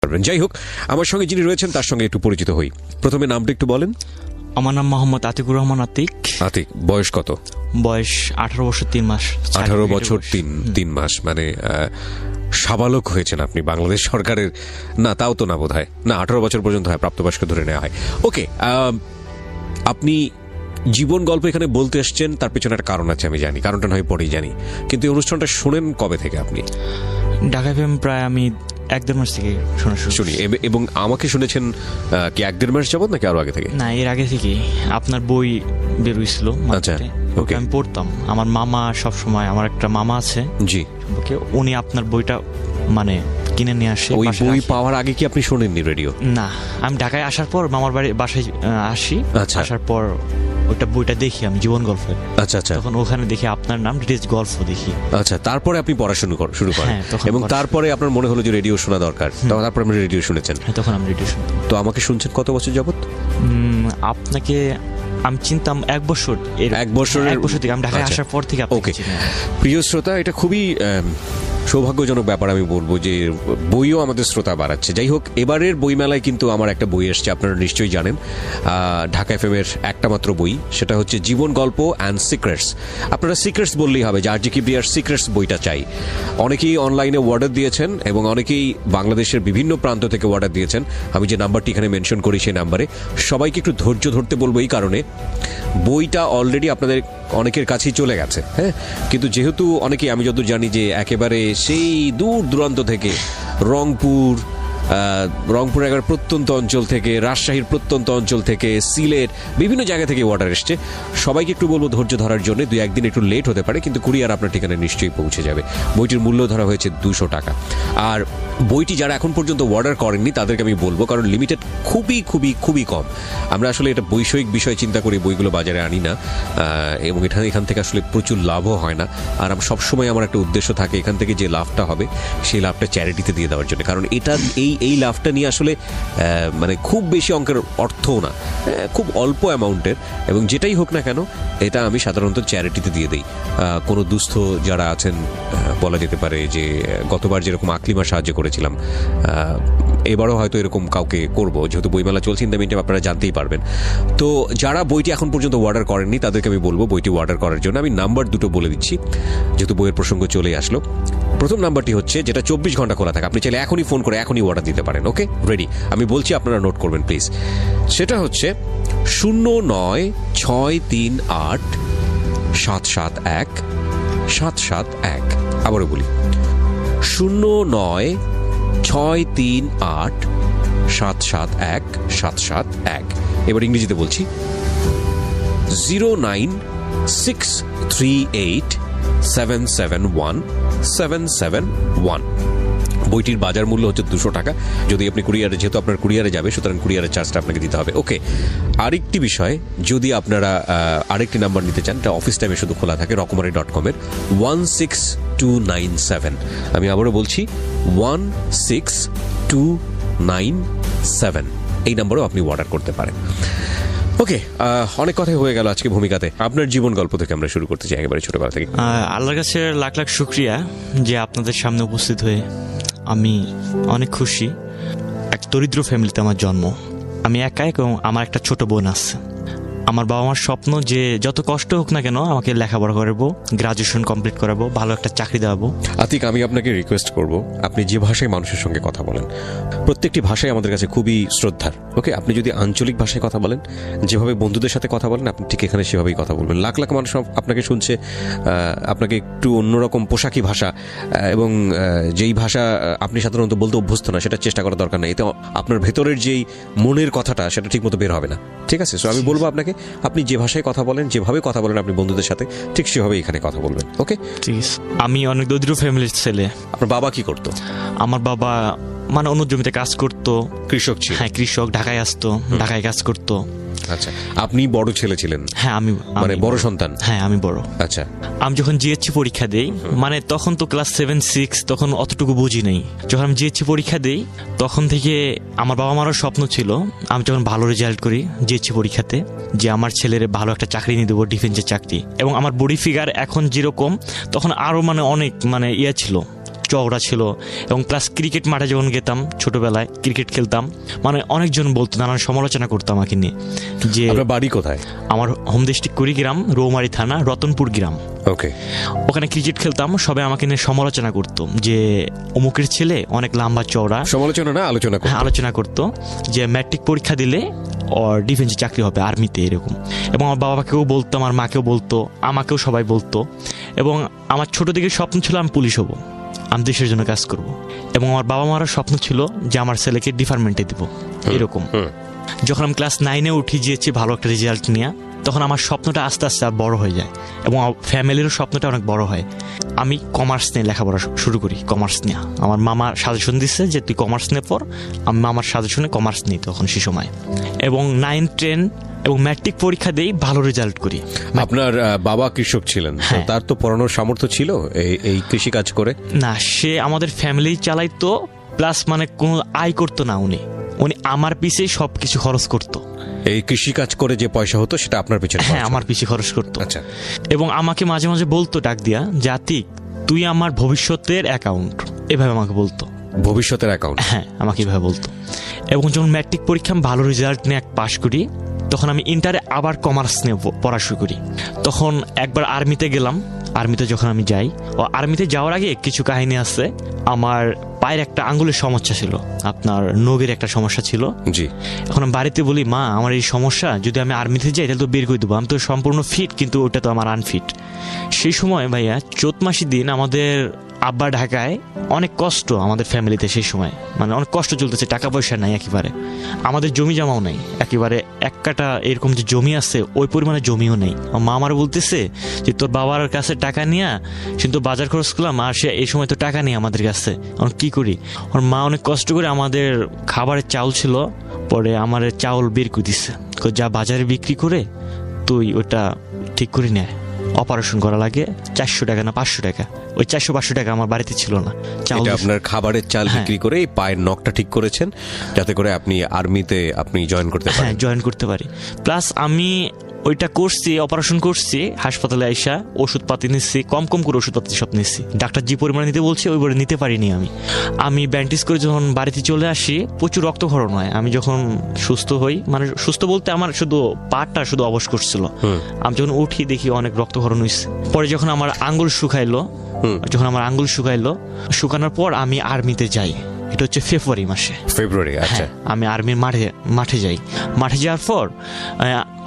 পারবেন। যাই হোক, আমার সঙ্গে যিনি রয়েছেন তার সঙ্গে একটু পরিচিত হই। প্রথমে নামটা একটু বলেন। আমার নাম মোহাম্মদ আতিকুর রহমান আতিক। আতিক, বয়স কত? বয়স 18 বছর 3 মাস। 18 বছর 3 মাস, মানে সাবালক হয়েছেন আপনি বাংলাদেশ সরকারের। না, তাও তো না, বোধ হয় না, 18 বছর পর্যন্ত হয়, প্রাপ্তবয়স্ক ধরে নেওয়া হয়। ওকে, আপনি জীবন গল্প এখানে বলতে এসছেন, তার পেছনে একটা কারণ আছে, আমি জানি, কারণটা নয় পরেই জানি, কিন্তু এই অনুষ্ঠানটা শোনেন কবে থেকে আপনি? ঢাকা এফএম প্রায় আমি 1-1.5 মাস থেকে শুনি। এবং আমাকে শুনেছেন কি 1-1.5 মাস যাবত নাকি আরো আগে থেকে? না, এর আগে থেকে আপনার বই বের হয়েছিল, ওকে আমি পড়তাম। আমার মামা সবসময়, আমার একটা মামা আছে, জি, উনি আপনার বইটা মানে কিনে নিয়ে আসে। ওই বই পাওয়ার আগে কি আপনি শোনেননি রেডিও? না, আমি ঢাকায় আসার পর মামার বাসায় আসি, আসার পর ওইটা বইটা দেখি আমি, জীবন গল্পের। আচ্ছা, তখন ওখানে দেখি আপনার নাম, গল্প দেখি। আচ্ছা, তারপরে আপনি পড়াশোনা শুরু করেন, এবং তারপরে আপনার মনে হলো যে রেডিও শোনা দরকার, তারপরে আপনি রেডিও শুনেছেন। তখন আমি রেডিও শুনতাম। তো আমাকে শুনছেন কত বছর যাবত? আপনাকে আমি চিনতাম 1 বছর। 1 বছর থেকে আমি ঢাকায় আসার পর থেকে। ওকে, প্রিয় শ্রোতা, এটা খুবই সৌভাগ্যজনক ব্যাপার আমি বলবো যে বইও আমাদের শ্রোতা বাড়াচ্ছে। যাই হোক, এবারের বইমেলায় কিন্তু আমার একটা বই এসছে, আপনারা নিশ্চয়ই জানেন, ঢাকা এফএমের একটা মাত্র বই, সেটা হচ্ছে জীবন গল্প অ্যান্ড সিক্রেটস। আপনারা সিক্রেটস বললেই হবে, যে আর.জি. কিবরিয়ার সিক্রেটস বইটা চাই। অনেকেই অনলাইনে অর্ডার দিয়েছেন এবং অনেকেই বাংলাদেশের বিভিন্ন প্রান্ত থেকে অর্ডার দিয়েছেন। আমি যে নাম্বারটি এখানে মেনশন করি সেই নাম্বারে সবাইকে একটু ধৈর্য ধরতে বলবো, এই কারণে বইটা অলরেডি আপনাদের অনেকের কাছেই চলে গেছে, হ্যাঁ, কিন্তু যেহেতু অনেকেই, আমি যতদূর জানি, যে একেবারে সেই দূর দূরান্ত থেকে, রংপুর একবার প্রত্যন্ত অঞ্চল থেকে, রাজশাহীর প্রত্যন্ত অঞ্চল থেকে, সিলেট, বিভিন্ন জায়গা থেকে অর্ডার এসছে। সবাইকে একটু বলবো ধৈর্য ধরার জন্য, 2-1 দিন একটু লেট হতে পারে, কিন্তু কুরিয়ার আপনার ঠিকানায় নিশ্চয়ই পৌঁছে যাবে। বইটির মূল্য ধরা হয়েছে 200 টাকা। আর বইটি যারা এখন পর্যন্ত অর্ডার করেননি তাদেরকে আমি বলবো, কারণ লিমিটেড খুবই খুবই খুবই কম। আমরা আসলে এটা বৈষয়িক বিষয় চিন্তা করে বইগুলো বাজারে আনি না, এবং এখান থেকে আসলে প্রচুর লাভও হয় না। আর সবসময় আমার একটা উদ্দেশ্য থাকে, এখান থেকে যে লাভটা হবে সেই লাভটা চ্যারিটিতে দিয়ে দেওয়ার জন্য, কারণ এটা এই লাভটা নিয়ে আসলে মানে খুব বেশি অঙ্কের অর্থও না, খুব অল্প অ্যামাউন্টের, এবং যেটাই হোক না কেন এটা আমি সাধারণত চ্যারিটিতে দিয়ে দিই। কোনো দুস্থ যারা আছেন, বলা যেতে পারে যে গতবার যেরকম আকলিমা সাহায্য করেছিলাম, এবারও হয়তো এরকম কাউকে করব, যেহেতু বইমেলা চলছে, ইন দ্য মিনটাইম আপনারা জানতেই পারবেন। তো যারা বইটি এখন পর্যন্ত অর্ডার করেননি তাদেরকে আমি বলবো বইটি অর্ডার করার জন্য। আমি নাম্বার দুটো বলে দিচ্ছি, যেহেতু বইয়ের প্রসঙ্গ চলে আসলো। প্রথম নাম্বারটি হচ্ছে, যেটা 24 ঘন্টা খোলা থাকে, আপনি চাইলে এখনই ফোন করে এখনই অর্ডার দিতে পারেন। ওকে, রেডি? আমি বলছি, আপনারা নোট করবেন প্লিজ। সেটা হচ্ছে 09638771 আবারও বলি, 09638771 এবার ইংরেজিতে বলছি, 09638771771। বইটির বাজার মূল্য হচ্ছে 200 টাকা। যদি আপনি কুরিয়ারে, যেহেতু আপনার কুরিয়ারে যাবে, সুতরাং কুরিয়ারের চার্জটা আপনাকে দিতে হবে। ওকে, আরেকটি বিষয়, যদি আপনারা আরেকটি নাম্বার নিতে চান, এটা অফিস টাইমে শুধু খোলা থাকে, রকমারি.com-এর 16297। আমি আবারও বলছি, 16297, এই নাম্বারও আপনি অর্ডার করতে পারেন। ওকে, অনেক কথাই হয়ে গেল আজকে ভূমিকাতে। আপনার জীবন গল্প থেকে আমরা শুরু করতে চাই, একেবারে ছোটবেলা থেকে। আল্লাহর কাছে লাখ লাখ শুকরিয়া যে আপনাদের সামনে উপস্থিত হয়ে আমি অনেক খুশি। এক দরিদ্র ফ্যামিলিতে আমার জন্ম, আমি একাই, এবং আমার একটা ছোট বোন আছে। আমার বাবা মার স্বপ্ন যে যত কষ্ট হোক না কেন আমাকে লেখাপড়া করাবো, গ্রাজুয়েশন কমপ্লিট করাবো, ভালো একটা চাকরি দেওয়াবো। আতিক, আমি আপনাকে রিকোয়েস্ট করব, আপনি যে ভাষায় মানুষের সঙ্গে কথা বলেন, প্রত্যেকটি ভাষায় আমাদের কাছে খুবই শ্রদ্ধার। ওকে, আপনি যদি আঞ্চলিক ভাষায় কথা বলেন, যেভাবে বন্ধুদের সাথে কথা বলেন, আপনি ঠিক এখানে সেভাবেই কথা বলবেন। লাখ লাখ মানুষ আপনাকে শুনছে, আপনাকে একটু অন্যরকম পোশাকি ভাষা এবং যেই ভাষা আপনি সাধারণত বলতে অভ্যস্ত না, সেটা চেষ্টা করার দরকার নেই। এতে আপনার ভেতরের যেই মনের কথাটা সেটা ঠিক মতো বের হবে না, ঠিক আছে? সো আমি বলবো আপনাকে, আপনি যে ভাষায় কথা বলেন, যেভাবে কথা বলেন আপনি বন্ধুদের সাথে, ঠিক সেভাবে এখানে কথা বলবেন। ওকে, ঠিক আছে। আমি অনেক দরিদ্র ফ্যামিলির ছেলে। আপনার বাবা কি করতো? আমার বাবা মানে অন্য জমিতে কাজ করতো, কৃষক ছিল। হ্যাঁ, কৃষক। ঢাকায় আসতো, ঢাকায় কাজ করতো। আচ্ছা, আপনি বড় ছেলে ছিলেন? হ্যাঁ, আমি মানে বড় সন্তান? হ্যাঁ, আমি বড়। আচ্ছা, আমি যখন জিএসসি পরীক্ষা দেই, মানে তখন তো ক্লাস 7-6, তখন অতটুকু বুঝি নাই। যখন আমি জিএসসি পরীক্ষা দেই, তখন থেকে আমার বাবা মারও স্বপ্ন ছিল, আমি যখন ভালো রেজাল্ট করি জিএসসি পরীক্ষাতে, যে আমার ছেলের ভালো একটা চাকরি নিয়ে দেবো, ডিফেন্সের চাকরি। এবং আমার বডি ফিগার এখন যেরকম, তখন আরো মানে অনেক মানে ইয়ে ছিল, চওড়া ছিল। এবং প্লাস ক্রিকেট মাঠে যখন গেতাম ছোটবেলায় ক্রিকেট খেলতাম, মানে অনেকজন বলতো, নানান সমালোচনা করতো আমাকে নিয়ে যে আপনার বাড়ি কোথায়? আমার হোম ডিস্ট্রিক্ট কুড়িগ্রাম, রৌমারী থানা, রতনপুর গ্রাম। ওকে। ওখানে ক্রিকেট খেলতাম, সবাই আমাকে নিয়ে সমালোচনা করতো যে অমুকের ছেলে অনেক লম্বা চওড়া। সমালোচনা না, আলোচনা করতো। আলোচনা করতো যে ম্যাট্রিক পরীক্ষা দিলে ওর ডিফেন্সে চাকরি হবে, আর্মিতে, এরকম। এবং আমার বাবাকেও বলতো, আমার মাকেও বলতো, আমাকেও সবাই বলতো। এবং আমার ছোট থেকে স্বপ্ন ছিল আমি পুলিশ হব, আমি দেশের জন্য কাজ করব। এবং আমার বাবা মারও স্বপ্ন ছিল যে আমার ছেলেকে ডিপার্টমেন্টে দিব, এরকম। যখন আমি ক্লাস 9-এ উঠি গিয়েছি ভালো একটা রেজাল্ট নিয়ে, তখন আমার স্বপ্নটা আস্তে আস্তে আর বড় হয়ে যায় এবং ফ্যামিলিরও স্বপ্নটা অনেক বড় হয়। আমি কমার্স নিয়ে লেখাপড়া শুরু করি, কমার্স নিয়ে। আমার মামা সাজেশন দিচ্ছে যে তুই কমার্স নিয়ে পড়, আমি মামার সাজেশনে কমার্স নিই তখন সে সময়। এবং 9-10 এবং ম্যাট্রিক পরীক্ষা দিয়েই ভালো রেজাল্ট করি। আপনার বাবা কৃষক ছিলেন, তার তো পড়ানোর সামর্থ্য ছিল এই কৃষি কাজ করে? না, সে আমাদের ফ্যামিলি চালাইতো, প্লাস মানে কোনো আয় করতো না। উনি আমার পিছেই সবকিছু খরচ করতো। এই কৃষি কাজ করে যে পয়সা হতো সেটা আপনার পিছনে? হ্যাঁ, আমার পিছিয়ে খরচ করতো। আচ্ছা। এবং আমাকে মাঝে মাঝে বলতো ডাক দিয়া, জাতিক তুই আমার ভবিষ্যতের অ্যাকাউন্ট, এভাবে আমাকে বলতো। ভবিষ্যতের অ্যাকাউন্ট? হ্যাঁ, আমাকে এভাবে বলতো। এবং যখন ম্যাট্রিক পরীক্ষা ভালো রেজাল্ট নিয়ে পাশ করি, তখন আমি ইন্টারে আবার কমার্স নিয়ে পড়া শুরু করি। তখন একবার আর্মিতে গেলাম। আর্মিতে যখন আমি যাই, ও আর্মিতে যাওয়ার আগে কিছু কাহিনী আছে। আমার পায়ের একটা আঙ্গুলের সমস্যা ছিল, আপনার নখের একটা সমস্যা ছিল। জি। এখন আমি বাড়িতে বলি, মা আমার এই সমস্যা, যদি আমি আর্মিতে যাই তাহলে তো বের করে দেবো, আমি তো সম্পূর্ণ ফিট, কিন্তু ওটা তো আমার আনফিট। সেই সময় ভাইয়া চৈত মাসের দিন আমাদের আব্বা ঢাকায়, অনেক কষ্ট আমাদের ফ্যামিলিতে সেই সময়, মানে অনেক কষ্ট চলতেছে, টাকা পয়সা নাই একেবারে, আমাদের জমি জমাও নাই একেবারে, এক কাটা এরকম যে জমি আছে ওই পরিমাণে জমিও নেই। মা আমার বলতেছে যে তোর বাবার কাছে টাকা নিয়ে কিন্তু বাজার খরচ করলাম, আর সে এই সময় তো টাকা নেই আমাদের কাছে, এখন কি করি? ওর মা অনেক কষ্ট করে আমাদের খাবারের চাউল ছিল, পরে আমার চাউল বের করে দিচ্ছে, যা বাজারে বিক্রি করে তুই ওটা ঠিক করে নেয়, অপারেশন করা লাগে 400 টাকা না 500 টাকা, ওই 400-500 টাকা আমার বাড়িতে ছিল না। এটা আপনার খাবারের চাল বিক্রি করে এই পায়ের নখটা ঠিক করেছেন, যাতে করে আপনি আর্মিতে জয়েন করতে পারেন। হ্যাঁ, জয়েন করতে পারি। প্লাস আমি ওইটা করছি, অপারেশন করছি, হাসপাতালে আইসা ওষুধপাতি নিচ্ছি, কম করে ওষুধপাতি সব নিচ্ছি, ডাক্তার যে পরিমাণে নিতে বলছে ওই পরিমাণে নিতে পারিনি। আমি ব্যান্ডেজ করে যখন বাড়িতে চলে আসি, প্রচুর রক্তক্ষরণ হয়। আমি যখন সুস্থ হই, মানে সুস্থ বলতে আমার শুধু পাটা শুধু অবশ করছিল, আমি যখন উঠি দেখি অনেক রক্তক্ষরণ হয়েছে। পরে যখন আমার আঙ্গুল শুকাইলো, শুকানোর পর আমি আর্মিতে যাই। এটা হচ্ছে ফেব্রুয়ারি মাসে। আচ্ছা। আমি আর্মির মাঠে যাই। মাঠে যাওয়ার পর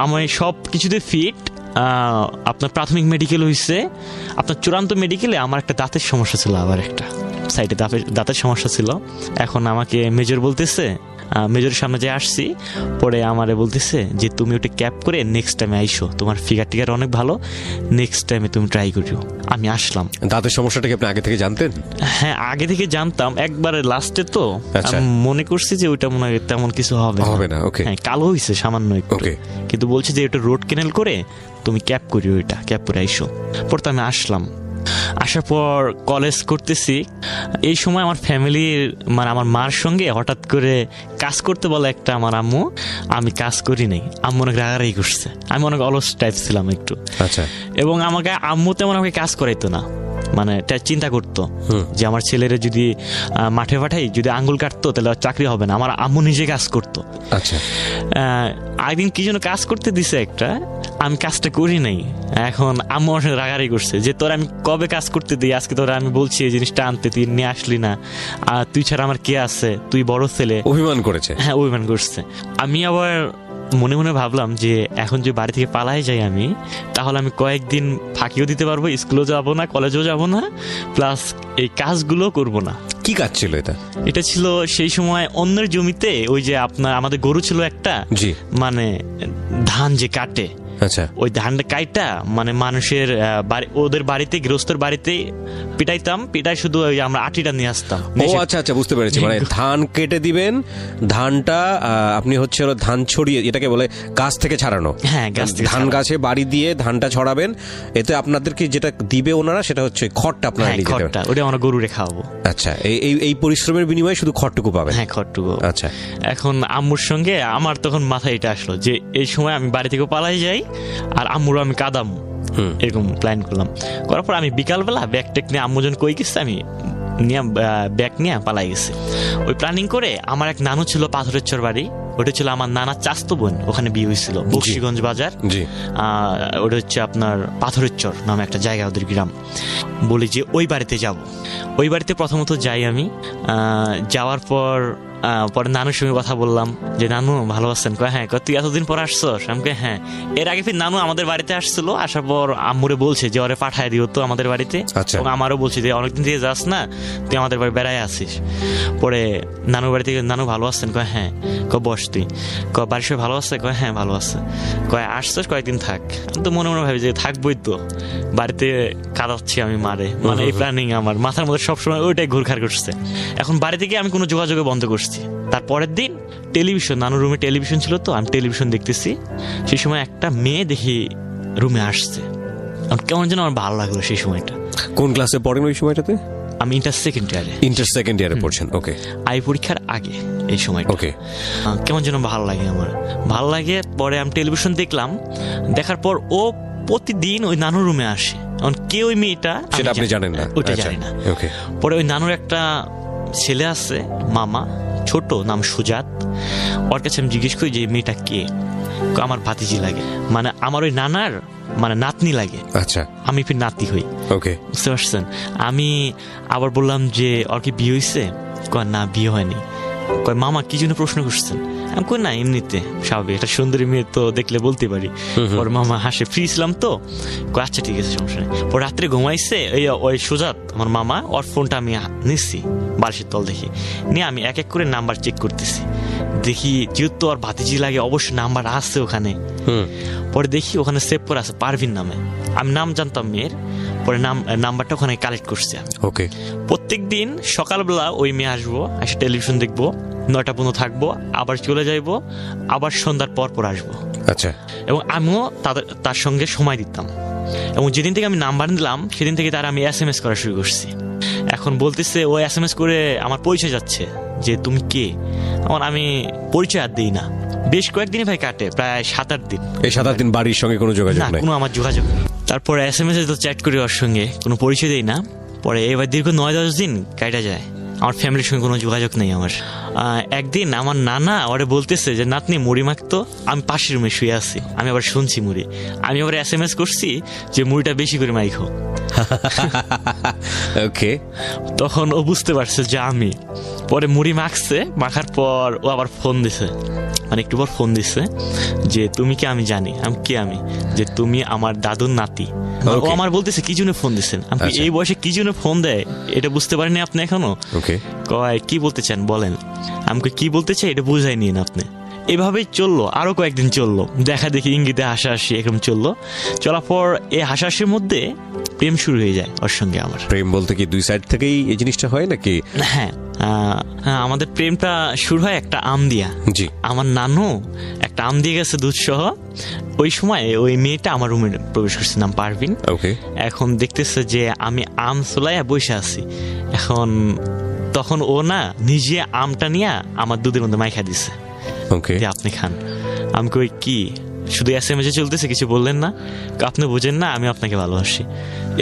আমি সব কিছুতে ফিট। আপনার প্রাথমিক মেডিকেল হয়েছে, আপনার চূড়ান্ত মেডিকেলে আমার একটা দাঁতের সমস্যা ছিল, আবার একটা সাইডে দাঁতের সমস্যা ছিল। এখন আমাকে মেজর বলতেছে, মেজরের সামনে যে আসছি, পরে আমারে বলতেছে যে তুমি ওটা ক্যাপ করে নেক্সট টাইমে আইসো, তোমার ফিগার অনেক ভালো, নেক্সট টাইমে তুমি ট্রাই করিও। আমি আসলাম। দাঁতের সমস্যাটা কি আপনি আগে থেকে জানতেন? হ্যাঁ, আগে থেকে জানতাম, একবারে লাস্টে তো মনে করছি যে ওইটা মনে হয় তেমন কিছু হবে না। হ্যাঁ, কালো হয়েছে সামান্য একটু, কিন্তু বলছে যে এটা রোড ক্যানেল করে তুমি ক্যাপ করিও, ওইটা ক্যাপ করে আইসো। পরে তো আমি আসলাম। আসার পর কলেজ করতেছি। এই সময় আমার ফ্যামিলির, মানে আমার মার সঙ্গে হঠাৎ করে কাজ করতে বলে একটা আমার আম্মু, আমি কাজ করি নাই। আম্মু অনেক রাগারাগি করছে, আমি অনেক অলস টাইপ ছিলাম একটু। আচ্ছা। এবং আমাকে আম্মু তেমন আমাকে কাজ করাইতো না, মানে চিন্তা করতো যে আমার ছেলেরা যদি মাঠে পাঠাই, যদি আঙ্গুল কাটতো তাহলে চাকরি হবে না। আমার আম্মু নিজে কাজ করতো। আচ্ছা। একদিন কি জন্য কাজ করতে দিছে একটা, আমি কাজটা করি নাই। এখন আম্মু আমার সঙ্গে রাগারাগি করছে যে তোর আমি কবে কাজ করতে দিই, আজকে তোরা আমি বলছি এই জিনিসটা আনতে, তুই নিয়ে আসলি না, আর তুই ছাড়া আমার কে আছে, তুই বড় ছেলে। অভিমান করেছে? হ্যাঁ, অভিমান করছে। আমি আবার মনে মনে ভাবলাম যে এখন যে বাড়ি থেকে পালাই যাই আমি, তাহলে আমি কয়েকদিন ফাঁকিও দিতে পারবো, স্কুলেও যাবো না, কলেজেও যাবো না, প্লাস এই কাজগুলো করবো না। কি কাজ ছিল এটা? এটা ছিল সেই সময় অন্যের জমিতে, ওই যে আপনার আমাদের গরু ছিল একটা, মানে ধান যে কাটে, আচ্ছা, ওই ধানটা কাইটা মানে মানুষের ওদের বাড়িতে, গৃহস্থের বাড়িতে পিটাইতাম, পিটাই শুধু আমরা আটিটা নিয়ে আসতাম। ও আচ্ছা আচ্ছা, বুঝতে পেরেছি। মানে ধান কেটে দিবেন, ধানটা আপনি হচ্ছে ধান ছড়িয়ে, এটাকে বলে গাছ থেকে ছাড়ানো। হ্যাঁ, ধান গাছে বাড়ি দিয়ে ধানটা ছড়াবেন, এতে আপনাদেরকে যেটা দিবে ওনারা সেটা হচ্ছে খড়টা, আপনারা নিয়ে যাবেন, ওটা আমরা গরুরে খাওয়াবো। আচ্ছা, এই পরিশ্রমের বিনিময়ে শুধু খড়টুকু পাবেন? হ্যাঁ, খড়টুকু। আচ্ছা। এখন আম্মুর সঙ্গে আমার তখন মাথায় এটা আসলো যে এই সময় আমি বাড়ি থেকে পালাই যাই আর আম্মুরও আমি কাঁদামু, এরকম প্ল্যান করলাম। করার পর আমি বিকালবেলা ব্যাগ টেক নিয়ে আম্মু যখন কই গেছে, আমি নিয়ে ব্যাগ নিয়ে পালাই গেছে। ওই প্ল্যানিং করে আমার এক নানু ছিল পাথরের চর বাড়ি, ওটা ছিল আমার নানার চাস্তো বোন, ওখানে বিয়ে হয়েছিল বক্সিগঞ্জ বাজার। ওটা হচ্ছে আপনার পাথরের চর নামে একটা জায়গা, ওদের গ্রাম। বলি যে ওই বাড়িতে যাব। ওই বাড়িতে প্রথমত যাই আমি। যাওয়ার পরে নানুর সঙ্গে কথা বললাম যে নানু ভালো আছেন? কয় হ্যাঁ। তুই এতদিন পর আসছস? আমাকে হ্যাঁ। এর আগে ফির নানু আমাদের বাড়িতে আসছিল, আসার পর আম্মুরে বলছে যে ওরে পাঠায় দিও তো আমাদের বাড়িতে। এবং আমারও বলছি যে অনেকদিন থেকে যাস না, তুই আমাদের বাড়ি বেড়ায় আসিস। পরে নানুর বাড়ি থেকে নানু ভালো আছেন? কয় হ্যাঁ। বস তুই। বাড়ির সবাই ভালো আছে? কয় হ্যাঁ ভালো আছে। আসছস কয়েকদিন থাক। আমি তো মনে মনে ভাবি যে থাকবোই তো, বাড়িতে কাঁদাচ্ছি আমি মারে, মানে এই প্ল্যানিং আমার মাথার মধ্যে সবসময় ওইটাই ঘুরঘার করছে। এখন বাড়ি থেকে আমি কোনো যোগাযোগ বন্ধ করছি। তারপরের দিন টেলিভিশন, নানুর রুমে টেলিভিশন ছিল তো, আমি টেলিভিশন দেখতেছি। সেই সময় একটা মেয়ে দেখি রুমে আসছে, কেমন যেন আমার ভালো লাগলো সেই সময়টা। কোন ক্লাসে পড়েন ওই সময়টাতে? আমি ইন্টার সেকেন্ড ইয়ারে পড়ছেন। ওকে। আই পরীক্ষার আগে এই সময়টা। ওকে। কেমন যেন ভালো লাগে আমার, ভালো লাগে। পরে আমি টেলিভিশন দেখলাম, দেখার পর ও প্রতিদিন ওই নানুর রুমে আসে। কে ওই মেয়েটা সেটা আপনি জানেন না? ওইটা জানি না। পরে ওই নানুর একটা ছেলে আছে মামা, ছোট, নাম সুজাত। ওর কাছে আমি জিজ্ঞেস করি যে মেয়েটা কে? আমার ভাতিজি লাগে, মানে আমার ওই নানার মানে নাতনি লাগে। আচ্ছা। আমি ফির নাতি হই। ওকে, বুঝতে পারছেন? আমি আবার বললাম যে ওর কি বিয়ে হয়েছে? না বিয়ে হয়নি। মামা কি জন্য প্রশ্ন করছেন? আমি কই না এমনিতে স্বাভাবিক, একটা সুন্দরী মেয়ে তো দেখলে বলতে পারি। ওর মামা হাসে, ফ্রি ছিলাম তো। আচ্ছা ঠিক আছে, সমস্যা নেই। পর রাত্রে ঘুমাইছে ওই সুজাত আমার মামা, ওর ফোনটা আমি নিচ্ছি বালিশের তল দেখি, নিয়ে আমি এক এক করে নাম্বার চেক করতেছি। দেখি যেহেতু ওর ভাতিজি লাগে অবশ্যই নাম্বার আছে ওখানে। পরে দেখি ওখানে সেভ করা আছে পারভিন নামে। আমি নাম জানতাম মেয়ের, পরে নাম্বারটা ওখানে কালেক্ট করছি আমি। ওকে। প্রত্যেক দিন সকালবেলা ওই মেয়ে আসবো, এসে টেলিভিশন দেখবো, 9টা পর্যন্ত থাকবো, আবার চলে যাইবো, আবার সন্ধ্যার পর আসবো। আচ্ছা। এবং আমিও তার সঙ্গে সময় দিতাম। এবং যেদিন থেকে আমি নাম্বার দিলাম সেদিন থেকে তার আমি SMS করা শুরু করছি। এখন বলতেছে ও SMS করে আমার পরিচয় যাচ্ছে যে তুমি কে। এখন আমি পরিচয় আর দিই না। বেশ কয়েকদিনই ভাই কাটে, প্রায় 7-8 দিন। এই 7-8 দিন বাড়ির সঙ্গে কোনো যোগাযোগ নেই? কোনো আমার যোগাযোগ নেই। তারপরে SMS তো চ্যাট করি ওর সঙ্গে, কোনো পরিচয় দেই না। পরে এবার দীর্ঘ 9-10 দিন কাটা যায়, আমার ফ্যামিলির সঙ্গে কোনো যোগাযোগ নেই আমার। একদিন আমার নানা ওরে বলতেছে যে নাতনি মুড়ি মাখতো, আমি পাশের রুমে শুয়ে আছি, আমি আবার শুনছি মুড়ি। আমি আবার SMS করছি যে মুড়িটা বেশি করে মাইখো। ওকে। তখন ও বুঝতে পারছে যে আমি। পরে মুড়ি মাখছে, মাখার পর ও আবার ফোন দিছে, মানে একটু পর ফোন দিছে যে তুমি কি? আমি জানি আমি কে, আমি যে তুমি আমার দাদুর নাতি। ও আমার বলতেছে কি জন্য ফোন দিচ্ছেন? আমি এই বয়সে কি জন্য ফোন দেয় এটা বুঝতে পারেনি আপনি এখনো? কয় কি বলতে চান বলেন। আমাকে কি বলতে চাই এটা বুঝাই নিন আপনি। এভাবেই চললো, আরো কয়েকদিন চললো, দেখা দেখি ইঙ্গিতে হাসাহাসি এরকম চললো। চলার পর এই হাসাহাসির মধ্যে প্রেম শুরু হয়ে যায় ওর সঙ্গে আমার। প্রেম বলতে কি দুই সাইড থেকেই এই জিনিসটা হয় নাকি? হ্যাঁ, আমাদের প্রেমটা শুরু হয় একটা আম দিয়া। জি। আমার নানু একটা আম দিয়ে গেছে দুধ সহ। ওই সময় ওই মেয়েটা আমার রুমে প্রবেশ করছে, নাম পারভিন। এখন দেখতেছে যে আমি আম চুলাইয়া বসে আছি। তখন ও না নিজে আমটা নিয়ে আমার দুধের মধ্যে মাইখা দিছে, আপনি খান। আমি কই কি শুধু SMS চলতেছে, কিছু বললেন না? আপনি বুঝেন না আমি আপনাকে ভালোবাসি।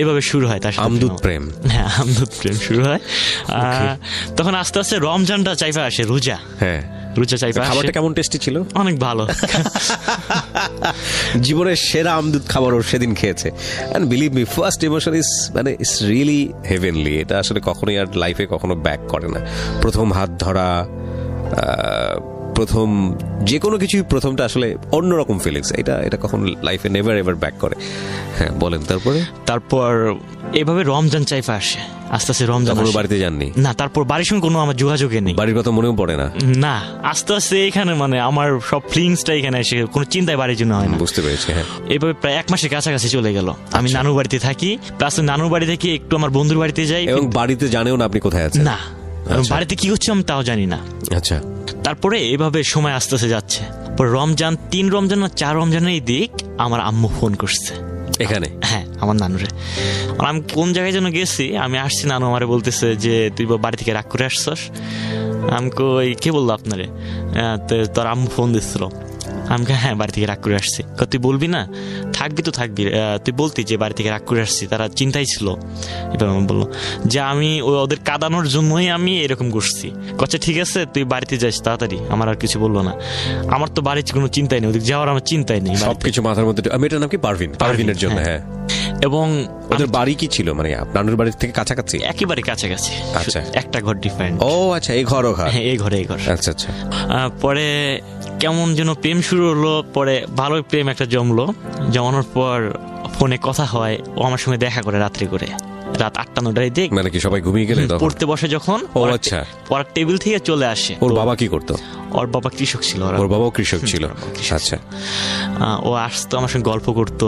এভাবে শুরু হয় তার সাথে আমদুধ প্রেম। হ্যাঁ, আমদুধ প্রেম শুরু হয়। তখন আস্তে আস্তে রমজানটা চাইফা আসে, রোজা। হ্যাঁ, রোজা চাইফা। খাবারটা কেমন টেস্টি ছিল? অনেক ভালো। জীবনের সেরা আমদুধ খাবার ওর সেদিন খেয়েছে। And believe me, first emotion is মানে ইটস রিয়েলি হেভেনলি। এটা আসলে কখনোই আর লাইফে কখনো ব্যাক করে না। প্রথম হাত ধরা, প্রথম যে কোনো কিছুই প্রথমটা আসলে অন্যরকম ফিলিংস। এটা কখন লাইফে নেভার এভার ব্যাক করে। হ্যাঁ বলেন। তারপর এভাবে রমজান চাইফা আসে, আস্তে আস্তে রমজান। বাড়িতে যাননি? না, তারপর বাড়ির সঙ্গে কোনো আমার যোগাযোগে নেই। বাড়ির কথা মনেও পড়ে না? না, আস্তে আস্তে এখানে মানে আমার সব ফিলিংসটা এখানে এসে কোনো চিন্তায় বাড়ির জন্য হয় না। বুঝতে পেরেছি। হ্যাঁ, এভাবে প্রায় 1 মাসের কাছাকাছি চলে গেল। আমি নানুর বাড়িতে থাকি, প্লাস নানুর বাড়ি থেকে একটু আমার বন্ধুর বাড়িতে যাই। এবং বাড়িতে জানেও না আপনি কোথায় আছেন? না, বাড়িতে কি হচ্ছে আমি তাও জানি না। আচ্ছা। তারপরে এভাবে সময় আস্তে আস্তে যাচ্ছে। রমজান 3 রমজান না 4 রমজানের দিক আমার আম্মু ফোন করছে এখানে। হ্যাঁ, আমার নানুরে। আমি কোন জায়গায় যেন গেছি, আমি আসছি, নানু আমারে বলতেছে যে তুই বাড়ি থেকে রাগ করে আসছস। আমি কই কে বললো আপনারে? তোর আম্মু ফোন দিচ্ছিল। আমি হ্যাঁ বাড়ি থেকে রাগ করে আসছি। তুই বলবি না, থাকবি তো থাকবি, তুই বলতি যে বাড়ি থেকে রাগ করে আসছি, তারা চিন্তাই ছিল। এবার আমি বললো যে আমি ওদের কাঁদানোর জন্যই আমি এরকম করছি। কচ্ছে ঠিক আছে তুই বাড়িতে যাস তাড়াতাড়ি। আমার আর কিছু বললো না, আমার তো বাড়ির কোনো চিন্তাই নেই, ওদিক যাওয়ার আমার চিন্তাই নেই, সবকিছু মাথার মধ্যে। আমি এটার নাম কি পারভিনের জন্য। হ্যাঁ, এবং ওদের বাড়ি কি ছিল মানে আপনার বাড়ি থেকে কাছাকাছি? একেবারে কাছাকাছি, আচ্ছা, একটা ঘর ডিফারেন্ট। ও আচ্ছা, এই ঘর এই ঘরে এই ঘর। আচ্ছা আচ্ছা। পরে কেমন যেন প্রেম শুরু হলো, পরে ভালোই প্রেম একটা জমানোর পর ফোনে কথা হয়, ও আমার সঙ্গে দেখা করে রাত্রি করে, রাত 8-9টায় দেখ, মানে কি সবাই ঘুমিয়ে গেলে পড়তে বসে যখন, ও আচ্ছা, পড়ার টেবিল থেকে চলে আসে। ওর বাবা কি করতো? ওর বাবা কৃষক ছিল। ওর বাবাও কৃষক ছিল। আচ্ছা, ও আসতো আমার সঙ্গে গল্প করতো,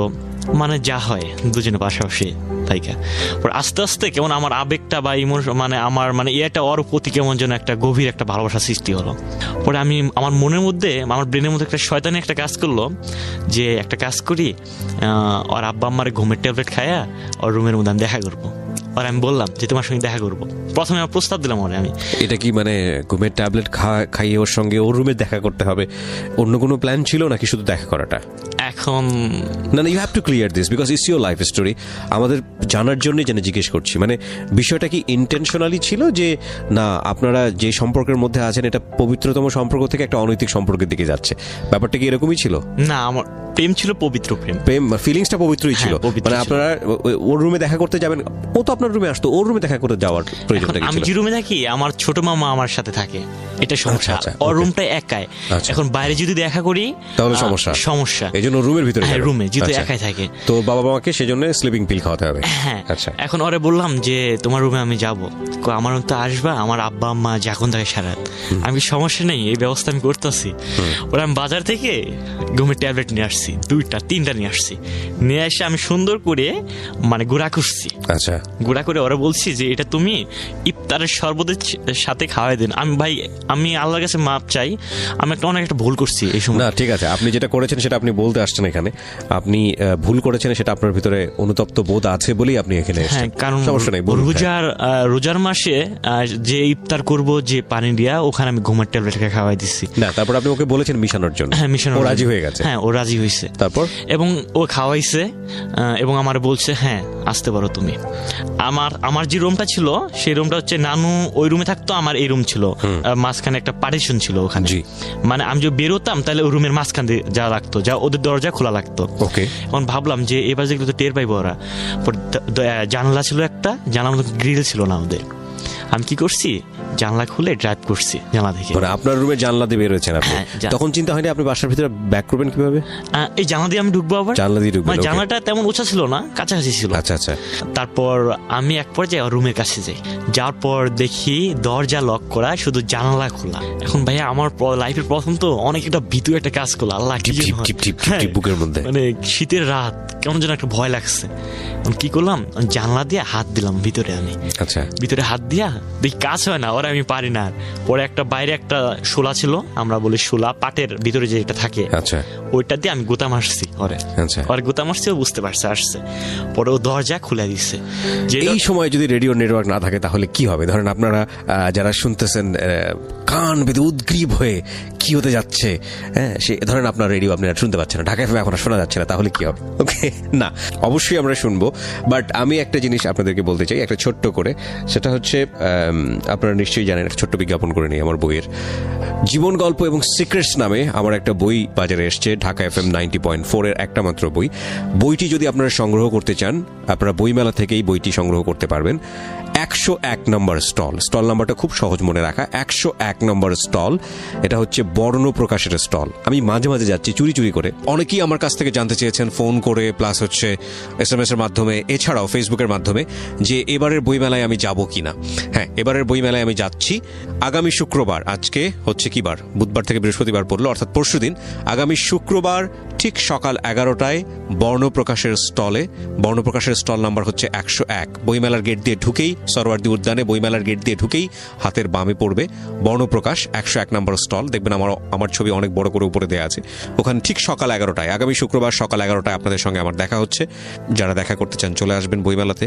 মানে যা হয় দুজনে পাশাপাশি তাইকা। পরে আস্তে আস্তে কেমন আমার আবেগটা বা ইমোশন, মানে আমার মানে এটা ওর প্রতি কেমন যেন একটা গভীর একটা ভালোবাসা সৃষ্টি হলো। পরে আমি আমার মনের মধ্যে, আমার ব্রেনের মধ্যে একটা শয়তানি একটা কাজ করলো যে একটা কাজ করি, ওর আব্বা আম্মার ঘুমের ট্যাবলেট খায়া ওর রুমের মধ্যে আমি দেখা করবো। আর আমি বললাম যে তোমার সঙ্গে দেখা করবো। প্রথমে আমার প্রস্তাব দিলাম ওরে আমি। এটা কি মানে ঘুমের ট্যাবলেট খাইয়ে ওর সঙ্গে ওর রুমে দেখা করতে হবে, অন্য কোনো প্ল্যান ছিল নাকি শুধু দেখা করাটা? এখন না, you have to clear this because it's your life story. আমাদের জানার জন্যই যেন জিজ্ঞেস করছি, মানে বিষয়টা কি ইন্টেনশনালি ছিল যে না আপনারা যে সম্পর্কের মধ্যে আছেন এটা পবিত্রতম সম্পর্ক থেকে একটা অনৈতিক সম্পর্কের দিকে যাচ্ছে? ব্যাপারটা কি এরকমই ছিল? না, আমার প্রেম ছিল পবিত্র প্রেম, ফিলিংসটা পবিত্রই ছিল। মানে আপনারা ওর রুমে দেখা করতে যাবেন, ও তো আপনার রুমে আসতো, ওর রুমে দেখা করতে যাওয়ার প্রয়োজনটা কি ছিল? আমি যে রুমে থাকি আমার ছোট মামা আমার সাথে থাকে, এটা সমস্যা। ওর রুমটা একাই, এখন বাইরে যদি দেখা করি তাহলে সমস্যা, এই জন্য রুমের ভিতরে, রুমে যেহেতু একাই থাকে, তো বাবা মাকে সেজন্য স্লিপিং পিল খাওয়াতে হবে। হ্যাঁ, আচ্ছা। এখন ওরে বললাম যে তোমার রুমে আমি যাবো, আমার তো আসবা, আমার আব্বা আম্মা যখন থাকে সারাত, আমি সমস্যা নেই, এই ব্যবস্থা আমি করতেছি। ওরা আমি বাজার থেকে ঘুমের ট্যাবলেট নিয়ে আসছি, 2-3টা নিয়ে আসছি, নিয়ে এসে আমি সুন্দর করে মানে গুঁড়া করছি। আচ্ছা, গুঁড়া করে ওরা বলছি যে এটা তুমি ইফতারের শরবতের সাথে খাওয়াই দেন। আমি ভাই, আমি আল্লাহর কাছে মাপ চাই, আমি অনেক একটা ভুল করছি এই সময়। না ঠিক আছে, আপনি যেটা করেছেন সেটা আপনি বলতে আসছেন এখানে, আপনি ভুল করেছেন সেটা আপনার ভিতরে অনুতপ্ত বোধ আছে বলেই আপনি এখানে এসেছেন। হ্যাঁ, কারণ সমস্যা নেই, রোজার মাসে যে ইফতার করব যে পানি দিয়া, ওখানে আমি ঘুমের ট্যাবলেট খাওয়াই দিচ্ছি। না, তারপর আপনি ওকে বলেছেন মিশানোর জন্য? হ্যাঁ, মিশানোর, ও রাজি হয়ে গেছে? হ্যাঁ, ও রাজি হয়েছে। তারপর এবং ও খাওয়াইছে এবং আমার বলছে হ্যাঁ আসতে পারো তুমি। আমার যে রুমটা ছিল সেই রুমটা হচ্ছে নানু ওই রুমে থাকতো, আমার এই রুম ছিল, মাঝখানে একটা পার্টিশন ছিল ওখানে, মানে আমি যদি বেরোতাম তাহলে ওই রুমের মাঝখান দিয়ে যা লাগতো, যা ওদের দরজা খোলা লাগতো। ওকে, এখন ভাবলাম যে এবার যেগুলো তো টের পাইবো ওরা। জানলা ছিল একটা, জানলার মধ্যে গ্রিল ছিল না ওদের। আমি কি করছি, জানলা খুলে ড্রাইভ করছি জানলা থেকে। মানে আপনার রুমে জানলা দিয়ে বের হয়েছেন আপনি? তখন চিন্তা হয়নি আপনি বাসার ভিতরে ব্যাক করবেন কিভাবে? এই জানলা দিয়ে আমি ঢুকবো, আবার জানলা দিয়ে ঢুকবো। জানলাটা তেমন উঁচা ছিল না, কাছাকাছি ছিল। আচ্ছা আচ্ছা। তারপর আমি এক পর্যায়ে রুমের কাছে যাই, যাওয়ার পর দেখি দরজা লক করা, শুধু জানলা খোলা। এখন ভাইয়া আমার লাইফের প্রথম তো অনেক একটা ভীতু একটা কাজ করলো, আল্লাহ বুকের মধ্যে, মানে শীতের রাত কেমন যেন একটা ভয় লাগছে। কি করলাম, জানলা দিয়ে হাত দিলাম ভিতরে, আমি আচ্ছা ভিতরে হাত দিয়া দেখি কাজ হয় না, ওরা আমি পারি না। পরে একটা বাইরে একটা শোলা ছিল, আমরা বলি শোলা, পাটের ভিতরে যে এটা থাকে, আচ্ছা, ওইটা দিয়ে আমি গোতা মারছি ওরে। আচ্ছা, ওরে গোতা মারছি, ও বুঝতে পারছে, আসছে। পরে ও দরজা খুলে দিচ্ছে। এই সময় যদি রেডিও নেটওয়ার্ক না থাকে তাহলে কি হবে? ধরেন আপনারা যারা শুনতেছেন কান বেঁধে উদ্গ্রীব হয়ে কি হতে যাচ্ছে, হ্যাঁ, সে ধরেন আপনার রেডিও আপনি শুনতে পাচ্ছেন না, ঢাকা এফএম এখন শোনা যাচ্ছে না, তাহলে কি হবে? ওকে, না অবশ্যই আমরা শুনবো, বাট আমি একটা জিনিস আপনাদেরকে বলতে চাই একটা ছোট্ট করে, সেটা হচ্ছে আপনারা নিশ্চয়ই জানেন, একটা ছোট্ট বিজ্ঞাপন করে নিই। আমার বইয়ের জীবন গল্প এবং সিক্রেটস নামে আমার একটা বই বাজারে এসছে, ঢাকা এফএম 90.4 এর একটা মাত্র বই। বইটি যদি আপনারা সংগ্রহ করতে চান, আপনারা বইমেলা থেকেই বইটি সংগ্রহ করতে পারবেন। 101 নম্বর স্টল নাম্বারটা খুব সহজ মনে রাখা, 101 নম্বর স্টল। এটা হচ্ছে বর্ণ প্রকাশের স্টল। আমি মাঝে মাঝে যাচ্ছি চুরি চুরি করে, অনেকেই আমার কাছ থেকে জানতে চেয়েছেন ফোন করে, প্লাস হচ্ছে SMS এর মাধ্যমে, এছাড়াও ফেসবুকের মাধ্যমে, যে এবারের বইমেলায় আমি যাব কিনা। হ্যাঁ, এবারের বইমেলায় আমি যাচ্ছি আগামী শুক্রবার। আজকে হচ্ছে কি বার? বুধবার থেকে বৃহস্পতিবার পড়লো, অর্থাৎ পরশুদিন। আগামী শুক্রবার ঠিক সকাল 11টায় বর্ণপ্রকাশের স্টলে। বর্ণপ্রকাশের স্টল নাম্বার হচ্ছে 101। বইমেলার গেট দিয়ে ঢুকেই সরোয়ার্দী উদ্যানে বইমেলার গেট দিয়ে ঢুকেই হাতের বামে পড়বে বর্ণপ্রকাশ 101 নম্বর স্টল। দেখবেন আমার ছবি অনেক বড় করে উপরে দেওয়া আছে। ওখানে ঠিক সকাল 11টায়, আগামী শুক্রবার সকাল 11টায় আপনাদের সঙ্গে আমার দেখা হচ্ছে। যারা দেখা করতে চান চলে আসবেন বইমেলাতে,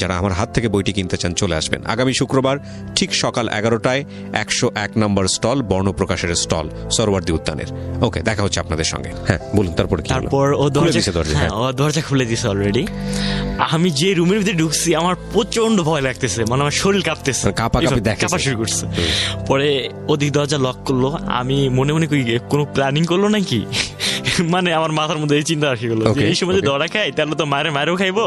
যারা আমার হাত থেকে বইটি কিনতে চান চলে আসবেন আগামী শুক্রবার ঠিক সকাল 11টায় 101 নম্বর স্টল, বর্ণপ্রকাশের স্টল সরোয়ার্দী উদ্যানের। ওকে, দেখা হচ্ছে আপনাদের সঙ্গে। হ্যাঁ বলুন, তারপর ও দরজা খুলে দিছে অলরেডি। আমি যে রুমের ভিতরে ঢুকছি আমার প্রচন্ড ভয় লাগতেছে, মানে আমার শরীর কাঁপতেছে, কাঁপা শুরু করছে। পরে ওদিক দরজা লক করলো, আমি মনে মনে কোনো প্ল্যানিং করলো নাকি, মানে আমার মাথার মধ্যে এই চিন্তা আসি গেলো এই সময় যদি ধরা খাই তাহলে তো মায়েরও খাইবো,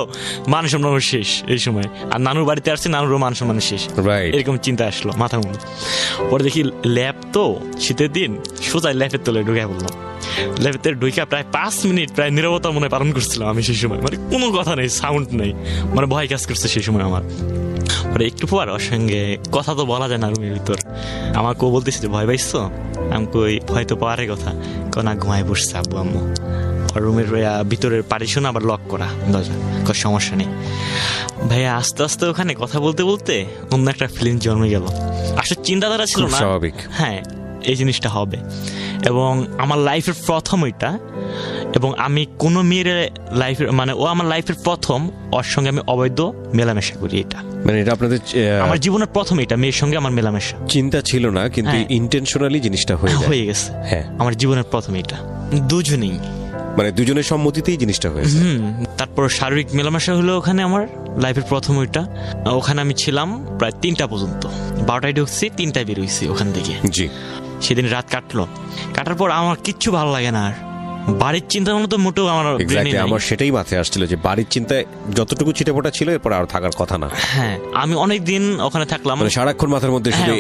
মান সম্মান শেষ এই সময়। আর নানুর বাড়িতে আসছে, নানুরও মান সম্মান শেষ, এরকম চিন্তা আসলো মাথার মধ্যে। পরে দেখি ল্যাব তো শীতের দিন, সোজা ল্যাবের তলে ঢুকে বললাম। ল্যাবের ঢুকে প্রায় 5 মিনিট প্রায় নীরবতা মনে পালন করছিলাম আমি সেই সময়, মানে কোনো কথা নেই, সাউন্ড নেই, মানে ভয় কাজ করছে সেই সময় আমার। পরে একটু পর ওর সঙ্গে কথা তো বলা যায় না রুমের ভিতর, আমাকে ও বলতেছে যে ভয় পাইছো, আমি কই ভয় তো পাওয়ারই কথা, না ঘুমায় বসছে আব্বু আম্মু। আর রুমের ভিতরের পারিশন আবার লক করা দরজা, কোনো সমস্যা নেই। ভাইয়া আস্তে আস্তে ওখানে কথা বলতে বলতে অন্য একটা ফিলিং জন্মে গেল। আসলে চিন্তাধারা ছিল না হ্যাঁ এই জিনিসটা হবে, এবং আমার লাইফের প্রথম এটা, এবং আমি কোনো মেয়ের লাইফের, মানে ও আমার লাইফের প্রথম, ওর সঙ্গে আমি অবৈধ মেলামেশা করি। এটা মানে এটা আপনাদের আমার জীবনের প্রথম, এটা মেয়ের সঙ্গে আমার মেলামেশা চিন্তা ছিল না, কিন্তু ইন্টেনশনালি জিনিসটা হয়ে গেছে। হ্যাঁ, আমার জীবনের প্রথম এটা, দুজনেই মানে দুজনের সম্মতিতেই জিনিসটা হয়েছে। তারপর শারীরিক মেলামেশা হলো ওখানে আমার লাইফের প্রথম ওইটা। ওখানে আমি ছিলাম প্রায় 3টা পর্যন্ত, 12টায় ঢুকছি, 3টায় বের হইছি ওখান থেকে। জি, সেদিন রাত কাটার পর আমার কিচ্ছু ভালো লাগে না, আর বাড়ির চিন্তা ভাবনা তো মোটেও আমার আমার সেটাই মাথায় আসছিল যে বাড়ির চিন্তায় যতটুকু ছিটেফোঁটা ছিল এরপর আর থাকার কথা না। হ্যাঁ, আমি অনেকদিন ওখানে থাকলাম, মানে সারাক্ষণ মাথার মধ্যে শুধু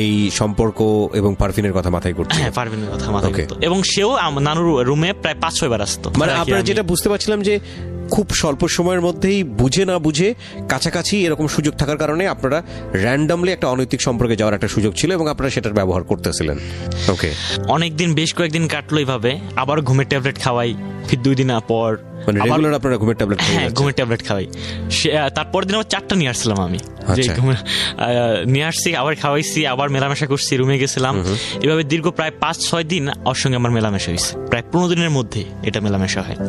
এই সম্পর্ক এবং পারফিনের কথা মাথায় করছে। হ্যাঁ, পারফিনের কথা মাথায় করতো, এবং সেও নানুর রুমে প্রায় 5-6 বার আসতো। মানে আপনারা যেটা বুঝতে পারছিলাম যে খুব স্বল্প সময়ের মধ্যেই বুঝে না বুঝে কাছাকাছি এরকম সুযোগ থাকার কারণে আপনারা র্যান্ডমলি একটা অনৈতিক সম্পর্কে যাওয়ার একটা সুযোগ ছিল এবং আপনারা সেটার ব্যবহার করতেছিলেন। ওকে, অনেকদিন বেশ কয়েকদিন কাটলো এইভাবে, আবার ঘুমের ট্যাবলেট খাওয়াই, ফির 2 দিন পর মানে রেগুলার আপনারা ঘুমের ট্যাবলেট খাওয়াই? হ্যাঁ, ঘুমের ট্যাবলেট খাওয়াই। তারপর দিন আবার 4টা নিয়ে আসছিলাম আমি, নিয়ে আসছি, আবার খাওয়াইছি, আবার মেলামেশা করছি, রুমে গেছিলাম। এভাবে দীর্ঘ প্রায় 5-6 দিন ওর সঙ্গে আমার মেলামেশা হয়েছে, প্রায় 15 দিনের মধ্যে এটা মেলামেশা হয়।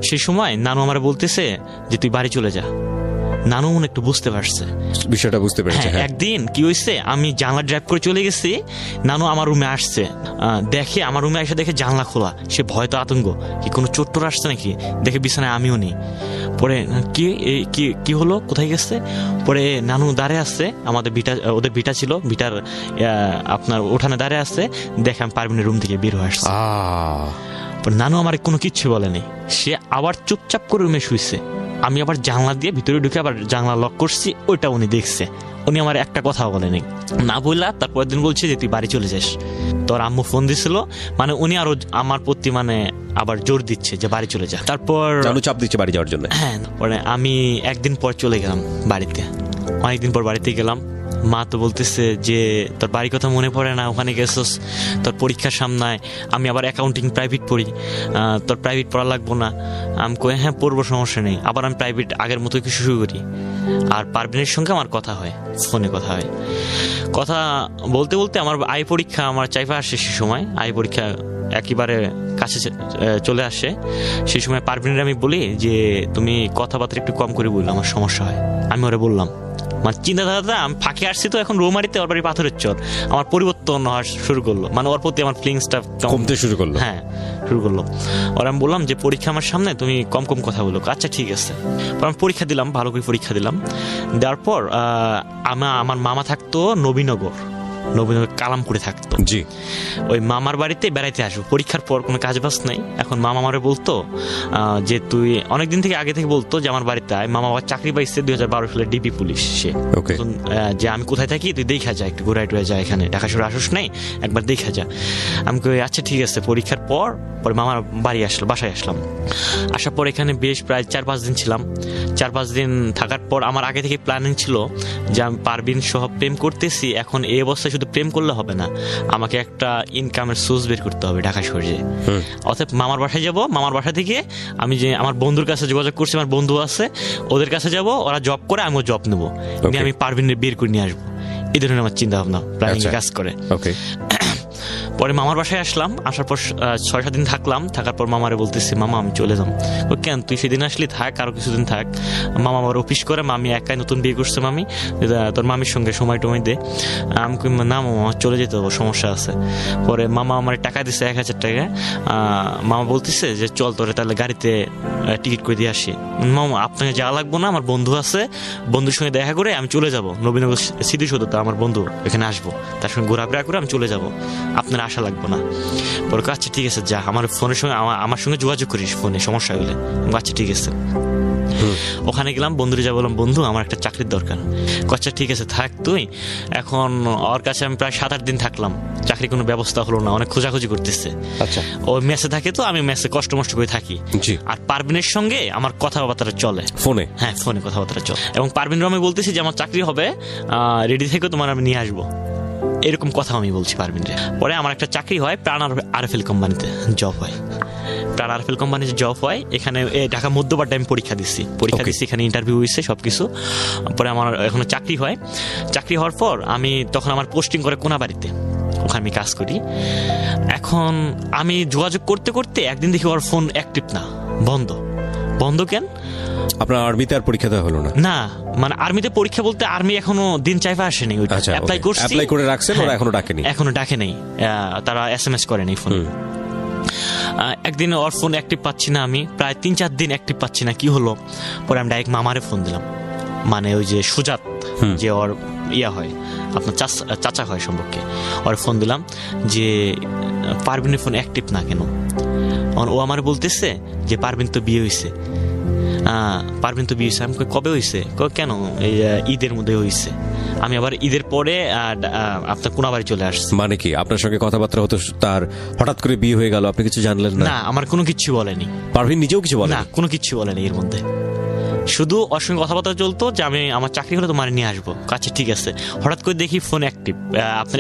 সেই সময় নানু আমার বলতেছে যে তুই বাড়ি চলে যা। নানু মনে একটু বুঝতে পারছে বিষয়টা, বুঝতে পেরেছে। একদিন কি হয়েছে, আমি জানলা ড্রাইভ করে চলে গেছি, নানু আমার রুমে আসছে, দেখে আমার রুমে এসে দেখে জানলা খোলা, সে ভয় তো আতঙ্ক, কি কোনো চোট্টর আসছে নাকি, দেখে বিছানায় আমিও নেই। পরে কি হলো, কোথায় গেছে? পরে নানু দাঁড়িয়ে আসছে, ওদের ভিটা ছিল, ভিটার আপনার উঠানে দাঁড়িয়ে আসছে, দেখে আমি পারভিনের রুম থেকে বের হয়ে আসছে। নানু আমার কোনো কিচ্ছু বলেনি, সে আবার চুপচাপ করে রুমে শুয়েছে। আমি আবার জানলা দিয়ে ভিতরে ঢুকে আবার জানলা লক করছি, ওইটা উনি দেখছে। উনি আমার একটা কথাও বলেনি, না বললা তারপরের দিন বলছে যে তুই বাড়ি চলে যাস। তোর আম্মু ফোন দিছিল, মানে উনি আরো আমার প্রতি মানে আবার জোর দিচ্ছে যে বাড়ি চলে যা। তারপর চাপ দিচ্ছে বাড়ি যাওয়ার জন্য। হ্যাঁ, পরে আমি একদিন পর চলে গেলাম বাড়িতে, অনেকদিন পর বাড়িতে গেলাম। মা তো বলতেছে যে তোর বাড়ির কথা মনে পড়ে না, ওখানে গেছস, তোর পরীক্ষার সামনায়, আমি আবার অ্যাকাউন্টিং প্রাইভেট পড়ি, তোর প্রাইভেট পড়া লাগবো না। আমি কই হ্যাঁ পড়বো, সমস্যা নেই। আবার আমি প্রাইভেট আগের মতো কিছু শুরু করি, আর পারভিনের সঙ্গে আমার কথা হয়, ফোনে কথা হয়। কথা বলতে বলতে আমার পরীক্ষা, আমার চাইফা আসে সে সময়, পরীক্ষা একেবারে কাছে চলে আসে। সেই সময় পারভিনের আমি বলি যে তুমি কথাবার্তা একটু কম করে বললো, আমার সমস্যা হয়। আমি ওরা বললাম, মানে চিন্তাধারাটা আমি ফাঁকে আসছি তো, এখন রৌমারিতে ওর বাড়ি পাথরের চর, আমার পরিবর্তন হওয়া শুরু করলো, মানে ওর প্রতি আমার ফিলিংসটা কমতে শুরু করলো। হ্যাঁ, শুরু করলো। আর আমি বললাম যে পরীক্ষা আমার সামনে, তুমি কম কথা বলো। আচ্ছা ঠিক আছে। আমি পরীক্ষা দিলাম, ভালো করে পরীক্ষা দিলাম। দেওয়ার পর আমার মামা থাকতো নবীনগর কালামপুরে থাকতো। জি, ওই মামার বাড়িতে বেড়াইতে আসবো, পরীক্ষার পর কোনো কাজ বাজ নাই। এখন মামা আমারে বলতো যে তুই অনেকদিন থেকে আগে থেকে বলতো যে আমার বাড়িতে আয়। মামা আবার চাকরি পাইছে 2012 সালে ডিবি পুলিশ, সে যে আমি কোথায় থাকি তুই দেখা যা, একটু ঘুরাই টুরাই যা, এখানে ঢাকা শহরে আসিস নাই, একবার দেখা যা। আমি কই আচ্ছা ঠিক আছে। পরীক্ষার পরে মামার বাসায় আসলাম। আসার পর এখানে বেশ প্রায় 4-5 দিন ছিলাম। 4-5 দিন থাকার পর আমার আগে থেকে প্ল্যানিং ছিল যে আমি পারভিন সহ প্রেম করতেছি, এখন এই অবস্থায় শুধু প্রেম করলে হবে না, আমাকে একটা ইনকামের সোর্স বের করতে হবে ঢাকা শহরে। অর্থাৎ মামার বাসায় যাব, মামার বাসা থেকে আমি যে আমার বন্ধুর কাছে যোগাযোগ করছি, আমার বন্ধু আছে ওদের কাছে যাব, ওরা জব করে আমিও জব নেবো, নিয়ে আমি পারভিনের বের করে নিয়ে আসবো। এই ধরনের আমার চিন্তা ভাবনা প্ল্যানিং কাজ করে। পরে মামার বাসায় আসলাম, আসার পর 6-7 দিন থাকলাম। থাকার পর মামারে বলতেছি, মামা আমি চলে যাম। কেন, তুই সেদিন আসলি, থাক আরো কিছুদিন থাক। মামা আমার অফিস করে, মামি একাই নতুন বিয়ে করছে, মামি তোর মামির সঙ্গে সময় টময় দে। আমি না মামা চলে যেতে হবে, সমস্যা আছে। পরে মামা আমার টাকা দিচ্ছে 1000 টাকা। মামা বলতেছে যে চল তোরে তাহলে গাড়িতে টিকিট করে দিয়ে আসি। মামা আপনাকে যাওয়া লাগবো না, আমার বন্ধু আছে, বন্ধুর সঙ্গে দেখা করে আমি চলে যাব নবীনগর স্মৃতিসৌধতে, আমার বন্ধু এখানে আসবো, তার সঙ্গে ঘোরাফেরা করে আমি চলে যাব, আপনার আশা লাগবে না। পরে আচ্ছা ঠিক আছে, যা আমার ফোনের সঙ্গে আমার সঙ্গে যোগাযোগ করিস ফোনে, সমস্যা হলে। আচ্ছা ঠিক আছে। ওখানে গেলাম, বন্ধুরে যা বললাম, বন্ধু আমার একটা চাকরির দরকার। আচ্ছা ঠিক আছে থাক তুই। এখন ওর কাছে আমি প্রায় 7-8 দিন থাকলাম, চাকরি কোনো ব্যবস্থা হলো না, অনেক খোঁজাখুঁজি করতেছে। আচ্ছা, ও মেসে থাকে, তো আমি মেসে কষ্ট মষ্ট করে থাকি। আর পারভিনের সঙ্গে আমার কথাবার্তা চলে ফোনে, হ্যাঁ ফোনে কথাবার্তা চলে। এবং পারভিনও আমি বলতেছি যে আমার চাকরি হবে, রেডি থেকে তোমার আমি নিয়ে আসবো, এরকম কথা আমি বলছি পারভিনরে। পরে আমার একটা চাকরি হয়, প্রাণ আরএফএল কোম্পানিতে জব হয়। প্রাণ আরএফএল কোম্পানিতে জব হয়, এখানে ঢাকা মধ্যপাড়ায় আমি পরীক্ষা দিচ্ছি, এখানে ইন্টারভিউ হয়েছে সব কিছু। পরে আমার এখানে চাকরি হয়। চাকরি হওয়ার পর আমি তখন আমার পোস্টিং করে কোনাবাড়িতে, ওখানে আমি কাজ করি। এখন আমি যোগাযোগ করতে করতে একদিন দেখি ওর ফোন অ্যাক্টিভ না, বন্ধ কেন? আপনার আর্মিতে আর পরীক্ষা দেওয়া হলো না? না, মানে আর্মিতে পরীক্ষা বলতে আর্মি এখনো দিন চাইফা আসেনি, অ্যাপ্লাই করছি, অ্যাপ্লাই করে রাখছেন, ওরা এখনো ডাকে নেই, তারা এসএমএস করেনি ফোন। একদিন ওর ফোন অ্যাক্টিভ পাচ্ছি না, আমি প্রায় 3-4 দিন অ্যাক্টিভ পাচ্ছি না, কি হলো? পরে আমি ডাইরেক্ট মামারে ফোন দিলাম, মানে ওই যে সুজাত যে ওর ইয়া হয়, আপনার চাচা হয় সম্পর্কে, ওর ফোন দিলাম যে পারভিনের ফোন অ্যাক্টিভ না কেন? ও আমার বলতেছে যে পারভিন তো বিয়ে হয়েছে। আমি কবে হয়েছে? কেন, এই ঈদের মধ্যে হয়েছে। আমি আবার ঈদের পরে আপনার কোনাবাড়ি চলে আসছি। মানে কি আপনার সঙ্গে কথাবার্তা হতো, তার হঠাৎ করে বিয়ে হয়ে গেল, আপনি কিছু জানলেন না? না, আমার কোনো কিছু বলেনি, পারভিন নিজেও কিছু বলে না, কোনো কিছু বলেনি এর মধ্যে। শুধু ওর সঙ্গে কথাবার্তা চলতো যে আমি আমার চাকরি হলে তোমার নিয়ে আসবো। আচ্ছা ঠিক আছে। হঠাৎ করে দেখি ফোন অ্যাক্টিভ, আপনার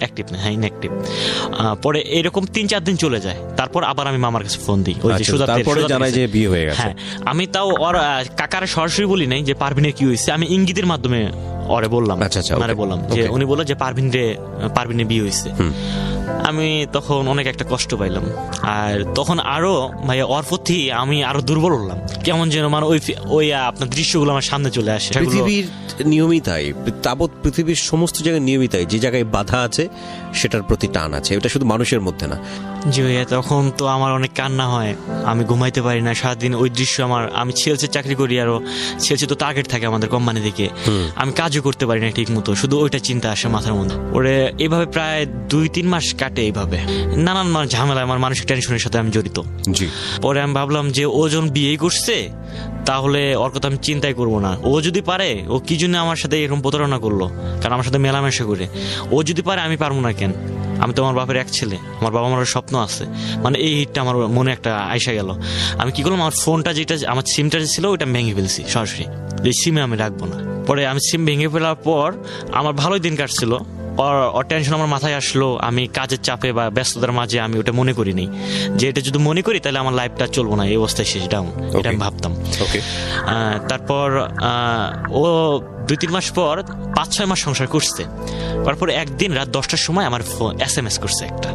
অ্যাক্টিভ না, হ্যাঁ ইনঅ্যাক্টিভ। পরে এরকম 3-4 দিন চলে যায়। তারপর আবার আমি মামার কাছে ফোন দিই, ওই যে তারপরে জানাই যে বিয়ে হয়ে গেছে। হ্যাঁ, আমি তাও ওর কাকারে সরাসরি বলি নাই যে পারভিনের কি হয়েছে, আমি ইঙ্গিতের মাধ্যমে ওরে বললাম, বললাম যে উনি বললো যে পারভিনের বিয়ে হয়েছে। আমি তখন অনেক একটা কষ্ট পাইলাম, আর তখন আরো ভাই ওর প্রতি আমি আরো দুর্বল হলাম, কেমন যেন মানে ওই আপনার দৃশ্যগুলো আমার সামনে চলে আসে। পৃথিবীর নিয়মই তাই, তাবৎ পৃথিবীর সমস্ত জায়গায় নিয়মই তাই, যে জায়গায় বাধা আছে সেটার প্রতি টান আছে, এটা শুধু মানুষের মধ্যে না। জি ভাইয়া, তখন তো আমার অনেক কান্না হয়, আমি ঘুমাইতে পারি না সারাদিন। ওই দৃশ্য আমি সেলসে চাকরি করি, আরো সেলসে তো টার্গেট থাকে আমাদের কোম্পানি থেকে, আমি কাজও করতে পারি না ঠিক মতো, শুধু ওইটা চিন্তা আসে মাথার মধ্যে। ওরে এভাবে প্রায় 2-3 মাস কাটে, এইভাবে নানান ঝামেলা, আমার মানসিক টেনশনের সাথে আমি জড়িত। পরে আমি ভাবলাম যে ও যখন বিয়ে করছে তাহলে ওর কথা আমি চিন্তাই করবো না। ও যদি পারে, ও কি জন্য আমার সাথে এরকম প্রতারণা করলো? কারণ আমার সাথে মেলামেশা করে। ও যদি পারে, আমি পারবো না কেন? আমি তো আমার বাপের এক ছেলে, আমার বাবা মার স্বপ্ন আছে, মানে এই হিটটা আমার মনে একটা আইসা গেল। আমি কি করলাম, আমার ফোনটা যেটা আমার সিমটা যে ছিল ওইটা ভেঙে ফেলছি সরাসরি, এই সিমে আমি রাখবো না। পরে আমি সিম ভেঙে ফেলার পর আমার ভালোই দিন কাটছিল। ওর টেনশন আমার মাথায় আসলো, আমি কাজের চাপে বা ব্যস্ততার মাঝে আমি ওটা মনে করিনি যে এটা যদি মনে করি তাহলে আমার লাইফটা চলবো না, এই অবস্থায় শেষ ডাউন, এটা আমি ভাবতাম। তারপর ও 2-3 মাস পর 5-6 মাস সংসার করছে। তারপর একদিন রাত 10টার সময় আমার এসএমএস করছে একটা,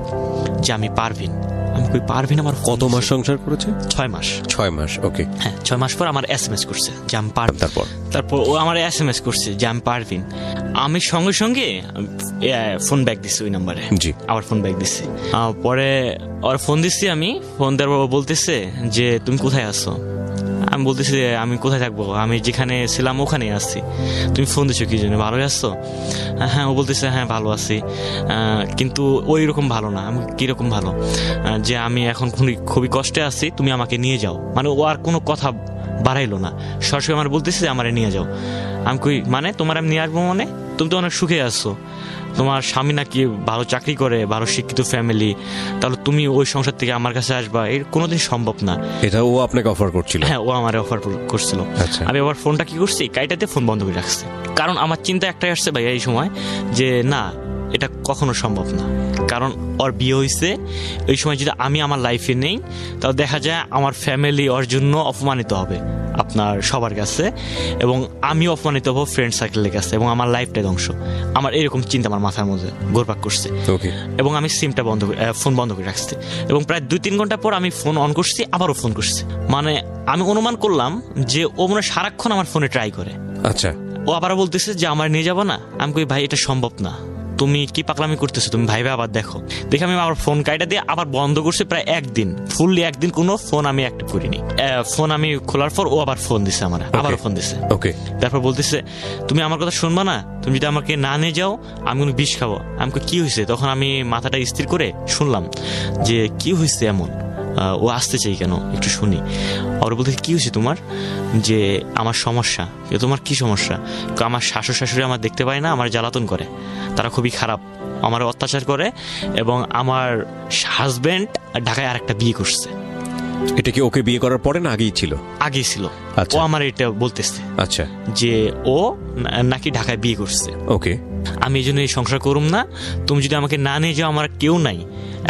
যে আমি পারভিন। আমি কই পারভিন আমার কত মাস সংসার করেছে? 6 মাস। 6 মাস, ওকে। হ্যাঁ, 6 মাস পর আমার এসএমএস করছে যে আমি পারভিন। তারপর ও আমার এসএমএস করছে যে আমি পারভিন। আমি সঙ্গে সঙ্গে ফোন ব্যাক দিচ্ছি ওই নাম্বারে, আবার ফোন ব্যাক দিচ্ছি। পরে ওর ফোন দিচ্ছি, আমি ফোন দেওয়ার পর বলতেছে যে তুমি কোথায় আছো? আমি বলতেছি যে আমি কোথায় থাকবো, আমি যেখানে ছিলাম ওখানেই আসছি। তুমি ফোন দিচ্ছ কি জন্য, ভালোই আসছো? হ্যাঁ। ও বলতেছে হ্যাঁ ভালো আছি, কিন্তু ওই রকম ভালো না। আমি কিরকম ভালো? যে আমি এখন খুবই কষ্টে আছি, তুমি আমাকে নিয়ে যাও। মানে ও আর কোনো কথা বাড়াইলো না, সরাসরি আমার বলতেছে যে আমারে নিয়ে যাও। আমি কই মানে তোমার আমি নিয়ে আসবো মানে? তুমি তো অনেক সুখে আসছো, তোমার স্বামী নাকি ভালো চাকরি করে, ভালো শিক্ষিত ফ্যামিলি, তাহলে তুমি ওই সংসার থেকে আমার কাছে আসবা, এর কোনোদিন সম্ভব না। এটা ও আপনাকে অফার করছিল? হ্যাঁ, ও আমার অফার করছিল। আমি আবার ফোনটা কি করছি, কাইটাতে ফোন বন্ধ করে রাখছি। কারণ আমার চিন্তা একটাই আসছে ভাই এই সময়, যে না এটা কখনো সম্ভব না, কারণ ওর বিয়ে হয়েছে ওই সময় যদি আমি আমার লাইফে নেই তাহলে দেখা যায় আমার ফ্যামিলি ওর জন্য অপমানিত হবে আপনার সবার কাছে, এবং আমি অপমানিত হবো ফ্রেন্ড সার্কেলের কাছে, এবং আমার লাইফটাই ধ্বংস। আমার এরকম চিন্তা আমার মাথার মধ্যে ঘুরপাক করছে, এবং আমি সিমটা ফোন বন্ধ করে রাখছি, এবং প্রায় 2-3 ঘন্টা পর আমি ফোন অন করছি, আবারও ফোন করছি। মানে আমি অনুমান করলাম যে ও মনে হয় সারাক্ষণ আমার ফোনে ট্রাই করে। আচ্ছা, ও আবার বলতেছে যে আমার নিয়ে যাবো না। আমি কই ভাই এটা সম্ভব না, তুমি কি পাগলামি করতেছো, তুমি ভাইবে আবার দেখো। দেখে আমি আবার ফোন কাইটা দিয়ে আবার বন্ধ করছি প্রায় 1 দিন, ফুললি 1 দিন কোনো ফোন আমি অ্যাক্টিভ করিনি। ফোন আমি খোলার পর ও আবার ফোন দিছে আমার, আবারও ফোন দিছে। ওকে, তারপর বলতেছে তুমি আমার কথা শুনবা না, তুমি যদি আমাকে না নিয়ে যাও আমি কোনো বিষ খাবো। আমি কি হয়েছে, তখন আমি মাথাটা স্থির করে শুনলাম যে কি হয়েছে এমন, ও আসতে চাই কেন একটু শুনি। আর বলতে কি হয়েছে তোমার, যে আমার সমস্যা। তোমার কি সমস্যা? আমার শাশুড় শাশুড়ি আমার দেখতে পায় না, আমার জ্বালাতন করে, তারা খুবই খারাপ, আমার অত্যাচার করে, এবং আমার হাজবেন্ড ঢাকায় আরেকটা বিয়ে করছে। এটা কি ওকে বিয়ে করার পরে না আগেই ছিল? আগেই ছিল। আচ্ছা। ও আমার এটা বলতেছে, আচ্ছা, যে ও নাকি ঢাকায় বিয়ে করছে। ওকে, আমি এই জন্য এই সংসার করুম না, তুমি যদি আমাকে না নিয়ে যাও, আমার কেউ নাই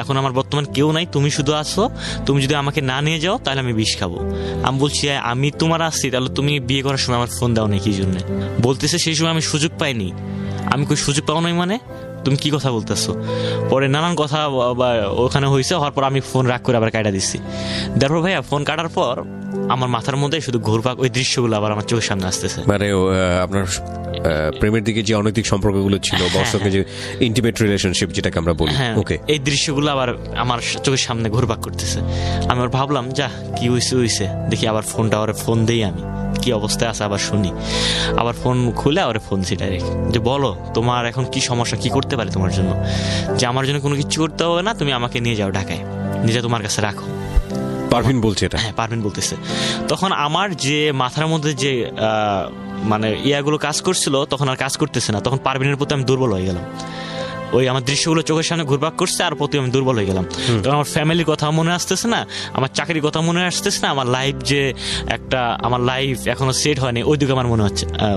এখন, আমার বর্তমান কেউ নাই, তুমি শুধু আছো, তুমি যদি আমাকে না নিয়ে যাও তাহলে আমি বিষ খাবো। আমি বলছি আমি তোমার আসছি, তাহলে তুমি বিয়ে করার সময় আমার ফোন দাও না কি জন্য? বলতেছে সেই সময় আমি সুযোগ পাইনি। আমি কই সুযোগ পাও নাই মানে, তুমি কি কথা বলতেছো? পরে নানান কথা ওখানে হয়েছে, হওয়ার পর আমি ফোন রাগ করে আবার কাটা দিচ্ছি। তারপর ভাইয়া ফোন কাটার পর আমার মাথার মধ্যে শুধু ঘুরপাক ওই দৃশ্যগুলো আবার আমার চোখের সামনে আসতেছে। মানে আপনার প্রেমের দিকে যে অনৈতিক সম্পর্কগুলো ছিল, বর্ষকে যে ইন্টিমেট রিলেশনশিপ যেটাকে আমরা বলি, ওকে, এই দৃশ্যগুলো আবার আমার চোখের সামনে ঘুরপাক করতেছে। আমি আবার ভাবলাম যা কি হয়েছে দেখি, আবার ফোনটা ওরে ফোন দেই, আমি কি অবস্থায় আছে আবার শুনি। আবার ফোন খুলে ওরে ফোন দিছি ডাইরেক্ট, যে বলো তোমার এখন কি সমস্যা, কি করতে পারি তোমার জন্য? যে আমার জন্য কোনো কিছু করতে হবে না, তুমি আমাকে নিয়ে যাও ঢাকায়, নিজে তোমার কাছে রাখো। পারভিন বলছে এটা? হ্যাঁ, পারভিন বলতেছে। তখন আমার যে মাথার মধ্যে যে মানে ইয়াগুলো কাজ করছিল তখন আর কাজ করতেছে না, তখন পারভিনের প্রতি আমি দুর্বল হয়ে গেলাম। ওই আমার দৃশ্যগুলো চোখের সামনে ঘুরপাক করছে, আর প্রতি আমি দুর্বল হয়ে গেলাম। তখন আমার ফ্যামিলির কথা মনে আসতেছে না, আমার চাকরির কথা মনে আসতেছে না, আমার লাইফ যে একটা আমার লাইফ এখনো সেট হয়নি ওই দিকে আমার মনে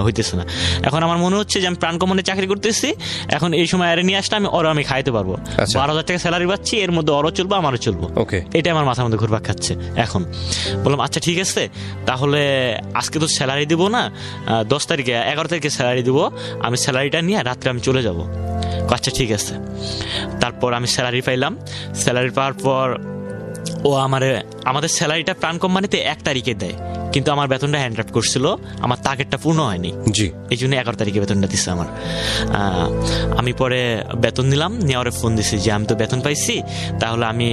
হইতেছে না। এখন আমার মনে হচ্ছে যে আমি প্রাণকমনে চাকরি করতেছি, এখন এই সময় আরে নিয়ে আসলে আমি খাইতে পারবো, 12,000 টাকা স্যালারি পাচ্ছি, এর মধ্যে ওরও চলবো আমারও চলবো, এটা আমার মাথার মধ্যে ঘুরপাক খাচ্ছে। এখন বললাম আচ্ছা ঠিক আছে, তাহলে আজকে তো স্যালারি দিব না, 10 তারিখে 11 তারিখে স্যালারি দিব, আমি স্যালারিটা নিয়ে রাত্রে আমি চলে যাবো। আচ্ছা ঠিক আছে। তারপর আমি স্যালারি পাইলাম, স্যালারি পাওয়ার পর ও আমাদের স্যালারিটা প্রাণ কোম্পানিতে 1 তারিখে দেয়, কিন্তু আমার বেতনটা হ্যান্ড ড্রাফট করছিল, আমার টার্গেটটা পূর্ণ হয়নি, এই জন্য 11 তারিখে বেতনটা দিচ্ছে আমার। আমি পরে বেতন নিলাম, নেওয়ারে ফোন দিছি যে আমি তো বেতন পাইছি, তাহলে আমি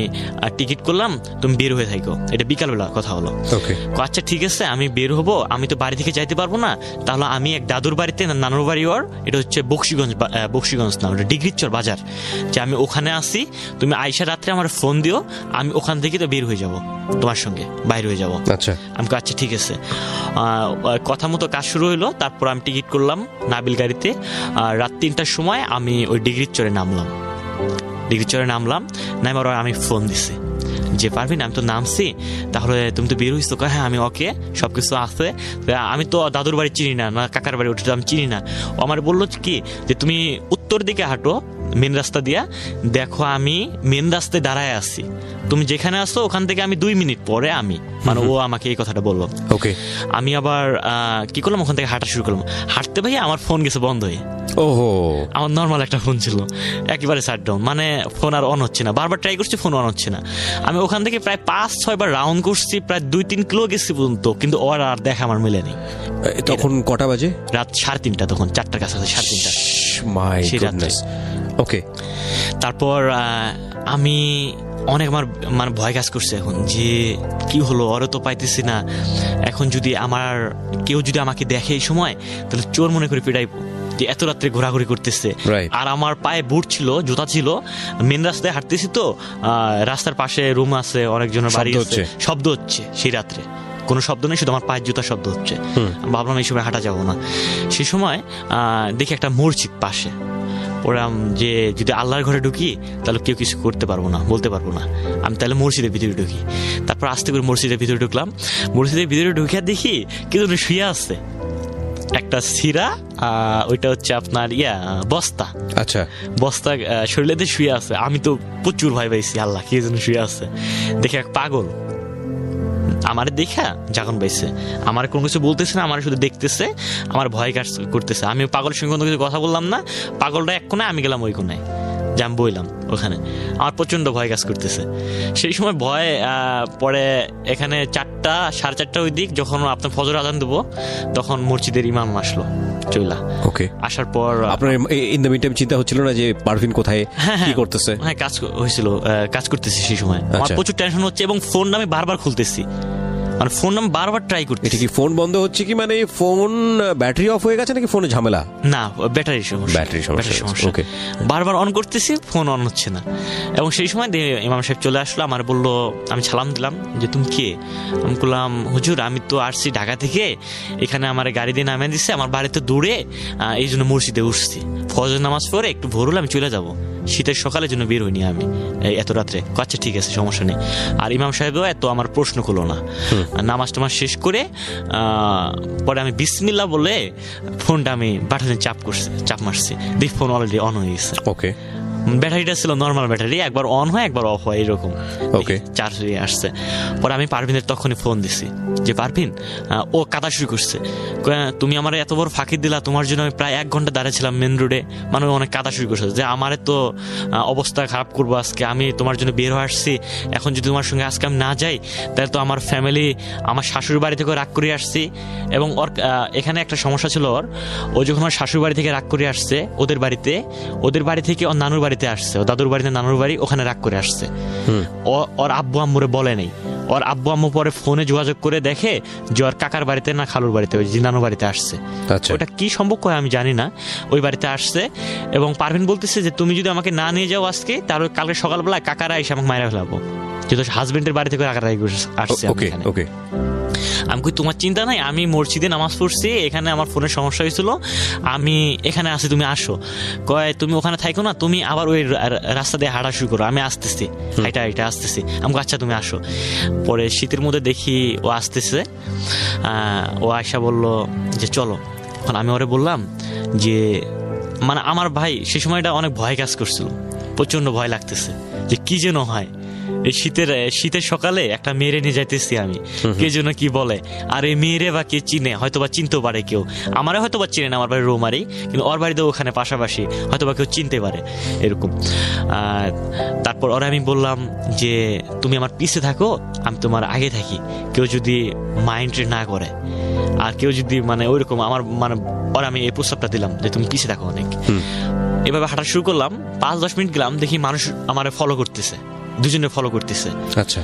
টিকিট করলাম, তুমি বের হয়ে থাকো। এটা বিকালবেলা কথা হলো। আচ্ছা ঠিক আছে, আমি বের হবো, আমি তো বাড়ি থেকে যাইতে পারবো না, তাহলে আমি এক দাদুর বাড়িতে, নানুর বাড়ি ওর, এটা হচ্ছে বক্সিগঞ্জ না, ওটা ডিগ্রিচর বাজার, যে আমি ওখানে আসি, তুমি আইসা রাত্রে আমার ফোন দিও, আমি ওখান থেকে তো বের হয়ে যাবো, তোমার সঙ্গে বাইর হয়ে যাবো। আমি আচ্ছা ঠিক আছে। কথা মতো কাজ শুরু হইলো। তারপর আমি টিকিট করলাম নাবিল গাড়িতে, রাত 3টার সময় আমি ওই ডিগ্রির চরে নামলাম। নামার আমি ফোন দিছি যে পারভিন আমি তো নামছি, তাহলে তুমি তো বের হইছো? হ্যাঁ আমি ওকে, সবকিছু আছে, আমি তো দাদুর বাড়ি চিনি না, কাকার বাড়ি ওটা আমি চিনি না। ও আমার বললো কি যে তুমি উত্তর দিকে হাঁটো মেন রাস্তা দিয়া, দেখো আমি মেন রাস্তায় দাঁড়ায় আছি, তুমি যেখানে আসো ওখান থেকে আমি 2 মিনিট পরে আমি, মানে ও আমাকে এই কথাটা বললো। আমি আবার কি করলাম, ওখান থেকে হাঁটা শুরু করলাম। হাঁটতে ভাই আমার ফোন গেছে বন্ধ হয়ে। আমার নর্মাল একটা ফোন ছিল, একেবারে শাটডাউন, মানে ফোন আর অন হচ্ছে না, বারবার ট্রাই করছি ফোন অন হচ্ছে না। আমি ওখান থেকে প্রায় 5-6 বার রাউন্ড করছি, প্রায় 2-3 কিলো গেছি পর্যন্ত, কিন্তু ওর আর দেখা আমার মেলেনি। তখন কটা বাজে? রাত 3:30, তখন 4টার কাছাকাছি, 3:30 ওকে। তারপর আমি অনেক আমার মানে ভয় কাজ করছে এখন, যে কি হলো, ওরও তো পাইতেছি না, এখন যদি কেউ যদি আমাকে দেখে এই সময়, তাহলে চোর মনে করে পিটাইবো, যে এত রাত্রে ঘোরাঘুরি করতেছে। আর আমার পায়ে বুট ছিল, জুতা ছিল, মেন রাস্তায় হাঁটতেছি তো, রাস্তার পাশে রুম আছে, অনেকজনের বাড়ি আছে, শব্দ হচ্ছে, সেই রাত্রে কোনো শব্দ নেই, শুধু আমার পায়ের জুতার শব্দ হচ্ছে। ভাবলাম এই সময় হাঁটা যাবো না। সেই সময় দেখি একটা মসজিদ পাশে, ওরা যে যদি আল্লাহর ঘরে ঢুকি তাহলে কেউ কিছু করতে পারবো না, বলতে পারবো না, আমি তাহলে মসজিদের ভিতরে ঢুকি। তারপর আস্তে করে মসজিদের ভিতরে ঢুকলাম। মসজিদের ভিতরে ঢুকিয়া দেখি কিন্তু শুয়ে আসছে, একটা সিরা ওইটা হচ্ছে আপনার বস্তা। আচ্ছা, বস্তা শরীরে শুয়ে আছে। আমি তো প্রচুর ভয় পাইছি, আল্লাহ কে যেন শুয়ে আছে। দেখে এক পাগল আমার দেখা যখন পাইছে, আমার কোনো কিছু বলতেছে না, আমার শুধু দেখতেছে, আমার ভয় কাজ করতেছে। আমি পাগলের সঙ্গে কোনো কিছু কথা বললাম না। পাগলটা এক কোনায়, আমি গেলাম ওই কোনায়, যে আমি বইলাম ওখানে। আমার প্রচন্ড ভয় কাজ করতেছে সেই সময়। ভয় পরে এখানে 4টা 4:30 ওই দিক, যখন আপনার ফজর আজান দেবো, তখন মসজিদের ইমাম আসলো চইলা। ওকে, আসার পর আপনার ইন দ্য মিন টাইম চিন্তা হচ্ছিল না যে পারভিন কোথায়, কি করতেছে? হ্যাঁ, কাজ হয়েছিল, কাজ করতেছি সেই সময়। আমার প্রচুর টেনশন হচ্ছে এবং ফোনটা আমি বারবার খুলতেছি, মানে ফোন আমি বারবার ট্রাই করতেছি। এটা কি ফোন বন্ধ হচ্ছে কি, মানে ফোন ব্যাটারি অফ হয়ে গেছে নাকি ফোনে ঝামেলা? না, ব্যাটারি সমস্যা। ওকে, বারবার অন করতেছি, ফোন অন হচ্ছে না। এবং সেই সময় ইমাম সাহেব চলে আসলো, আমার বললো, আমি সালাম দিলাম যে তুমি কে? আমি বললাম, হুজুর আমি তো আসছি ঢাকা থেকে, এখানে আমার গাড়ি দিয়ে নামিয়ে দিচ্ছে, আমার বাড়িতে দূরে, এই জন্য মসজিদে উঠছি, ফজর নামাজ পড়ে একটু ভোর হলে আমি চলে যাবো, শীতের সকালের জন্য বের হইনি আমি এত রাত্রে। আচ্ছা ঠিক আছে, সমস্যা নেই। আর ইমাম সাহেবও এত আমার প্রশ্ন করলো না। নামাজ টামাজ শেষ করে পরে আমি বিসমিল্লাহ বলে ফোনটা আমি বাটনে চাপ মারছি, দেখি ফোন অলরেডি অন হয়ে গেছে। ওকে, ব্যাটারিটা ছিল নর্মাল ব্যাটারি, একবার অন হয় একবার অফ হয় এরকম। ওকে, চার্জ হয়ে আসছে। পরে আমি পারভিনের তখনই ফোন দিছি, যে পারভিন, ও কাদা শুরু করছে, তুমি আমার এত বড় ফাঁকি দিলা, তোমার জন্য আমি প্রায় 1 ঘন্টা দাঁড়িয়েছিলাম মেন রোডে, মানে অনেক কাদা শুরু করছে, যে আমার তো অবস্থা খারাপ করবো আজকে, আমি তোমার জন্য বের হয়ে আসছি, এখন যদি তোমার সঙ্গে আজকে আমি না যাই তাহলে তো আমার ফ্যামিলি, আমার শাশুড়ি বাড়ি থেকে রাগ করে আসছি। এবং ওর এখানে একটা সমস্যা ছিল, ও যখন আমার শাশুড়ি বাড়ি থেকে রাগ করে আসছে, ওদের বাড়ি থেকে ওর নানুর বাড়িতে আসছে, ও দাদুর বাড়িতে নানুর বাড়ি, ওখানে রাগ করে আসছে। ওর আব্বু আম্মুরে বলে নেই, ওর আব্বু আম্মু পরে ফোনে যোগাযোগ করে দেখে যে ওর কাকার বাড়িতে না খালুর বাড়িতে, ওই নানুর বাড়িতে আসছে। ওটা কি সম্পর্ক হয় আমি জানি না, ওই বাড়িতে আসছে। এবং পারভিন বলতেছে যে তুমি যদি আমাকে না নিয়ে যাও আজকে, তাহলে কালকে সকালবেলা কাকারা এসে আমাকে মাইরা ফেলাবো, যেহেতু হাজবেন্ডের বাড়ি থেকে কাকারা আসছে। আমি কই তোমার চিন্তা নাই, আমি মসজিদে নামাজ পড়ছি, এখানে আমার ফোনের সমস্যা হয়েছিল, আমি এখানে আসি, তুমি আসো। কয় তুমি ওখানে থাকো না, তুমি আবার ওই রাস্তা দিয়ে হাঁটা শুরু করো, আমি আসতেছি, হাইটা আসতেছি। আমি আচ্ছা তুমি আসো। পরে শীতের মধ্যে দেখি ও আসতেছে, ও আয়সা বলল যে চলো। এখন আমি ওরে বললাম যে, মানে আমার ভাই সেই সময়টা অনেক ভয় কাজ করছিল, প্রচন্ড ভয় লাগতেছে যে কি যেন হয়, এই শীতের সকালে একটা মেয়েরে নিয়ে যাইতেছি আমি, কে যেন কি বলে, আর এই মেয়েরে বা কে চিনে, হয়তো বা চিনতেও পারে কেউ, আমারে হয়তো বা চিনে না, আমার বাড়ির রৌমারি, কিন্তু ওর বাড়িতে ওখানে পাশাপাশি, হয়তো বা কেউ চিনতে পারে এরকম। তারপর ওরা আমি বললাম যে তুমি আমার পিছে থাকো, আমি তোমার আগে থাকি, কেউ যদি মাইন্ড না করে, আর কেউ যদি মানে ওইরকম আমার মানে, ওরা আমি এই প্রস্তাবটা দিলাম যে তুমি পিছে থাকো অনেক। এভাবে হাঁটা শুরু করলাম, 5-10 মিনিট গেলাম, দেখি মানুষ আমার ফলো করতেছে, দুজনে ফলো করতেছে। আচ্ছা,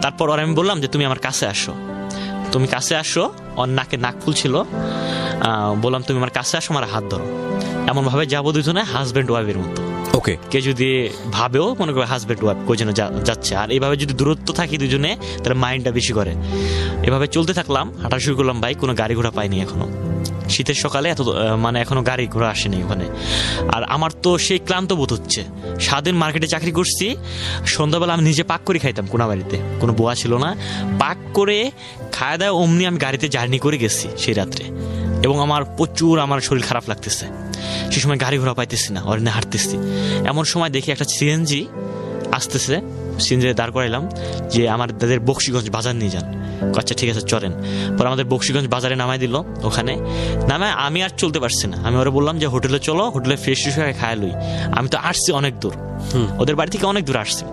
তারপর আর আমি বললাম যে তুমি আমার কাছে আসো, তুমি কাছে আসো। ওর নাকে নাক ফুল ছিল, বললাম তুমি আমার কাছে আসো, আমার হাত ধরো। এমন ভাবে যাবো দুজনে হাজব্যান্ড ওয়াইফের মতো। ওকে, কে যদি ভাবেও মনে করে হাজব্যান্ড ওয়াইফ কই যেন যাচ্ছে, আর এইভাবে যদি দূরত্ব থাকি দুজনে, তাহলে মাইন্ডটা বেশি করে। এভাবে চলতে থাকলাম, হাঁটা শুরু করলাম। ভাই কোনো গাড়ি ঘোড়া পাইনি এখনো, শীতের সকালে এত মানে এখনো গাড়ি ঘোড়া আসেনি ওখানে। আর আমার তো সেই ক্লান্ত বোধ হচ্ছে, সারাদিন মার্কেটে চাকরি করছি, সন্ধ্যাবেলা আমি নিজে পাক করে খাইতাম, কোনো বাড়িতে কোনো বোয়া ছিল না, পাক করে খাওয়া দাওয়া অমনি আমি গাড়িতে জার্নি করে গেছি সেই রাত্রে। এবং আমার প্রচুর আমার শরীর খারাপ লাগতেছে, সে সময় গাড়ি ঘোড়া পাইতেছি না, অরণ্যে হাঁটতেছি। এমন সময় দেখি একটা সিএনজি আসতেছে, সিএনজি দাঁড় করাইলাম যে আমার দাদের বক্সিগঞ্জ বাজার নিয়ে যান। আচ্ছা ঠিক আছে চলেন। পর আমাদের বক্সিগঞ্জ বাজারে নামাই দিল, ওখানে নামায় আমি আর চলতে পারছি না, আমি ওরা বললাম যে হোটেলে চলো, হোটেলে ফ্রেশ হয়ে খায় লই, আমি তো আসছি অনেক দূর, ওদের বাড়ি থেকে অনেক দূর আসছি,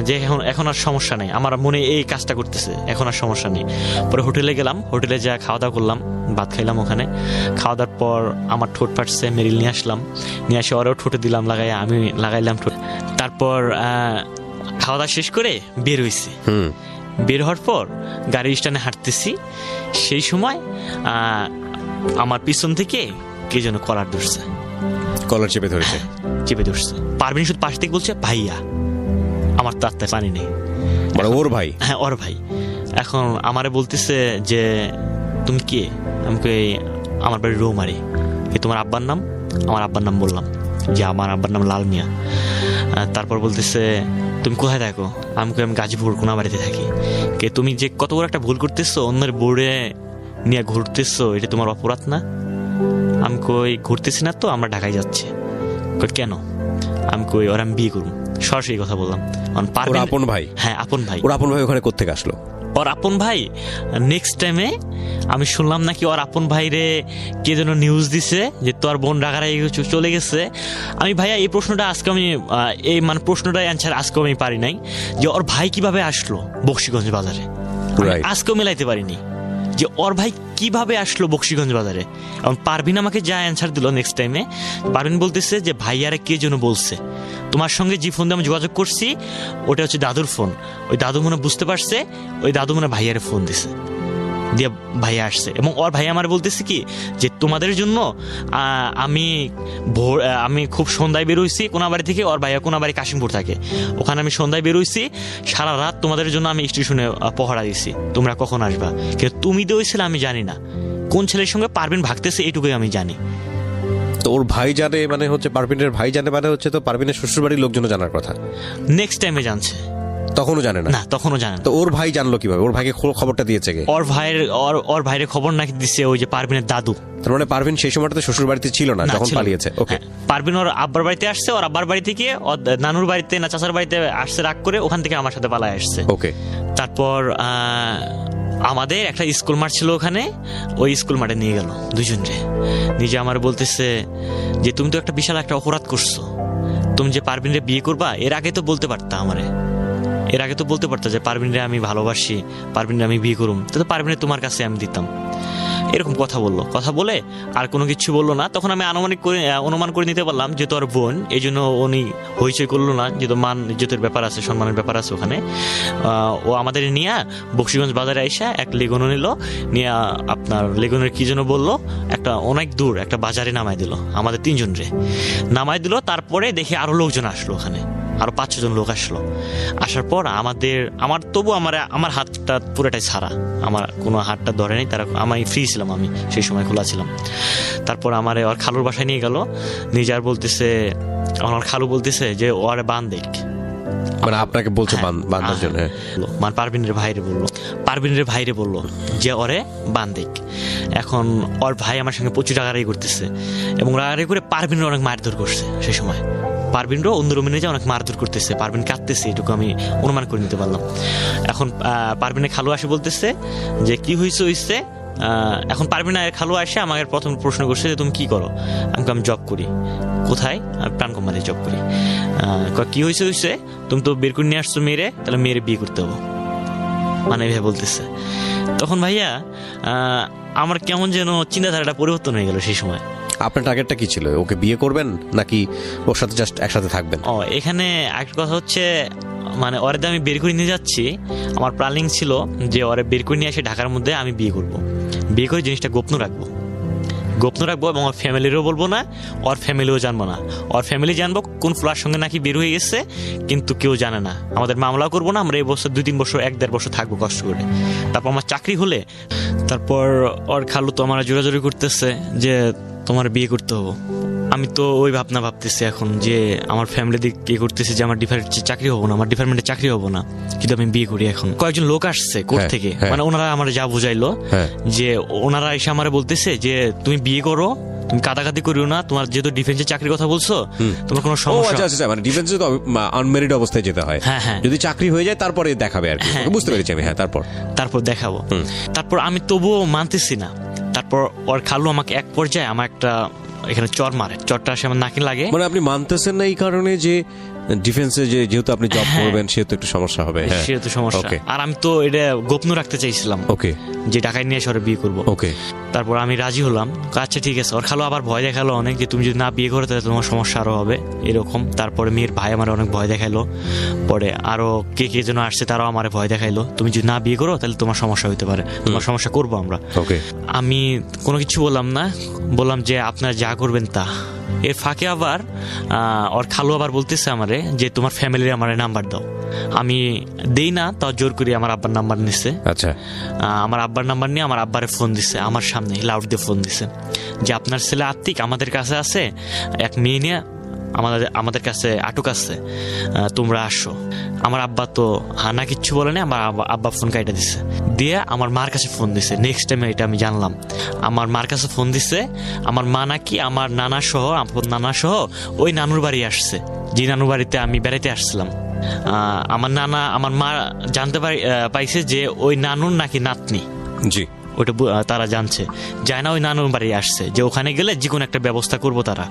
যে এখন আর সমস্যা নেই, আমার মনে এই কাজটা করতেছে, এখন আর সমস্যা নেই। পরে হোটেলে গেলাম, হোটেলে যা খাওয়া দাওয়া করলাম, ভাত খাইলাম ওখানে। খাওয়া দাওয়ার পর আমার ঠোঁট ফাটছে, মেরিল নিয়ে আসলাম, নিয়ে আসে ওরাও ঠোঁটে দিলাম লাগাই, আমি লাগাইলাম ঠোঁট। তারপর খাওয়া দাওয়া শেষ করে বের হয়েছি। বের হওয়ার পর গাড়ি স্ট্যান্ডে হাঁটতেছি, সেই সময় আমার পিছন থেকে কে যেন কলার ধরছে, কলার চেপে ধরছে। পারভিন শুধু পাশ থেকে বলছে ভাইয়া, আমার তো আত্মায় পানি নেই, ওর ভাই। হ্যাঁ ওর ভাই। এখন আমারে বলতেছে যে তুমি কে? আমাকে আমার বাড়ির রৌমারি। তোমার আব্বার নাম? আমার আব্বার নাম বললাম যে আমার আব্বার নাম লাল মিয়া। তারপর বলতেছে তুমি কোথায় থাকো? আমি গাজীপুর কোনাবাড়িতে থাকি। কে তুমি যে কত বড় একটা ভুল করতেছো, অন্যের বোর্ডে নিয়ে ঘুরতেছো, এটা তোমার অপরাধ না? আমি কই ঘুরতেছি না তো, আমরা ঢাকায় যাচ্ছি। কই কেন? আমি কই ওরা আমি বিয়ে করুন, সরাসরি কথা বললাম। ওর আপন ভাই? হ্যাঁ আপন ভাই। ওর আপন ভাই ওখানে কোত্থেকে আসলো? ওর আপন ভাই নেক্সট টাইমে আমি শুনলাম নাকি ওর আপন ভাইরে কে যেন নিউজ দিছে যে তোর বোন ঢাকায় চলে গেছে। আমি ভাইয়া এই প্রশ্নটা আজকে আমি এই মানে প্রশ্নটার অ্যান্সার আজকেও আমি পারি নাই, যে ওর ভাই কিভাবে আসলো বকশীগঞ্জ বাজারে। আজকেও মেলাইতে পারিনি যে ওর ভাই কিভাবে আসলো বকশীগঞ্জ বাজারে। এবং পারভিন আমাকে যা অ্যান্সার দিল নেক্সট টাইমে, পারভিন বলতেছে যে ভাইয়ারে কে যেন বলছে, তোমার সঙ্গে যে ফোন দিয়ে আমি যোগাযোগ করছি ওটা হচ্ছে দাদুর ফোন। ওই দাদু মনে বুঝতে পারছে, ওই দাদু মনে ভাইয়ারে ফোন দিছে, দিয়ে ভাইয়া আসছে। এবং ওর ভাই আমার বলতেছে কি যে তোমাদের জন্য আমি খুব সন্ধ্যায় বেরোইছি কোনাবাড়ি থেকে। ওর ভাইয়া কোনাবাড়ি কাশিমপুর থাকে, ওখানে আমি সন্ধ্যায় বেরোইছি, সারা রাত তোমাদের জন্য আমি স্টেশনে পহরা দিছি, তোমরা কখন আসবা। কিন্তু তুমি দিয়েছিলে আমি জানি না, কোন ছেলের সঙ্গে পারভিন ভাগতেছে এইটুকুই আমি জানি। তো ওর ভাই জানে মানে হচ্ছে, পারভিনের ভাই জানে মানে হচ্ছে, তো পারভিনের শ্বশুরবাড়ির লোকজন জানার কথা। নেক্সট টাইমে জানছে, তখনও জানে না? না তখনও জানে না। তো ওর ভাই জানলো কিভাবে? ওর ভাইকে খবরটা দিয়েছে কে? ওর ভাইয়ের খবর নাকি দিচ্ছে ওই যে পারভিনের দাদু। তার মানে পারভিন সেই সময়টাতে শ্বশুর বাড়িতে ছিল না যখন পালিয়েছে? ওকে। পারভিন ওর আব্বার বাড়িতে আসছে, ওর আব্বার বাড়ি থেকে ওর নানুর বাড়িতে না চাচার বাড়িতে আসছে রাগ করে, ওখান থেকে আমার সাথে পালায় আসছে। ওকে। তারপর আমাদের একটা স্কুল মাঠ ছিল ওখানে, ওই স্কুল মাঠে নিয়ে গেল দুজনরে। নিজে আমার বলতেছে যে তুমি তো একটা বিশাল একটা অপরাধ করছো, তুমি যে পারভিনরে বিয়ে করবা এর আগে তো বলতে পারতা আমারে, এর আগে তো বলতে পারতো যে পারভিনরে আমি ভালোবাসি, পারভিনরে আমি বিয়ে করুম, তো পারভিনে তোমার কাছে আমি দিতাম। এরকম কথা বললো, কথা বলে আর কোনো কিছু বললো না। তখন আমি অনুমান করে নিতে পারলাম যে তোর বোন, এই জন্য উনি হইচই করলো না, যেহেতু মান ইজ্জতের ব্যাপার আছে, সম্মানের ব্যাপার আছে ওখানে। ও আমাদের নিয়ে বকশীগঞ্জ বাজারে আইসা এক লেগুনও নিল, নিয়ে আপনার লেগুনের কি যেন বললো, একটা অনেক দূর একটা বাজারে নামাই দিল, আমাদের তিনজনরে নামাই দিল। তারপরে দেখি আরো লোকজন আসলো ওখানে, আরো 5-6 জন লোক আসলো। আসার পর আমার তবু আমার হাতটা পুরোটাই ছাড়া, আমার কোনো হাতটা ধরে নেই, তারা আমি ফ্রি ছিলাম, আমি সেই সময় খোলা ছিলাম। তারপর আমারে ওর খালুর বাসায় নিয়ে গেল, নিজে আর বলতেছে, আমার খালু বলতেছে যে ওরে বান দেখ, মানে আপনাকে বলছে বান্ধার জন্য। মানে পারভিনের ভাইরে বললো যে ওরে বান দেখ। এখন ওর ভাই আমার সঙ্গে প্রচুর রাগারাগি করতেছে, এবং রাগারাগি করে পারভিনের অনেক মারধর করছে সেই সময়। পারভিনও অন্য রুমে নিয়ে অনেক মারধর করতেছে, পারভিন কাঁদতেছে, এটুকু আমি অনুমান করে নিতে পারলাম। এখন পারভিনের খালু আসে বলতেছে যে কি হয়েছে। এখন পারভিনের খালু আসে আমাকে প্রথম প্রশ্ন করছে যে তুমি কি করো। আমি জব করি। কোথায়? আমি প্রাণ কোম্পানিতে জব করি। কি হয়েছে, তুমি তো বের করে নিয়ে আসছো মেয়েরে, তাহলে মেয়েরে বিয়ে করতে হবো, মানে এভাবে বলতেছে। তখন ভাইয়া আমার কেমন যেন চিন্তাধারাটা পরিবর্তন হয়ে গেল সেই সময়। আপনার টার্গেটটা কি ছিল? ওকে বিয়ে করবেন নাকি ওর সাথে জাস্ট একসাথে থাকবেন? এখানে একটা কথা হচ্ছে, মানে ওরে আমি বের করে নিয়ে যাচ্ছি, আমার প্ল্যানিং ছিল যে ওরে বের করে নিয়ে এসে ঢাকার মধ্যে আমি বিয়ে করব, বিয়ে করে জিনিসটা গোপন রাখবো এবং ওর ফ্যামিলিরও বলবো না, ওর ফ্যামিলিও জানবো না। ওর ফ্যামিলি জানবো কোন ফ্লার সঙ্গে নাকি বের হয়ে গেছে, কিন্তু কেউ জানে না। আমাদের মামলাও করবো না, আমরা এই বছর 2-3 বছর 1-1.5 বছর থাকবো কষ্ট করে। তারপর আমার চাকরি হলে, তারপর ওর খালু তো আমার জোরাজোরি করতেছে যে তোমার বিয়ে করতে হবো। আমি তো ওই ভাবতেছি এখন যে আমার ফ্যামিলি দিকে করতেছি যে আমার চাকরি হবো না, আমার ডিপার্টমেন্টে চাকরি হবো না, কিন্তু আমি বিয়ে করি। এখন কয়েকজন লোক আসছে কোর্ট থেকে, মানে ওনারা আমার যা বুঝাইলো যে ওনারা এসে আমার বলতেছে যে তুমি বিয়ে করো, তুমি কাদাকাদি করিও না, তোমার যেহেতু ডিফেন্সে চাকরির কথা বলছো, তোমার কোনো সমস্যা। আচ্ছা, মানে ডিফেন্সে তো আনমেরিড অবস্থায় যেতে হয়। হ্যাঁ, যদি চাকরি হয়ে যায় তারপরে দেখাবে আর কি। বুঝতে পেরেছি আমি। হ্যাঁ, তারপর দেখাবো। তারপর আমি তবুও মানতেছি না। তারপর ওর খালু আমাকে এক পর্যায়ে আমার একটা এখানে চর মারে, চরটা আসে আমার নাকি লাগে। মানে আপনি মানতেছেন না এই কারণে যে ডিফেন্সে যেহেতু আপনি জব করবেন সেহেতু একটু সমস্যা হবে। সেহেতু সমস্যা। আর আমি তো এটা গোপন রাখতে চাইছিলাম, ওকে, যে ঢাকায় নিয়ে এসে বিয়ে করবো। ওকে, তারপর আমি রাজি হলাম। আচ্ছা ঠিক আছে। ওর খালু আবার ভয় দেখালো অনেক, যে তুমি যদি না বিয়ে করো তাহলে তোমার সমস্যা আরো হবে, এরকম। তারপরে মেয়ের ভাই আমার অনেক ভয় দেখাইলো। পরে আরো কে যেন আসছে তারাও আমার ভয় দেখাইলো, তুমি যদি না বিয়ে করো তাহলে তোমার সমস্যা হইতে পারে, তোমার সমস্যা করবো আমরা। ওকে, আমি কোনো কিছু বললাম না, বললাম যে আপনার যা করবেন তা। এর ফাঁকে আবার ওর খালু আবার বলতেছে আমারে যে তোমার ফ্যামিলির আমার নাম্বার দাও। আমি দেই না, তাও জোর করি আমার আব্বার নাম্বার নিচ্ছে। আচ্ছা, আমার আব্বার নাম্বার নিয়ে আমার আব্বারে ফোন দিচ্ছে, আমার সামনে লাউড দিয়ে ফোন দিচ্ছে যে আপনার ছেলে আত্মিক আমাদের কাছে আছে, এক মেয়ে নিয়ে আমাদের কাছে আটক আছে, তোমরা আসো। আমার আব্বা তো না কিচ্ছু বলেনি, আমার আব্বা ফোন কাইটা দিছে, দিয়ে আমার মার কাছে ফোন দিছে। নেক্সট টাইমে এটা আমি জানলাম, আমার মার কাছে ফোন দিছে। আমার মা নাকি আমার নানা সহ ওই নানুর বাড়ি আসছে, যে নানুর বাড়িতে আমি বেড়াইতে আসছিলাম। আমার মা জানতে পাইছে যে ওই নানুর নাকি নাতনি। জি, ওটা তারা জানছে, যায় না ওই নানুর বাড়ি আসছে, যে ওখানে গেলে যে কোনো একটা ব্যবস্থা করবো তারা।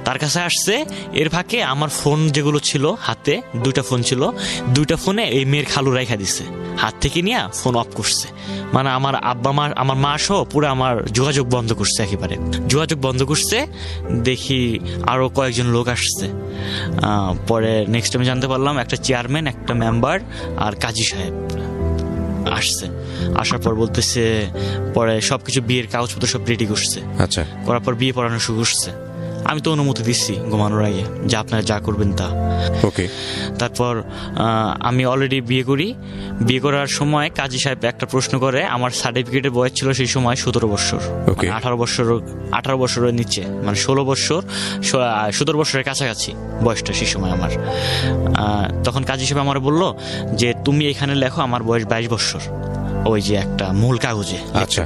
তার কাছে আসছে। এর ফাঁকে আমার ফোন যেগুলো ছিল হাতে, 2টা ফোন ছিল, 2টা ফোনে এই মেয়ের খালু রাইখা দিছে, হাত থেকে নিয়ে ফোন অফ করছে। মানে আমার আমার মা সহ পুরো আমার যোগাযোগ বন্ধ করছে, একেবারে যোগাযোগ বন্ধ করছে। দেখি আরো কয়েকজন লোক আসছে। পরে নেক্সট আমি জানতে পারলাম একটা চেয়ারম্যান, একটা মেম্বার আর কাজী সাহেব আসছে। আসার পর বলতেছে, পরে সবকিছু বিয়ের কাগজপত্র সব রেডি করছে। আচ্ছা, করার পর বিয়ে পড়ানো শুরু করছে। আমি তো অনুমতি দিচ্ছি ঘুমানোর আগে যে আপনারা যা করবেন তা। ওকে। তারপর আমি অলরেডি বিয়ে করি। বিয়ে করার সময় কাজী সাহেব একটা প্রশ্ন করে। আমার সার্টিফিকেটের বয়স ছিল সেই সময় 17 বছর, 18 বছরের নিচে, মানে 16 বছর 17 বছরের কাছাকাছি বয়সটা সেই সময় আমার। তখন কাজী সাহেব আমার বললো যে তুমি এখানে লেখো আমার বয়স 22 বছর। ওই যে একটা মূল কাগজে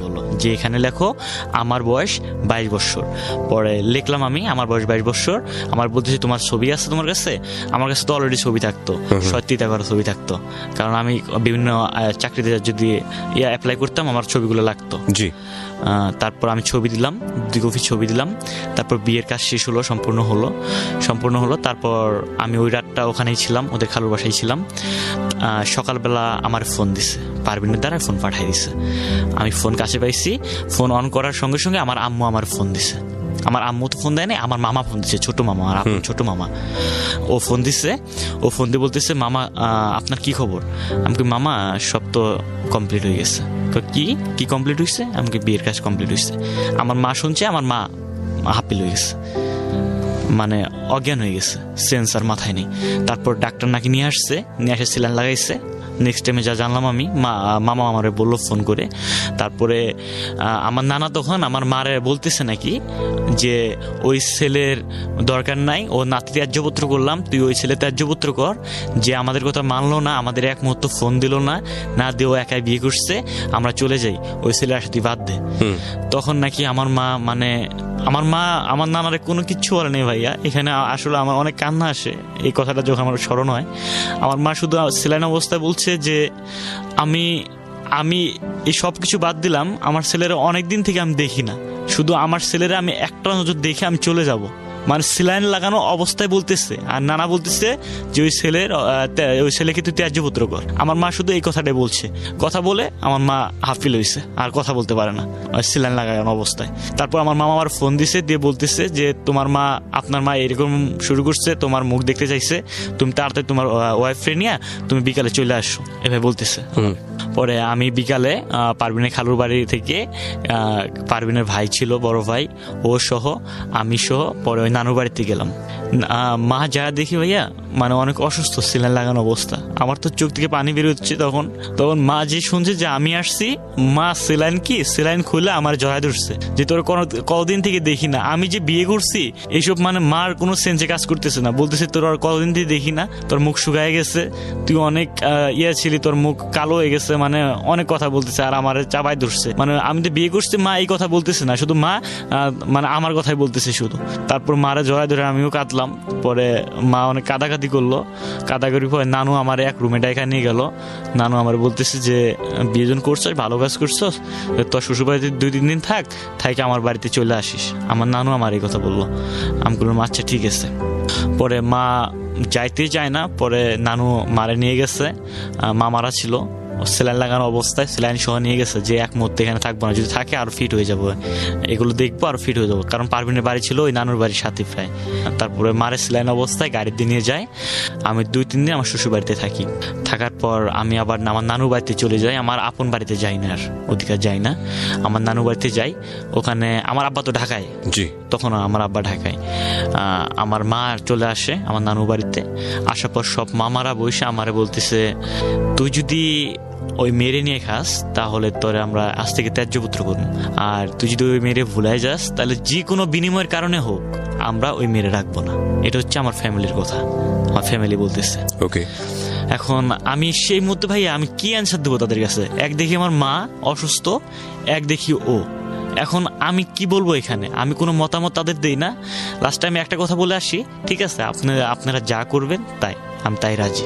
বললো যে এখানে লেখো আমার বয়স 22 বছর। পরে লিখলাম আমি আমার বয়স 22 বছর। আমার বলতেছি তোমার ছবি আছে তোমার কাছে? আমার কাছে তো অলরেডি ছবি থাকতো, সত্যিটা করা ছবি থাকতো, কারণ আমি বিভিন্ন চাকরিতে যদি অ্যাপ্লাই করতাম আমার ছবিগুলো লাগতো। জি। তারপর আমি ছবি দিলাম, 2 কপি ছবি দিলাম। তারপর বিয়ের কাজ শেষ হলো, সম্পূর্ণ হলো। তারপর আমি ওই রাতটা ওখানেই ছিলাম, ওদের খালুর বাসায় ছিলাম। সকালবেলা আমার ফোন দিছে, পারভিনের দ্বারা ফোন পাঠাই দিছে। আমি ফোন কাছে পাইছি। ফোন অন করার সঙ্গে সঙ্গে আমার আম্মু আমার ফোন দিছে। আমার আম্মু তো ফোন দেয়নি, আমার মামা ফোন দিছে, ছোট মামা, আর ছোট মামা। ও ফোন দিছে। ও ফোন দিয়ে বলতেছে, মামা আপনার কি খবর? আমাকে মামা সব তো কমপ্লিট হয়ে গেছে। কি কমপ্লিট হয়েছে? আমাকে বিয়ের কাজ কমপ্লিট হয়েছে। আমার মা শুনছে, আমার মা হাপিল হয়ে গেছে, মানে অজ্ঞান হয়ে গেছে, সেন্সার মাথায় নেই। তারপর ডাক্তার নাকি নিয়ে আসে স্যালাইন লাগাইছে। নেক্সট টাইমে যা জানলাম আমি, মামা আমারে বললো ফোন করে। তারপরে আমার নানা তখন আমার মারে বলতেছে নাকি যে ওই ছেলের দরকার নাই, ও নাতি ত্যায্যপুত্র করলাম, তুই ওই ছেলে ত্যায্যপুত্র কর, যে আমাদের কথা মানলো না, আমাদের এক মুহূর্ত ফোন দিল না দিয়ে ও একাই বিয়ে করছে, আমরা চলে যাই, ওই ছেলে আসে তুই বাদ দে। তখন নাকি আমার মা আমার নানারে কোনো কিচ্ছু বলে নেই ভাইয়া। এখানে আসলে আমার অনেক কান্না আসে এই কথাটা যখন আমার স্মরণ হয়। আমার মা শুধু সেলাইন অবস্থায় বলছে যে আমি এই সব কিছু বাদ দিলাম, আমার ছেলেরা অনেকদিন থেকে আমি দেখি না, শুধু আমার ছেলেরা আমি একটা নজর দেখে আমি চলে যাব। মানে সেলাইন লাগানো অবস্থায় বলতেছে, আর নানা বলতেছে যে ওই ছেলেকে তুই ত্যায্যপুত্র কর। আমার মা শুধু এই কথাটাই বলছে। কথা বলে আমার মা হাফিল হয়েছে, আর কথা বলতে পারে না সেলাইন লাগানো অবস্থায়। তারপর আমার মামা আমার ফোন দিছে, দিয়ে বলতেছে যে আপনার মা এরকম শুরু করছে, তোমার মুখ দেখতে চাইছে, তুমি তাড়াতাড়ি তোমার ওয়াইফ নিয়ে তুমি বিকালে চলে আসো, এভাবে বলতেছে। পরে আমি বিকালে পারভিনের খালুর বাড়ি থেকে, পারভিনের ভাই ছিল, বড় ভাই, ও সহ আমি সহ, পরে ওই নানুর বাড়িতে গেলাম। মা যা দেখি ভাইয়া, মানে অনেক অসুস্থ, সেলাইন লাগানো অবস্থা। আমার তো চোখ থেকে পানি বের হচ্ছে। তখন মা যে শুনছে যে আমি আসছি, মা সেলাইন খুলে আমার জড়ায় ধরছে, যে তোর কতদিন থেকে দেখি না, আমি যে বিয়ে করছি এইসব, মানে মার কোনো সেন্সে কাজ করতেছে না। বলতেছে তোর আর কতদিন থেকে দেখি না, তোর মুখ শুকায় গেছে, তুই অনেক ছিলি, তোর মুখ কালো হয়ে গেছে, মানে অনেক কথা বলতেছে, আর আমার চাপাই ধরছে। মানে আমি তো বিয়ে করছি, মা এই কথা বলতেছে না, শুধু মা মানে আমার কথাই বলতেছে শুধু। তারপর মারা জড়ায় ধরে আমিও কাঁদলাম। পরে মা অনেক কাঁদাকাঁদি করলো। কাঁদাকাড়ি পরে নানু আমার এক রুমে ডাইকা নিয়ে গেল। নানু আমার বলতেছে যে বিয়ে জন করছস, ভালো কাজ করছস, তোর শ্বশুর বাড়িতে 2-3 দিন থাকি আমার বাড়িতে চলে আসিস। আমার নানু আমার এই কথা বললো। আমি বললাম আচ্ছা ঠিক আছে। পরে মা যাইতে চায় না, পরে নানু মারে নিয়ে গেছে। মা মারা ছিল, সেলাইন লাগানো অবস্থায়, সেলাইন সহ নিয়ে গেছে, যে এক মুহূর্তে এখানে থাকবো না, যদি থাকে আরো ফিট হয়ে যাবো, এগুলো দেখবো আর ফিট হয়ে যাবো। কারণ পারভিনের বাড়ি ছিল ওই নানুর বাড়ির সাথে প্রায়। তারপরে মারে সেলাইন অবস্থায় গাড়ি দিয়ে নিয়ে যায়। আমি 2-3 দিন আমার শ্বশুর বাড়িতে থাকি। থাকার পর আমি আবার আমার নানুর বাড়িতে চলে যাই। আমার আপন বাড়িতে যাই না, আর অধিকার যাই না, আমার নানুর বাড়িতে যাই। ওখানে আমার আব্বা তো ঢাকায়, তখন আমার আব্বা ঢাকায়। আমার মা চলে আসে আমার নানুর বাড়িতে। আসার পর সব মামারা বসে আমারে বলতেছে, তুই যদি ওই মেরে নিয়ে খাস তাহলে তোরে আমরা আজ থেকে ত্যায্যপুত্র করবো, আর তুই যদি ওই মেরে ভুলাই যাস তাহলে যে কোনো বিনিময়ের কারণে হোক আমরা ওই মেয়েরে রাখবো না। এটা হচ্ছে আমার ফ্যামিলির কথা, আমার ফ্যামিলি বলতেছে। ওকে, এখন আমি সেই মুহূর্তে ভাই আমি কি অ্যান্সার দেবো তাদের কাছে? এক দেখি আমার মা অসুস্থ, এক দেখি ও। এখন আমি কি বলবো এখানে? আমি কোনো মতামত তাদের দেই না। লাস্টে আমি একটা কথা বলে আসি, ঠিক আছে আপনারা যা করবেন তাই, আমি তাই রাজি।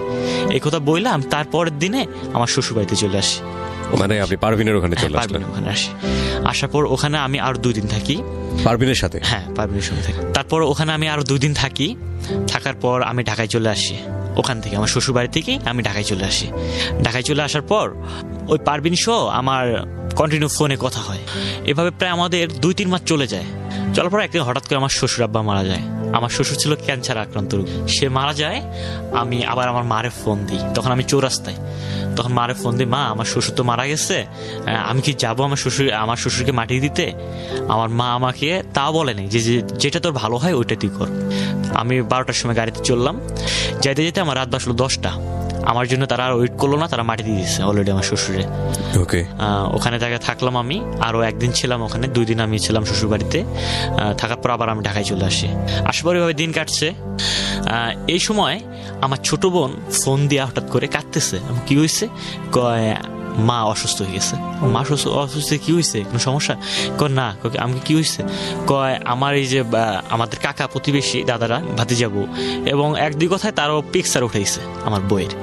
এই কথা বললে আমি তারপরের দিনে আমার শ্বশুর বাড়িতে চলে আসি। মানে আপনি পারভিনের ওখানে চলে আসলেন? পারভিনের ওখানে আসি। আসার পর ওখানে আমি আরো 2 দিন থাকি পারভিনের সাথে। হ্যাঁ, পারভিনের সঙ্গে থাকি। তারপর ওখানে আমি আরো 2 দিন থাকি। থাকার পর আমি ঢাকায় চলে আসি। ওখান থেকে আমার শ্বশুর বাড়ি থেকে আমি ঢাকায় চলে আসি। ঢাকায় চলে আসার পর ওই পারভিন সহ আমার কন্টিনিউ ফোনে কথা হয়। এভাবে প্রায় আমাদের 2-3 মাস চলে যায়। চলার পর একদিন হঠাৎ করে আমার শ্বশুর আব্বা মারা যায়। আমার শ্বশুর ছিল ক্যান্সার আক্রান্ত রোগী, সে মারা যায়। আমি আবার আমার মারে ফোন দিই, তখন আমি চৌরাস্তায়। তখন মারে ফোন দিই, মা আমার শ্বশুর তো মারা গেছে, আমি কি যাবো আমার শ্বশুরকে মাটি দিতে? আমার মা আমাকে তা বলেনি, যে যেটা তোর ভালো হয় ওইটা তুই কর। আমি 12টার সময় গাড়িতে চললাম, যাইতে যেতে আমার রাত বাসলো 10টা। আমার জন্য তারা আর ওয়েট করলো না, তারা মাটি দিয়ে দিচ্ছে অলরেডি আমার শ্বশুরে। ওকে, ওখানে জায়গায় থাকলাম আমি আরও 1 দিন ছিলাম ওখানে। 2 দিন আমি ছিলাম শ্বশুর বাড়িতে। থাকার পর আবার আমি ঢাকায় চলে আসি। আসার পর এভাবে দিন কাটছে। এই সময় আমার ছোট বোন ফোন দিয়ে হঠাৎ করে কাঁদতেছে। আমি কি হয়েছে? কয় মা অসুস্থ হয়ে গেছে। মা অসুস্থ কি হয়েছে? কোনো সমস্যা? কয় না। আমি কি হয়েছে? কয় আমার এই যে আমাদের কাকা প্রতিবেশী দাদারা ভাতিজাবু এবং 1-2 কথায় তারও পিকচার উঠেছে আমার বইয়ের।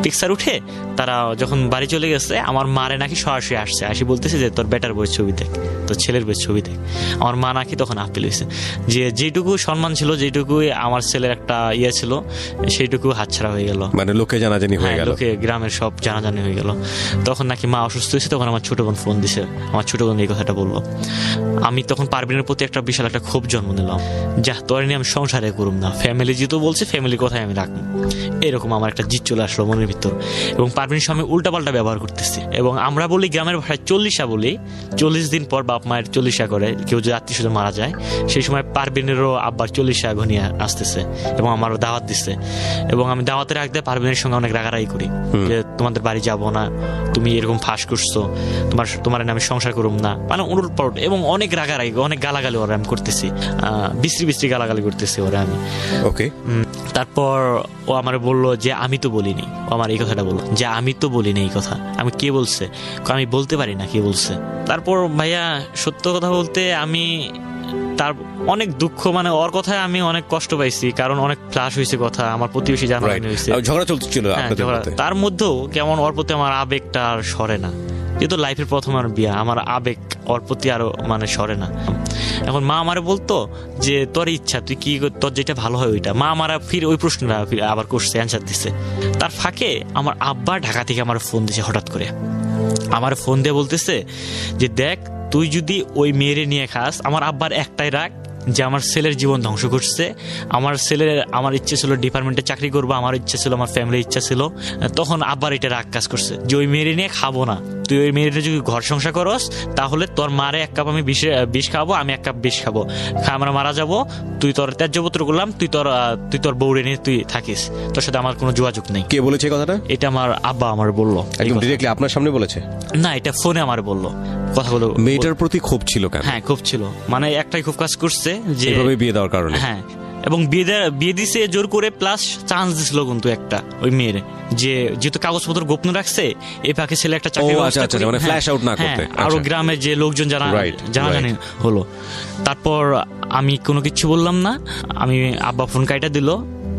পিকচার উঠে তারা যখন বাড়ি চলে গেছে, আমার মারে নাকি সরাসরি আসি বলতেছে যে তোর বেটার বইয়ের ছবি দেখ, তোর ছেলের বইয়ের ছবি দেখ। আমার মা নাকি তখন আপিল হয়েছে যে যেটুকু সম্মান ছিল, যেটুকু আমার ছেলের একটা ইয়ে ছিল, সেইটুকু হাতছাড়া হয়ে গেল। মানে লোকে জানাজানি হয়ে গেল, লোকে গ্রামের সব জানাজানি হয়ে গেল। তখন নাকি মা অসুস্থ হয়েছে। তখন আমার ছোট বোন ফোন দিছে, আমার ছোট বোন এই কথাটা বললো। আমি তখন পারভিনের প্রতি একটা বিশাল একটা ক্ষোভ জন্ম নিলাম, যা তোর নিয়ে আমি সংসারে করুম না, ফ্যামিলি যেহেতু বলছে ফ্যামিলির কথাই আমি রাখবো। এরকম আমার একটা জিদ চলে আসলো মনের ভিতর। এবং পারভিনের সঙ্গে উল্টাপাল্টা ব্যবহার করতেছি। এবং আমরা বলি গ্রামের ভাষায় 40 বলি, 40 দিন পর বাপ মায়ের 40 করে, কেউ যদি আত্মীয় মারা যায় সেই সময় পারভিনেরও আব্বার 40 ঘনিয়ে আসতেছে এবং আমারও দাওয়াত দিচ্ছে। এবং আমি দাওয়াতের আগে পারভিনের সঙ্গে অনেক রাগারাগি করি যে তোমাদের বাড়ি যাব না, তুমি এরকম ফাঁস করছো, তোমার নামে সংসার করুম না, মানে উলট পালট। এবং অনেক রাগারাগি, অনেক গালাগালি ওরা আমি করতেছি, বিশ্রী গালাগালি করতেছি ওরা আমি। ওকে, তারপর ও আমার বললো যে আমি তো বলিনি। ও আমার এই কথাটা বললো যে আমি তো বলিনি এই কথা। আমি কে বলছে? আমি বলতে পারি না কে বলছে। তারপর ভাইয়া সত্য কথা বলতে আমি তার অনেক দুঃখ, মানে ওর কথায় আমি অনেক কষ্ট পাইছি, কারণ অনেক ফ্লাশ হয়েছে কথা, আমার প্রতিবেশী জানাজানি হয়েছে, ঝগড়া চলছিল। তার মধ্যেও কেমন ওর প্রতি আমার আবেগটা আর সরে না। যেহেতু লাইফের প্রথম আমার বিয়া, আমার আবেগ ওর প্রতি আরো মানে সরে না। এখন মা আমারে বলতো যে তোর ইচ্ছা, তুই কি, তোর যেটা ভালো হয় ওইটা। মা আমার ফির ওই প্রশ্নটা আবার করছে, অ্যান্সার দিচ্ছে। তার ফাঁকে আমার আব্বা ঢাকা থেকে আমার ফোন দিছে হঠাৎ করে। আমার ফোন দিয়ে বলতেছে যে দেখ, তুই যদি ওই মেয়েরে নিয়ে খাস, আমার আব্বার একটাই রাগ যে আমার ছেলের জীবন ধ্বংস করছে। আমার ইচ্ছে ছিল ডিপার্টমেন্টে চাকরি করবো, আমার ইচ্ছা ছিল, আমার ফ্যামিলির ইচ্ছা ছিল। তখন আব্বার এটা রাগ কাজ করছে যে ওই মেয়েরে নিয়ে খাবো না, তুই ওই মেয়েটা যদি ঘর সংসার করস তাহলে তোর মারে 1 কাপ আমি বিষ খাবো, আমি 1 কাপ বিষ খাবো, আমরা মারা যাবো, তুই তোর ত্যায্যপত্র করলাম, তুই তোর বউরে নিয়ে তুই থাকিস, তোর সাথে আমার কোনো যোগাযোগ নেই। কে বলেছে কথাটা? এটা আমার আব্বা আমার বললো। একদম ডিরেক্টলি আপনার সামনে বলেছে? না, এটা ফোনে আমার বললো কথাগুলো। মেয়েটার প্রতি ক্ষোভ ছিল কেন? হ্যাঁ, ক্ষোভ ছিল, মানে একটাই ক্ষোভ কাজ করছে যে এভাবে বিয়ে দেওয়ার কারণে। হ্যাঁ, এবং বিয়ে দিছে জোর করে, প্লাস চান্স দিছিল কিন্তু একটা ওই মেয়ের, যে যেহেতু কাগজপত্র গোপন রাখছে, এই ফাঁকে ছেলে একটা চাকরি, মানে ফ্ল্যাশ আউট না করতে। আরো গ্রামের যে লোকজন জানাজানি হলো। তারপর আমি কোনো কিছু বললাম না, আমি আব্বা ফোন কাইটা দিল।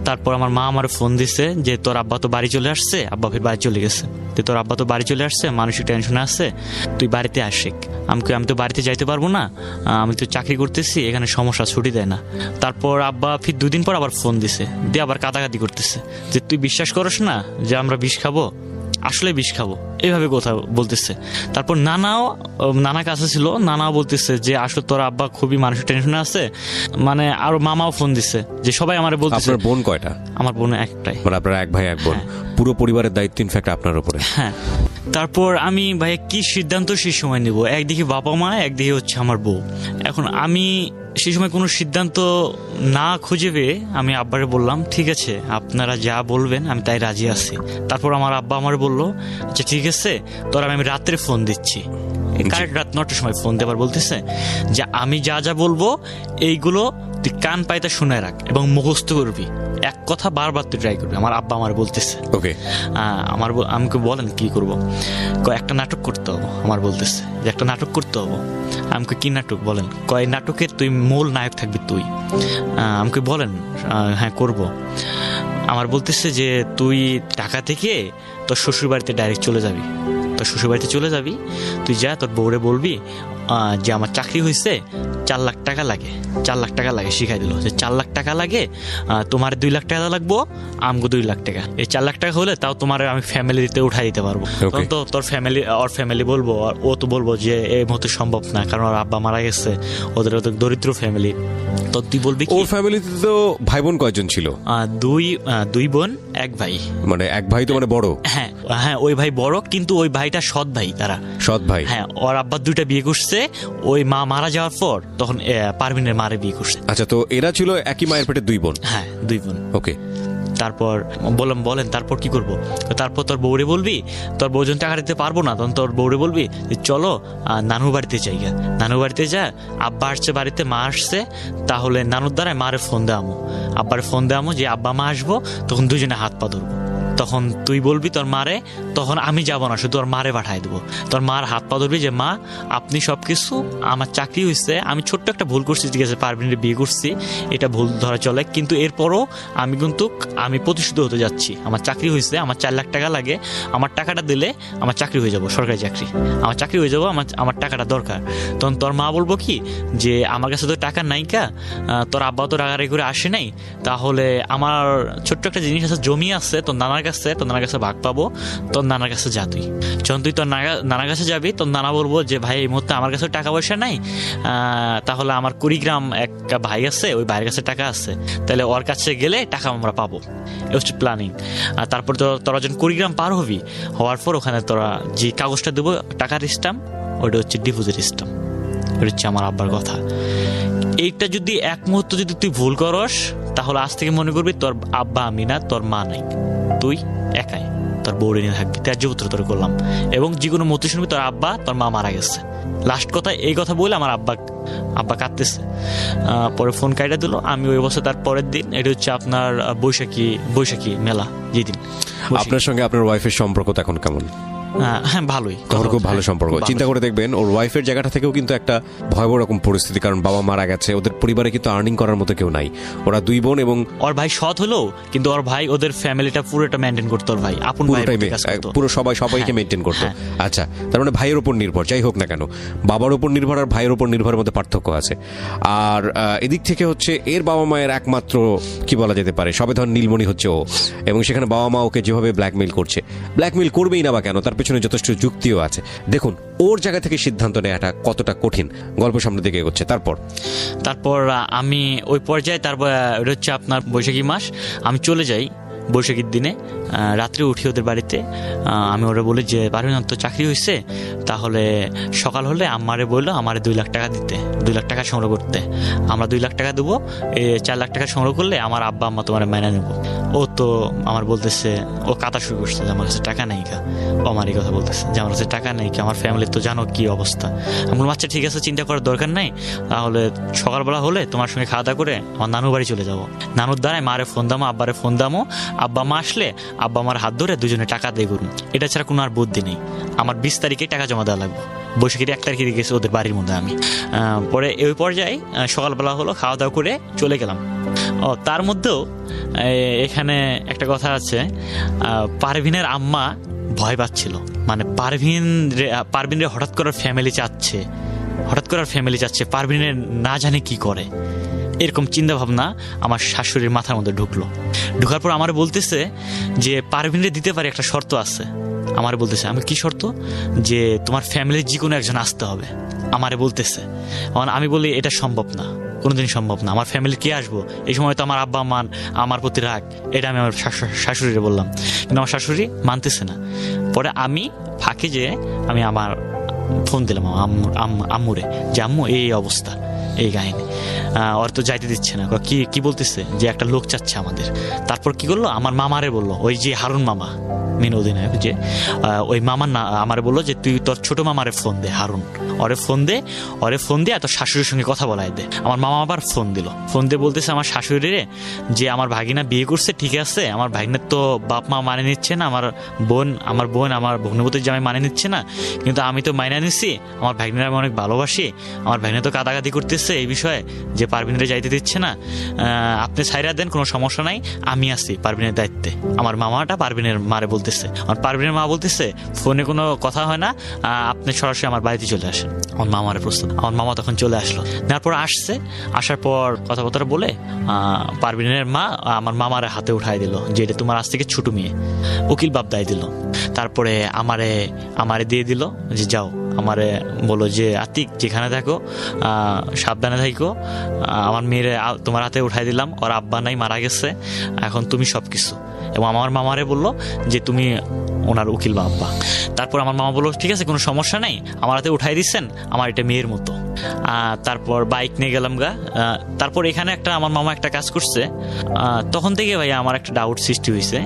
তারপর আমার মা আমার ফোন দিছে যে তোর আব্বা তো বাড়ি চলে আসছে, আব্বা ফির বাড়ি চলে গেছে, তোর আব্বা তো বাড়ি চলে আসছে, মানসিক টেনশনে আছে, তুই বাড়িতে আসিক। আমি তো বাড়িতে যাইতে পারবো না, আমি তো চাকরি করতেছি, এখানে সমস্যা, ছুটি দেয় না। তারপর আব্বা ফির 2 দিন পর আবার ফোন দিছে, দিয়ে আবার কাটাকাটি করতেছে যে তুই বিশ্বাস করস না যে আমরা বিষ খাবো, আসলে বিষ খাবো, এইভাবে কথা বলতেছে। তারপর নানা কাছে ছিল, নানাও বলতেছে যে আসলে তোর আব্বা খুবই মানসিক টেনশনে আছে, মানে আরো মামাও ফোন দিচ্ছে, যে সবাই আমার বলতেছে। আপনার বোন কয়টা? আমার বোন একটাই, মানে আপনার 1 ভাই 1 বোন। পুরো পরিবারের দায়িত্ব ইনফ্যাক্ট আপনার উপরে। হ্যাঁ। তারপর আমি ভাই কি সিদ্ধান্ত সেই সময় নেব, একদিকে বাবা মা, একদিকে হচ্ছে আমার বউ। এখন আমি সেই সময় কোনো সিদ্ধান্ত না খুঁজে পেয়ে আমি আব্বারে বললাম ঠিক আছে, আপনারা যা বলবেন আমি তাই রাজি আছি। তারপর আমার আব্বা আমার বললো আচ্ছা ঠিক আছে, তোর আমি রাত্রে ফোন দিচ্ছি। কারেক্ট রাত 9টার সময় ফোন দেবার বলতেছে যে আমি যা যা বলবো এইগুলো তুই কান পাইতে শুনে রাখ এবং মুখস্থ করবি, এক কথা বারবার তুই ট্রাই করবি। আমার আব্বা আমার বলতেছে। ওকে, আমাকে বলেন কি করবো, একটা নাটক করতে হবো। আমার বলতেছে যে একটা নাটক করতে হবো। আমাকে কি নাটক বলেন, কয় নাটকের তুই মূল নায়ক থাকবি তুই। আমাকে বলেন হ্যাঁ করবো। আমার বলতেছে যে তুই ঢাকা থেকে তোর শ্বশুর বাড়িতে ডাইরেক্ট চলে যাবি, তোর শ্বশুর বাড়িতে চলে যাবি, তুই যা তোর বউরে বলবি যে আমার চাকরি হয়েছে, 4 লাখ টাকা লাগে, 4 লাখ টাকা লাগে। শিখাই দিল যে 4 লাখ টাকা লাগে, তোমার 2 লাখ টাকা লাগবো, আমগো 2 লাখ টাকা। এই 4 লাখ টাকা হলে তাও তোমার আমি ফ্যামিলিতে উঠাই দিতে পারবো। তখন তো তোর ফ্যামিলি বলবো, ও তো বলবো যে এই মুহূর্তে সম্ভব না, কারণ ওর আব্বা মারা গেছে, ওদের দরিদ্র ফ্যামিলি। তো তুই বলবি ওর ফ্যামিলিতে তো ভাই বোন কয়জন ছিল? 2 বোন 1 ভাই। মানে 1 ভাই তো মানে বড়? হ্যাঁ হ্যাঁ, ওই ভাই বড়, কিন্তু ওই ভাইটা সৎ ভাই। তারা সৎ ভাই। হ্যাঁ, ওর আব্বা 2টা বিয়ে করছে। ওই মা মারা যাওয়ার পর তখন পারভিনের মারে বিয়ে করছে। আচ্ছা, তো এরা ছিল একই মায়ের পেটে 2 বোন? হ্যাঁ, 2 বোন। ওকে, তারপর বলেন তারপর কি করবো? তারপর তোর বউরে বলবি, তোর বউজন টাকা দিতে পারবো না, তখন তোর বউরে বলবি যে চলো নানুর বাড়িতে যাই। নানুর বাড়িতে যা, আব্বা আসছে বাড়িতে, মা আসছে, তাহলে নানুর দ্বারাই মারে ফোন দেওয়ামো, আব্বারে ফোন দেওয়ামো যে আব্বা মা আসবো, তখন দুজনে হাত পা ধরবো। তখন তুই বলবি তোর মারে, তখন আমি যাব না, শুধু তোর মারে পাঠাই দেবো। তোর মার হাত পা ধরবি যে মা আপনি সবকিছু, আমার চাকরি হয়েছে, আমি ছোট্ট একটা ভুল করছি, ঠিক আছে, পারভিনের বিয়ে করছি, এটা ভুল ধরা চলে, কিন্তু এরপরও আমি প্রতিষ্ঠিত হতে যাচ্ছি। আমার চাকরি হয়েছে, আমার 4 লাখ টাকা লাগে, আমার টাকাটা দিলে আমার চাকরি হয়ে যাবো, সরকারি চাকরি, আমার চাকরি হয়ে যাবো, আমার টাকাটা দরকার। তখন তোর মা বলবো কি যে আমার কাছে তো টাকা নাই, তোর আব্বা তো রাগারাগি করে আসে নাই, তাহলে আমার ছোট্ট একটা জিনিস আছে, জমি আছে, তোর নানার কাছে ভাগ পাবো, তোর নানার কাছে যা তুই। যখন তুই তোর নানার কাছে যাবি, তোর নানা বলবো যে ভাই এই মুহূর্তে আমার কাছে টাকা পয়সা নাই, তাহলে আমার কুড়িগ্রাম একটা ভাই আছে, ওই ভাইয়ের কাছে টাকা আছে, তাহলে ওর কাছে গেলে টাকা আমরা পাবো। এ হচ্ছে প্ল্যানিং। তারপর তোরা যখন কুড়িগ্রাম পার হওয়ার পর ওখানে তোরা যে কাগজটা দেবো টাকার স্ট্যাম্প, ওইটা হচ্ছে ডিপোজিট স্ট্যাম্প। ওটা হচ্ছে আমার আব্বার কথা। এইটা যদি এক মুহূর্ত যদি তুই ভুল করস, তাহলে আজ থেকে মনে করবি তোর আব্বা আমি না, তোর মা নাই, তুই একাই তোর বউরে নিয়ে থাকবি, ত্যায্যপুত্র তোর করলাম। এবং যে কোনো মতে শুনবি তোর আব্বা তোর মা মারা গেছে। লাস্ট কথা, এই কথা বলে আমার আব্বা কাঁদতেছে। পরে ফোন কাইটা দিল। আমি ওই বছর তার পরের দিন, এটা হচ্ছে আপনার বৈশাখী মেলা যেদিন। আপনার সঙ্গে আপনার ওয়াইফের সম্পর্ক এখন কেমন? হ্যাঁ, ভালোই, তখন খুব ভালো সম্পর্ক। চিন্তা করে দেখবেন ওর ওয়াইফের জায়গাটা থেকেও কিন্তু একটা ভয়াবহ রকম পরিস্থিতি, কারণ বাবা মারা গেছে, ওদের পরিবারে কিন্তু আর্নিং করার মতো কেউ নাই, ওরা 2 বোন, এবং ওর ভাই সৎ হলো, কিন্তু ওর ভাই ওদের ফ্যামিলিটা পুরোটা মেনটেন করতো। ওর ভাই আপন ভাই পুরো সবাইকে মেনটেন করতো। আচ্ছা, তার মানে ভাইয়ের উপর নির্ভর, যাই হোক না কেন, বাবার উপর নির্ভর আর ভাইয়ের উপর নির্ভরের মধ্যে পার্থক্য আছে। আর এদিক থেকে হচ্ছে এর বাবা মায়ের একমাত্র কি বলা যেতে পারে সবেধন নীলমণি হচ্ছে ও, এবং সেখানে বাবা মা ওকে যেভাবে ব্ল্যাকমেইল করবেই না বা কেন, তার পেছনে যথেষ্ট যুক্তিও আছে। দেখুন ওর জায়গা থেকে সিদ্ধান্ত নেওয়াটা কতটা কঠিন। গল্প সামনে দিকে এগোচ্ছে। তারপর আমি ওই পর্যায়ে, তারপর এটা হচ্ছে আপনার বৈশাখী মাস, আমি চলে যাই বৈশাখীর দিনে। রাত্রে উঠি ওদের বাড়িতে। আমি ওরা বলি যে পারভিন তো চাকরি হয়েছে, তাহলে সকাল হলে আমারে বললো আমারে 2 লাখ টাকা দিতে, 2 লাখ টাকা সংগ্রহ করতে। আমরা 2 লাখ টাকা দেবো, 4 লাখ টাকা সংগ্রহ করলে আমার আব্বা আম্মা তোমার মাইনা নেবো। ও তো আমার বলতেছে, ও কাতা শুরু করছে যে আমার কাছে টাকা নেই কা। ও আমার এই কথা বলতেছে যে আমার কাছে টাকা নেই কা, আমার ফ্যামিলির তো জানো কি অবস্থা। আমার বাচ্চা ঠিক আছে, চিন্তা করার দরকার নাই, তাহলে সকালবেলা হলে তোমার সঙ্গে খাওয়া দাওয়া করে আমার নানুর বাড়ি চলে যাবো। নানুর দ্বারাই মারে ফোন দামো, আব্বারে ফোন দামো, আব্বা মা আসলে আব্বা আমার হাত ধরে দুজনে টাকা দিয়ে করুন। এটা ছাড়া কোনো আর বুদ্ধি নেই। আমার 20 তারিখে টাকা জমা দেওয়া লাগবে। বৈশাখীর 1 তারিখে গেছি ওদের বাড়ির মধ্যে আমি। পরে ওই পর্যায়ে সকালবেলা হলো, খাওয়া দাওয়া করে চলে গেলাম। তার মধ্যেও এখানে একটা কথা আছে, পারভিনের আম্মা ভয় পাচ্ছিল, মানে পারভিনের হঠাৎ করে ফ্যামিলি চাচ্ছে, পারভিনের না জানে কি করে, এরকম চিন্তা ভাবনা আমার শাশুড়ির মাথার মধ্যে ঢুকার পর আমার বলতেছে যে পারভিনের দিতে পারি, একটা শর্ত আছে। আমার বলতেছে, আমি কি শর্ত? যে তোমার ফ্যামিলির যে কোনো একজন আসতে হবে, আমারে বলতেছে। আমি বলি এটা সম্ভব না, কোনোদিন সম্ভব না, আমার ফ্যামিলির কে আসবো? এই সময় তো আমার আব্বা আম্মা আমার প্রতি রাগ, এটা আমি আমার শাশুড়িরে বললাম, কিন্তু আমার শাশুড়ি মানতেছে না। পরে আমি ফাঁকে যে আমি আমার ফোন দিলাম আম্মুরে যে আম্মু এই অবস্থা, এই কাহিনী। ওর তো যাইতে দিচ্ছে না, কি কি বলতেছে যে একটা লোক চাচ্ছে আমাদের। তারপর কি করলো, আমার মামারে বললো, ওই যে হারুন মামা মেন অধিনায়ক, যে ওই মামার না আমারে বললো যে তুই তোর ছোট মামারে ফোন দে, হারুন, ওরে ফোন দিয়ে তোর শাশুড়ির সঙ্গে কথা বলাই দে। আমার মামা আবার ফোন দিয়ে বলতেছে আমার শাশুড়িরে যে আমার ভাগিনা বিয়ে করছে, ঠিক আছে, আমার ভাগিনার তো বাপ মা মানে নিচ্ছে না, আমার বোন আমার ভগ্নপতির জামাই মানে নিচ্ছে না, কিন্তু আমি তো মাইনা নিচ্ছি, আমার ভাগিনার আমি অনেক ভালোবাসি, আমার ভাগিনা তো কাদাকাদি করতেছে এই বিষয়ে যে পারভিনরে যাইতে দিচ্ছে না, আপনি ছাইরা দেন, কোনো সমস্যা নাই, আমি আছি পারভিনের দায়িত্বে। আমার মামাটা পারভিনের মারে বলতেছে, আমার পারভিনের মা বলতেছে ফোনে কোনো কথা হয় না, আপনি সরাসরি আমার বাড়িতে চলে আসেন। আমার মামারে প্রস্তুত, আমার মামা তখন চলে আসলো, তারপর আসার পর কথাবার্তা বলে পারভিনের মা আমার মামার হাতে উঠাই দিল যে এটা তোমার আজ থেকে ছোট মেয়ে, উকিল বাপ দায় দিল। তারপরে আমারে দিয়ে দিল যে যাও, আমারে বলো যে আতিক যেখানে থাকো সাবধানে থাকো, আমার মেয়েরে তোমার হাতে উঠাই দিলাম, ওর আব্বা নাই, মারা গেছে, এখন তুমি সবকিছু। এবং আমার মামারে বললো যে তুমি ওনার উকিল বা আব্বা। তারপর আমার মামা বললো ঠিক আছে, কোনো সমস্যা নেই, আমার হাতে উঠাই দিচ্ছেন, আমার এটা মেয়ের মতো। তারপর বাইক নিয়ে গেলাম গা। তারপর এখানে আমার মামা একটা কাজ করছে, তখন থেকে ভাই আমার একটা ডাউট সৃষ্টি হয়েছে।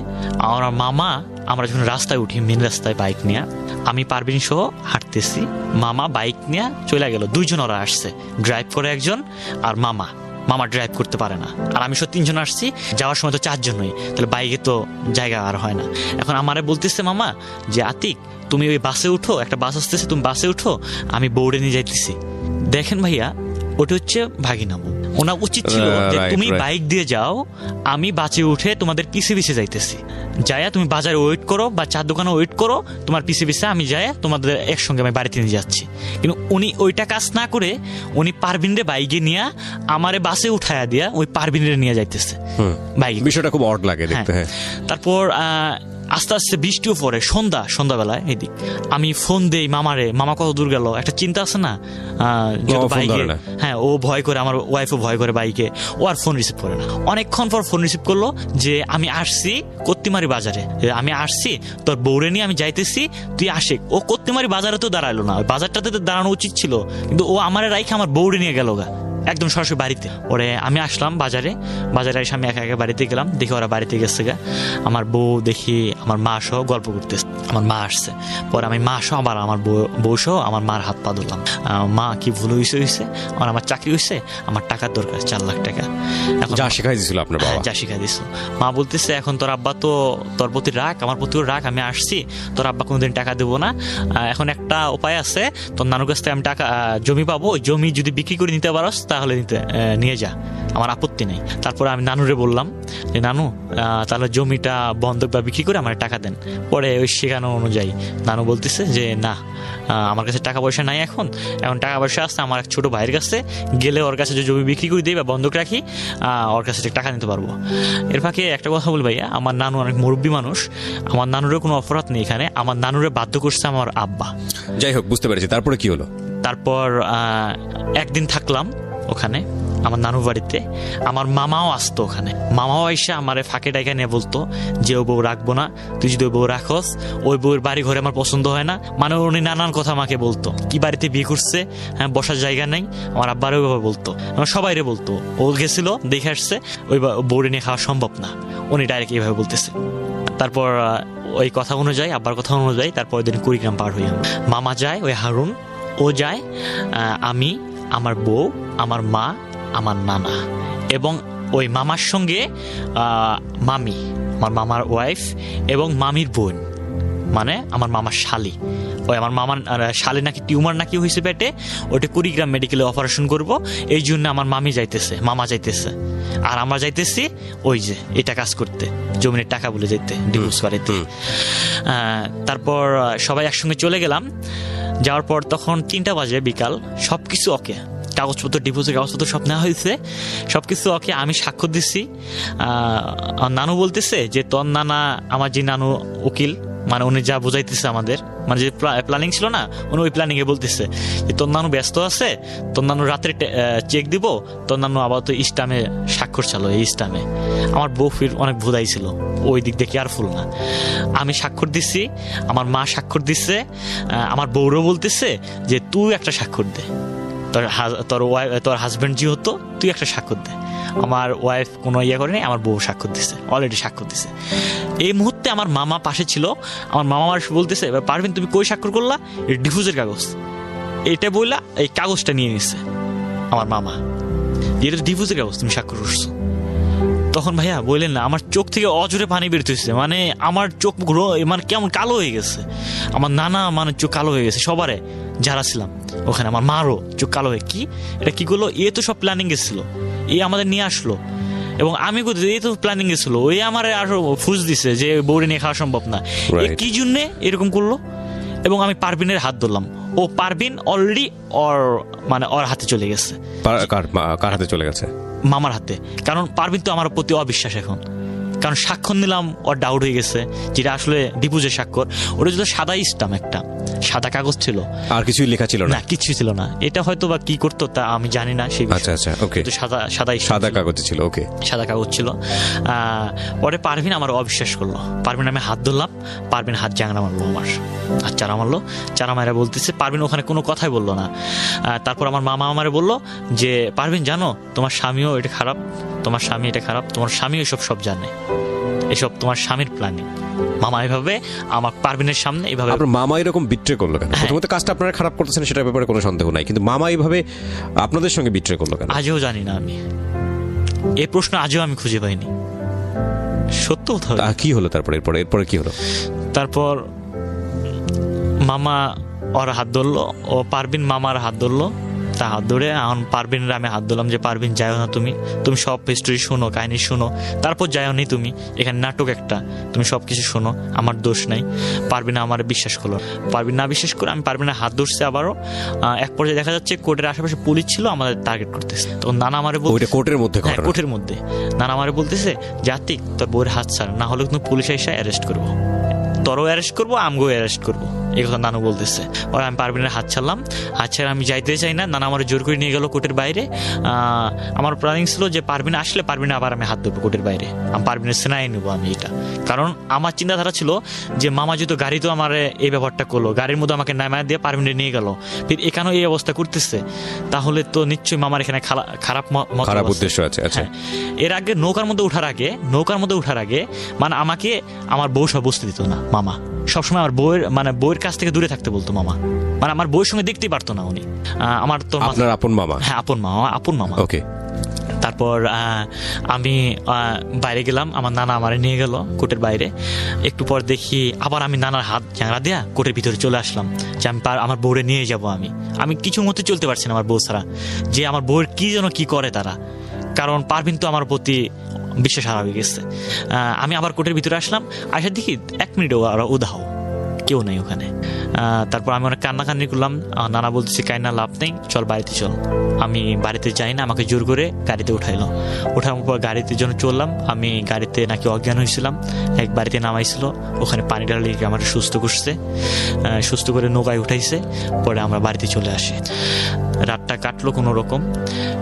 আমার মামা, আমরা যখন রাস্তায় উঠি, মেন রাস্তায় বাইক নিয়ে, আমি পারভিন সহ হাঁটতেছি, মামা বাইক নিয়ে চলে গেল, দুইজন ওরা আসছে, ড্রাইভ করে একজন, আর মামা ড্রাইভ করতে পারে না, আর আমি সব 3 জন আসছি, যাওয়ার সময় তো 4 জনই, তাহলে বাইকে তো জায়গা আর হয় না। এখন আমারে বলতেছে মামা যে আতিক তুমি ওই বাসে উঠো, একটা বাস আসতেছে, তুমি বাসে উঠো, আমি বউরে নিয়ে যাইতেছি। দেখেন ভাইয়া, ওটা হচ্ছে ভাগিনা বউ। ওনা উচিত ছিল যে তুমি বাইক দিয়ে যাও, আমি বাসে উঠে তোমাদের পিছে যাইতেছি, যাইয়া তুমি বাজারে ওয়েট করো বা চার দোকানে ওয়েট করো, তোমার পিছে আমি যাইয়া তোমাদের একসঙ্গে আমি বাড়িতে নিয়ে যাচ্ছি। কিন্তু উনি ওইটা কাজ না করে উনি পারভিনরে বাইকে নিয়ে আমারে বাসে উঠাইয়া দিয়া ওই পারভিনরে নিয়ে যাইতেছে বাইকে। বিষয়টা খুব অড লাগে দেখতে। হ্যাঁ, তারপর আস্তে আস্তে বৃষ্টিও পড়ে, সন্ধ্যাবেলায় এদিক আমি ফোন দেই মামারে, মামা কত দূর গেল, একটা চিন্তা আছে না, বাইকে। হ্যাঁ, ও ভয় করে, আমার ওয়াইফও ভয় করে বাইকে, ও আর ফোন রিসিভ করে না। অনেকক্ষণ পর ফোন রিসিভ করলো যে আমি আসছি কত্তিমারি বাজারে, আমি আসছি তোর বউরে নিয়ে আমি যাইতেছি, তুই আসে। ও কত্তিমারি বাজারে তো দাঁড়ালো না, ওই বাজারটাতে তো দাঁড়ানো উচিত ছিল, কিন্তু ও আমারে রাইখে আমার বউরে নিয়ে গেল গা একদম সরাসরি বাড়িতে। ওরে আমি আসলাম বাজারে এসে আমি একা বাড়িতে গেলাম, দেখি ওরা বাড়িতে গেছে গা। আমার বউ দেখি আমার মা সহ গল্প করতেছে, আমার মা আসছে, পরে আমি মা সহ আবার আমার বউ সহ আমার মার হাত পা ধরলাম। মা কি ভুল হয়েছে, আমার চাকরি হয়েছে, আমার টাকার দরকার 4 লাখ টাকা। এখন যা শিখাই দিছিল আপনার বাবা, যা শিখাই দিছিল। মা বলতেছে এখন তোর আব্বা তো তোর প্রতি রাখ, আমার প্রতিও রাখ, আমি আসছি, তোর আব্বা কোনোদিন টাকা দেবো না। এখন একটা উপায় আছে, তোর নানুর কাছ থেকে আমি টাকা জমি পাবো, ওই জমি যদি বিক্রি করে নিতে পারস তাহলে নিয়ে যা, আমার আপত্তি নেই। তারপরে আমি নানুরে বললাম যে নানু তাহলে জমিটা বন্ধক বা বিক্রি করে আমার টাকা দেন। পরে ওই শেখানো অনুযায়ী নানু বলতেছে যে না, আমার কাছে টাকা পয়সা নাই, এখন টাকা পয়সা আসছে আমার এক ছোট ভাইয়ের কাছে, গেলে ওর কাছে যে জমি বিক্রি করে দিই বা বন্ধক রাখি, ওর কাছে টাকা নিতে পারবো। এর ফাঁকে একটা কথা বলি ভাইয়া, আমার নানু অনেক মুরব্বী মানুষ, আমার নানুরের কোনো অপরাধ নেই এখানে, আমার নানুরে বাধ্য করছে আমার আব্বা। যাই হোক, বুঝতে পেরেছি। তারপরে কি হলো? তারপর একদিন থাকলাম ওখানে আমার নানুর বাড়িতে, আমার মামাও আসতো ওখানে, মামাও এসে আমার ফাঁকে ডাইকা নিয়ে বলতো যে ও বউ রাখবো না, তুই যদি ওই বউ রাখস, ওই বউয়ের বাড়ি ঘরে আমার পছন্দ হয় না, মানে উনি নানান কথা আমাকে বলতো, কি বাড়িতে বিয়ে করছে, হ্যাঁ বসার জায়গা নেই, আমার আব্বারও ওইভাবে বলতো, সবাইরে বলতো, ও গেছিল দেখে আসছে, ওই বউরে নিয়ে খাওয়া সম্ভব না, উনি ডাইরেক্ট এইভাবে বলতেছে। তারপর ওই কথা অনুযায়ী, আব্বার কথা অনুযায়ী, তারপর ওই দিন কুড়িগ্রাম পার হই, মামা যায়, ওই হারুন ও যায়, আমি, আমার বউ, আমার মা, আমার নানা এবং ওই মামার সঙ্গে মামি, আমার মামার ওয়াইফ এবং মামির বোন, মানে আমার মামার শালি। ওই আমার মামার শালি নাকি টিউমার নাকি হয়েছে পেটে, ওটা কুড়িগ্রাম মেডিকেলে অপারেশন করব, এই জন্য আমার মামা যাইতেছে, আর আমরা যাইতেছি ওই যে এটা কাজ করতে, জমিনের টাকা বলে যেতে, ডিভোর্স করাইতে। তারপর সবাই একসঙ্গে চলে গেলাম, যাওয়ার পর তখন 3টা বাজে বিকাল, সবকিছু ওকে, কাগজপত্র, ডিভোর্সের কাগজপত্র সব নেওয়া হয়েছে, সবকিছু ওকে, আমি স্বাক্ষর দিচ্ছি। নানু বলতেছে যে তোর নানা, আমার যে নানু উকিল, মানে উনি যা বোঝাইতেছে আমাদের, মানে যে প্ল্যানিং ছিল না, উনি ওই প্ল্যানিং এ বলতেছে যে তোর নানু ব্যস্ত আছে, তোর নানু রাত্রে চেক দিব, তোর নানু আবার তো ইস্টামে স্বাক্ষর চালো, এই ইস্টামে। আমার বউ ফির অনেক ভোদাই ছিল, ওই দিক দিয়ে কেয়ারফুল না। আমি স্বাক্ষর দিচ্ছি, আমার মা স্বাক্ষর দিচ্ছে, আমার বউরও বলতেছে যে তুই একটা স্বাক্ষর দে, তোর হাজব্যান্ড যেহেতু তুই একটা স্বাক্ষর দে। আমার ওয়াইফ কোনো ইয়ে করেনি, আমার বউ স্বাক্ষর দিছে, অলরেডি স্বাক্ষর দিছে। এই মুহূর্তে আমার মামা পাশে ছিল, আমার মামা আমার বলতেছে, এবার পারবেন তুমি কই স্বাক্ষর করলা? ডিভোর্সের কাগজ এটা বললা, এই কাগজটা নিয়ে নিচ্ছে আমার মামা, এটা তো ডিভোর্সের কাগজ, তুমি স্বাক্ষর করছো। তখন ভাইয়া বললেন না, আমার চোখ থেকে অজরে পানি বেরোতেছে, মানে আমার চোখ মানে কেমন কালো হয়ে গেছে। আমার নানা মানে চোখ কালো হয়ে গেছে, সবারে যারা ছিলাম ওখানে, আমার মারও চোখ কালো হয়ে, কি এটা কি করলো? এ তো সব প্ল্যানিং গেছিল, এ আমাদের নিয়ে আসলো, এবং আমি এই তো প্ল্যানিং গেছিল, ওই আমার আরো ফুজ দিছে যে বউরে নিয়ে খাওয়া সম্ভব না, কি জন্যে এরকম করলো। এবং আমি পারভিনের হাত ধরলাম, ও পারভিন অলরেডি ওর হাতে চলে গেছে। কার হাতে চলে গেছে? মামার হাতে। কারণ পারভিন তো আমার প্রতি অবিশ্বাস এখন, কারণ স্বাক্ষর নিলাম, ওর ডাউট হয়ে গেছে, যেটা আসলে ডিভোর্সের স্বাক্ষর। ওটা যদি সাদা স্টাম্প, একটা সাদা কাগজ ছিল, আর কিছুই লেখা ছিল না, কিছুই ছিল না। এটা হয়তো বা কি করতো তা আমি জানি না, সেই সাদা কাগজ ছিল, ওকে, সাদা কাগজ ছিল। পরে পারভিন আমার অবিশ্বাস করলো, পারভিন আমি হাত ধরলাম, পারভিন হাত জাংড়া মারলো, আমার হাত চারা মারলো, চারা মারা বলতেছে, পারভিন ওখানে কোনো কথাই বললো না। তারপর আমার মামা আমারে বললো যে পারভিন জানো তোমার স্বামীও এটা খারাপ, তোমার স্বামী এটা খারাপ, তোমার স্বামী এসব সব জানে, এসব তোমার স্বামীর প্ল্যানিং। মামা এভাবে আমার পারভিনের সামনে এইভাবে। আপনার মামা এরকম বিট্রে করলো কেন? প্রথমত কাজটা আপনারা খারাপ করতেছেন সেটার ব্যাপারে কোনো সন্দেহ নাই, কিন্তু মামা এইভাবে আপনাদের সঙ্গে বিট্রে করলো কেন? আজও জানি না আমি, এই প্রশ্ন আজও আমি খুঁজে পাইনি সত্য কথা। কি হলো তারপরে? এরপরে কি হলো? তারপর মামা ওর হাত ধরলো, ও পারভিন মামার হাত ধরলো, তা হাত ধরে এখন পারভিনের আমি হাত ধরলাম যে পারভিন যাও না, তুমি সব হিস্টোরি শোনো, কাহিনী শোনো, তারপর যাও নি, তুমি এখানে নাটক একটা, তুমি সব কিছু শোনো, আমার দোষ নাই। পারভিন আমার বিশ্বাস করলো, পারভিন না বিশ্বাস করে আমি পারভিনের হাত ধরছি আবারও। এক পর্যায়ে দেখা যাচ্ছে কোর্টের আশেপাশে পুলিশ ছিল, আমাদের টার্গেট করতেছে। তখন নানা আমারে বলতে, কোর্টের মধ্যে নানা আমারে বলতেছে, জাতিক তোর বউয়ের হাত ছাড়, না হলে কিন্তু পুলিশ এসে অ্যারেস্ট করবো, তোরও অ্যারেস্ট করবো, আমগো অ্যারেস্ট করবো, এই কথা নানু বলতেছে। পরে আমি পারভিনের হাত ছাড়লাম, হাত ছাড়া আমি যাইতে চাই না, নানা আমার জোর করে নিয়ে গেল কোর্টের বাইরে। আমার প্ল্যানিং ছিল যে পারভিন আসলে পারভিনে আবার আমি হাত ধরবো কোর্টের বাইরে, আমি পারভিনের সেনাই নেবো আমি এটা। কারণ আমার চিন্তাধারা ছিল যে মামা যেহেতু গাড়ি তো আমার এই ব্যাপারটা করলো, গাড়ির মধ্যে আমাকে নামায় দিয়ে পারভিনে নিয়ে গেল, ফির এখানেও এই অবস্থা করতেছে, তাহলে তো নিশ্চয়ই মামার এখানে খারাপ উদ্দেশ্য আছে। এর আগে নৌকার মধ্যে ওঠার আগে মানে আমাকে আমার বউ সব বসতে দিত না মামা, সবসময় আমার বউয়ের কাছ থেকে দূরে থাকতে বলতো মামা, মানে আমার বউয়ের সঙ্গে দেখতেই পারতো না উনি। আমার তো আপন মামা? হ্যাঁ, আপন মামা। ওকে। তারপর আমি বাইরে গেলাম, আমার নানা আমারে নিয়ে গেল কোর্টের বাইরে। একটু পর দেখি আবার আমি নানার হাত জাংড়া দেয়া কোর্টের ভিতরে চলে আসলাম, যে আমি আমার বউরে নিয়ে যাব। আমি কিছু মতো চলতে পারছি না আমার বউ ছাড়া, যে আমার বউয়ের কি যেন কি করে তারা, কারণ পারভিন তো আমার প্রতি বিশ্বাস হারা হয়ে গেছে। আমি আবার কোর্টের ভিতরে আসলাম, আসার দেখি 1 মিনিটও উদাহ, কেউ নেই ওখানে। তারপর আমি অনেক কান্নাকান্নি করলাম, নানা বলতেছি কান্না লাভ নেই, চল বাড়িতে চল। আমি বাড়িতে যাই না, আমাকে জোর করে গাড়িতে উঠাইলো, ওঠানোর পর গাড়িতে জন্য চললাম। আমি গাড়িতে নাকি অজ্ঞান হয়েছিলাম, এক বাড়িতে নামাইছিল, ওখানে পানি ঢালি আমার সুস্থ করছে, সুস্থ করে নৌকায় উঠাইছে। পরে আমরা বাড়িতে চলে আসি, রাতটা কাটলো কোনো রকম।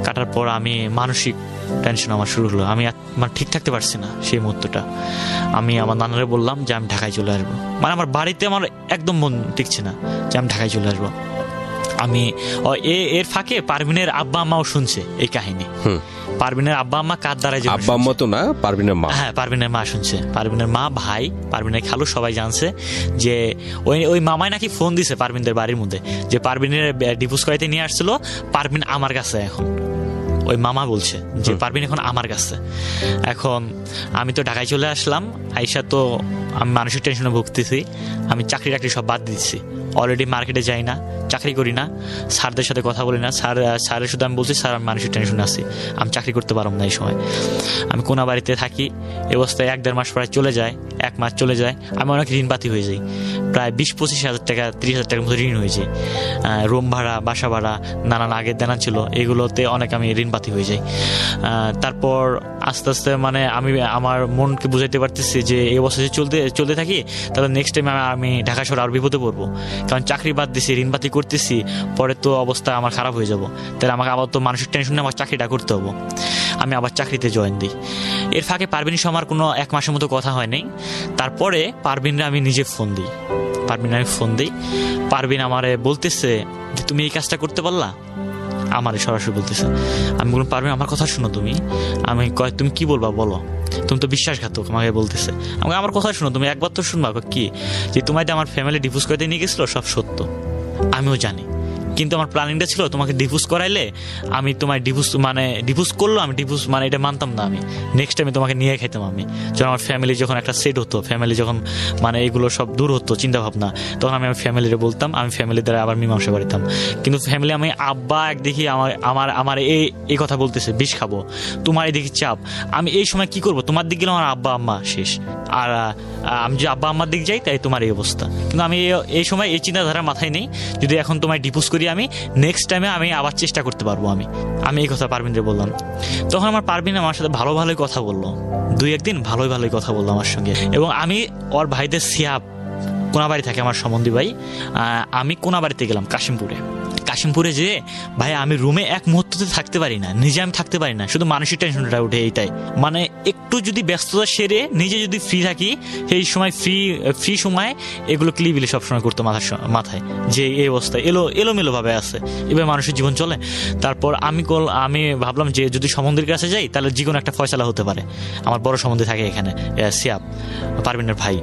কাটার পর আমি মানসিক টেনশন আমার শুরু হলো, আমি মানে ঠিক থাকতে পারছি না সেই মুহূর্তটা। আমি আমার নানারে বললাম যে আমি ঢাকায় চলে আসবো, মানে আমার বাড়িতে আমার একদম মন টিকছে না যে আমি ঢাকায় চলে আসবো। আমি এর ফাঁকে পারভিনের আব্বা আম্মাও শুনছে এই কাহিনী। পারভিনের আব্বা আম্মা কার দ্বারা? আব্বা আম্মা তো না, পারভিনের মা। হ্যাঁ, পারভিনের মা শুনছে, পারভিনের মা, ভাই, পারভিনের খালু সবাই জানছে যে ওই মামাই নাকি ফোন দিছে পারভিনদের বাড়ির মধ্যে, যে পারভিনের ডিভোর্স করাইতে নিয়ে আসছিল, পারভিন আমার কাছে এখন। ওই মামা বলছে যে পারভিন এখন আমার কাছে। এখন আমি তো ঢাকায় চলে আসলাম, আইসা তো আমি মানসিক টেনশনে ভুগতেছি। আমি চাকরি সব বাদ দিচ্ছি, অলরেডি মার্কেটে যাই না, চাকরি করি না, স্যারদের সাথে কথা বলি না। স্যারের শুধু আমি বলছি স্যার আমি মানসিক টেনশনে আছি, আমি চাকরি করতে পারব না এই সময়। আমি কোনা বাড়িতে থাকি, এই অবস্থায় 1-1.5 মাস প্রায় চলে যায়, 1 মাস চলে যায়। আমি অনেক ঋণপাতি হয়ে যাই, প্রায় 20-25 হাজার টাকা, 30 হাজার টাকার মতো ঋণ হয়ে যায়। রুম ভাড়া, বাসা ভাড়া, নানান আগের দেনা ছিল, এগুলোতে অনেক আমি ঋণপাতি হয়ে যাই। তারপর আস্তে আস্তে মানে আমি আমার মনকে বুঝাইতে পারতেছি যে এই অবস্থা চলতে থাকি, তাহলে নেক্সট টাইম আমি ঢাকা শহরে আরো বিপদে পড়বো, কারণ চাকরি বাদ দিছি, ঋণপাতি করতেছি, পরে তো অবস্থা আমার খারাপ হয়ে যাব। তাহলে আমাকে আবার তো মানসিক টেনশনে আমার চাকরিটা করতে হবে। আমি আবার চাকরিতে জয়েন দিই। এর ফাঁকে পারভিনের সঙ্গে আমার কোনো 1 মাসের মতো কথা হয় নাই। তারপরে পারভিনরা আমি নিজে ফোন দিই, পারভিন আমারে বলতেছে যে তুমি এই কাজটা করতে পারলা। আমার সরাসরি বলতেছে। আমি বললাম পারভিন আমার কথা শুনো তুমি। আমি কয় তুমি কি বলবা বলো, তুমি তো বিশ্বাসঘাতক আমাকে বলতেছে। আমাকে আমার কথা শুনো তুমি, একবার তো শুনবা। কি যে তোমায় আমার ফ্যামিলি ডিভোর্স করতে নিয়ে গেছিলো সব সত্য, আমিও জানি, কিন্তু আমার প্ল্যানিংটা ছিল তোমাকে ডিভোর্স করাইলে আমি তোমার ডিভোর্স করলো, আমি ডিভোর্স এটা মানতাম না। আমি নেক্সট টাইমে তোমাকে নিয়ে খাইতাম। আমি যখন আমার ফ্যামিলি যখন একটা সেট হতো, ফ্যামিলি যখন এগুলো সব দূর হতো চিন্তা ভাবনা, তখন আমি আমার ফ্যামিলিরে বলতাম, আমি ফ্যামিলি দ্বারা আবার মীমাংসা করিতাম। কিন্তু ফ্যামিলি আমি আব্বা একদিকে আমার এই কথা বলতেছে বিষ খাবো, তোমার এদিকে চাপ, আমি এই সময় কি করবো? তোমার দিক গেলে আমার আব্বা আম্মা শেষ, আর আমি যে আব্বা আম্মার দিক যাই তাই তোমার এই অবস্থা। কিন্তু আমি এই সময় এই চিন্তাধারা মাথায় নেই, যদি এখন তোমায় ডিভোর্স করি আমি নেক্সট টাইমে আমি আবার চেষ্টা করতে পারবো। আমি এই কথা পারভিনরে বললাম। তখন আমার পারভিন আমার সাথে ভালোই কথা বললো, 2-1 দিন ভালোই কথা বললো আমার সঙ্গে। এবং আমি ওর ভাইদের সিয়াব কোনাবাড়ি থাকে আমার সম্বন্ধী ভাই, আমি কোনাবাড়িতে গেলাম কাশিমপুরে যেয়ে ভাই আমি রুমে এক মুহূর্ততে থাকতে পারি না, নিজে আমি থাকতে পারি না, শুধু মানসিক টেনশনটা উঠে। এইটাই একটু যদি ব্যস্ততা সেরে নিজে যদি ফ্রি থাকি, সেই সময় ফ্রি সময় এগুলো ক্লিবিলি সবসময় করতো মাথায় যে এই অবস্থা এলোমেলো ভাবে আছে, এবার মানুষের জীবন চলে। তারপর আমি ভাবলাম যে যদি সম্বন্ধীর কাছে যাই তাহলে যে কোনো একটা ফয়সালা হতে পারে। আমার বড় সম্বন্ধী থাকে এখানে, সিয়াব পারভিনের ভাই।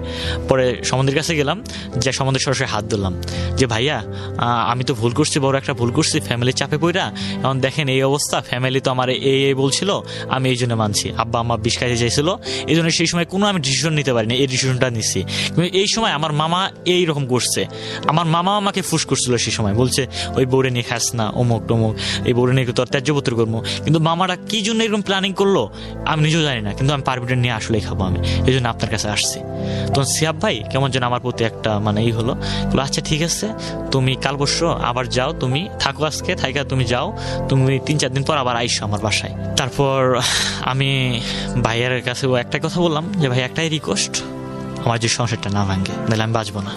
পরে সম্বন্ধীর কাছে গেলাম, যে সম্বন্ধে সরাসরি হাত ধরলাম যে ভাইয়া আমি তো ভুল করছি, বড় একটা ভুল করছি, ফ্যামিলির চাপে পড়া, এখন দেখেন এই অবস্থা, ফ্যামিলি তো আমার এই বলছিল, আমি এই জন্য মানছি, আব্বা আম্মা বিষ খাইতে চাইছিল, এই জন্য সেই সময় কোনো আমি ডিসিশন নিতে পারিনি, এই ডিসিশনটা নিচ্ছি। কিন্তু এই সময় আমার মামা এইরকম করছে, আমার মামা আমাকে ফুস করছিল সেই সময়, বলছে ওই বউরে নিয়ে খাস না, অমুক টমুক, এই বউরে নিয়ে তোর ত্যায্যপত্র করবো। কিন্তু মামারা কি জন্য এরকম প্ল্যানিং করলো আমি নিজেও জানি না, কিন্তু আমি পারভিনের নিয়ে আসলেই খাবো আমি, এই জন্য আপনার কাছে আসছি। তখন সিয়াব ভাই কেমন যেন আমার প্রতি একটা এই হলো, আচ্ছা ঠিক আছে তুমি কাল পরশু আবার যাও, তুমি থাকো আজকে, থাইকা তুমি যাও, তুমি 3-4 দিন পর আবার আইসো আমার বাসায়। তারপর আমি ভাইয়ের কাছে একটা কথা বললাম যে ভাই একটাই রিকোয়েস্ট, আমার যে সংসারটা না ভাঙে, নাহলে আমি বাঁচবো না।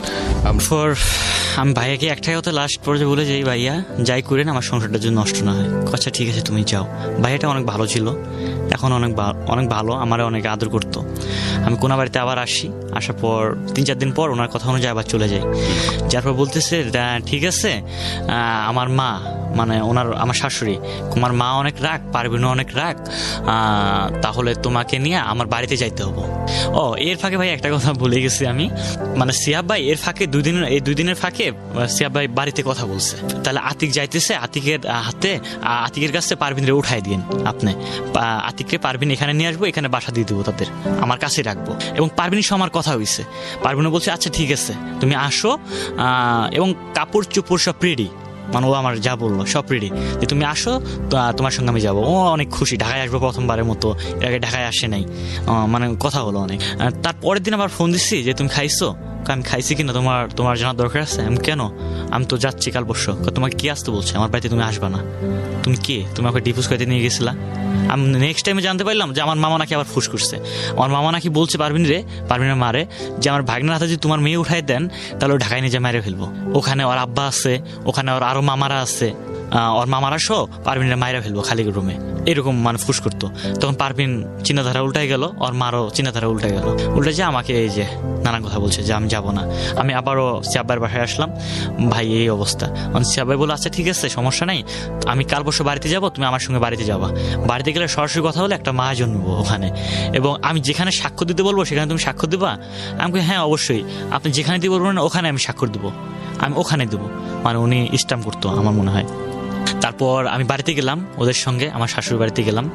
আমি ভাইয়াকে একটাই কথা লাস্ট পর্যায়ে বলে যাই, ভাইয়া যাই করেন আমার সংসারটা যদি নষ্ট না হয়। আচ্ছা ঠিক আছে তুমি যাও। ভাইয়াটা অনেক ভালো ছিল, এখন অনেক ভালো, আমারে অনেক আদর করতো। আমি কোনাবাড়িতে আবার আসি, আসার পর 3-4 দিন পর ওনার কথা অনুযায়ী আবার চলে যাই। যার পর বলতেছে ঠিক আছে, আমার মা আমার শাশুড়ি, তোমার মা অনেক রাগ, পারভিনও অনেক রাগ, তাহলে তোমাকে নিয়ে আমার বাড়িতে যাইতে হবো। এর ফাঁকে ভাই একটা কথা ভুলে গেছি আমি, সিয়াব ভাই এর ফাঁকে 2 দিনের ফাঁকে সিয়াব ভাই বাড়িতে কথা বলছে, তাহলে আতিক যাইতেছে, আতিকের কাছে পারভিনরে উঠাই দিন আপনি, আতিককে পারভিন এখানে নিয়ে আসবো, এখানে বাসা দিয়ে দেবো, তাদের আমার কাছে রাখবো। এবং পারভিনের সঙ্গে আমার কথা হয়েছে, পারভিনও বলছে আচ্ছা ঠিক আছে তুমি আসো, এবং কাপড় চোপড় সব রেডি, ও আমার যা বললো সব রেডি, যে তুমি আসো, তোমার সঙ্গে আমি যাবো। ও অনেক খুশি, ঢাকায় আসবো প্রথমবারের মতো, এর আগে ঢাকায় আসে নাই, কথা হলো অনেক। তারপরের দিন আবার ফোন দিচ্ছি যে তুমি খাইছো? আমি খাইছি কিনা তোমার জানার দরকার আছে। আমি কেন? আমি তো যাচ্ছি কাল পরশু। তোমাকে কি আসতে বলছে? আমার বাড়িতে তুমি আসবা না। তুমি কে? তুমি আমাকে ডিভোর্স করতে নিয়ে গেছিলা। আমি নেক্সট টাইমে জানতে পারলাম যে আমার মামা নাকি আবার ফুস করছে। আমার মামা নাকি বলছে পারভিনের মারে যে আমার ভাগনার হাতে যদি তোমার মেয়ে উঠাই দেন তাহলে ঢাকায় নিয়ে মেরে ফেলবো। ওখানে ওর আব্বা আছে, ওখানে ওর আরো মামারা আছে, ওর মামারা সহ পারভিনের মায়েরা ফেলবো খালি রুমে, এরকম ফুস করতো। তখন পারভিন চিন্তাধারা উল্টাই গেল, ওর মারও চিন্তাধারা উল্টাই গেল, উল্টে যে আমাকে এই যে নানান কথা বলছে যে আমি যাবো না। আমি আবারও সিয়াব্বার বাসায় আসলাম, ভাই এই অবস্থা। সিয়াব্বাই বললো আচ্ছা ঠিক আছে সমস্যা নাই, আমি কাল পরশু বাড়িতে যাবো, তুমি আমার সঙ্গে বাড়িতে যাবা। বাড়িতে গেলে সরাসরি কথা হলে একটা মা জন্মবো ওখানে, এবং আমি যেখানে স্বাক্ষর দিতে বলবো সেখানে তুমি স্বাক্ষর দিবা। আমি হ্যাঁ অবশ্যই, আপনি যেখানে দিয়ে বলবেন ওখানে আমি স্বাক্ষর দেবো, আমি ওখানে দেবো। উনি স্ট্যাম্প করতো আমার মনে হয়। তারপর আমি বাড়িতে গেলাম ওদের সঙ্গে, আমার শাশুড়ি বাড়িতে গেলাম।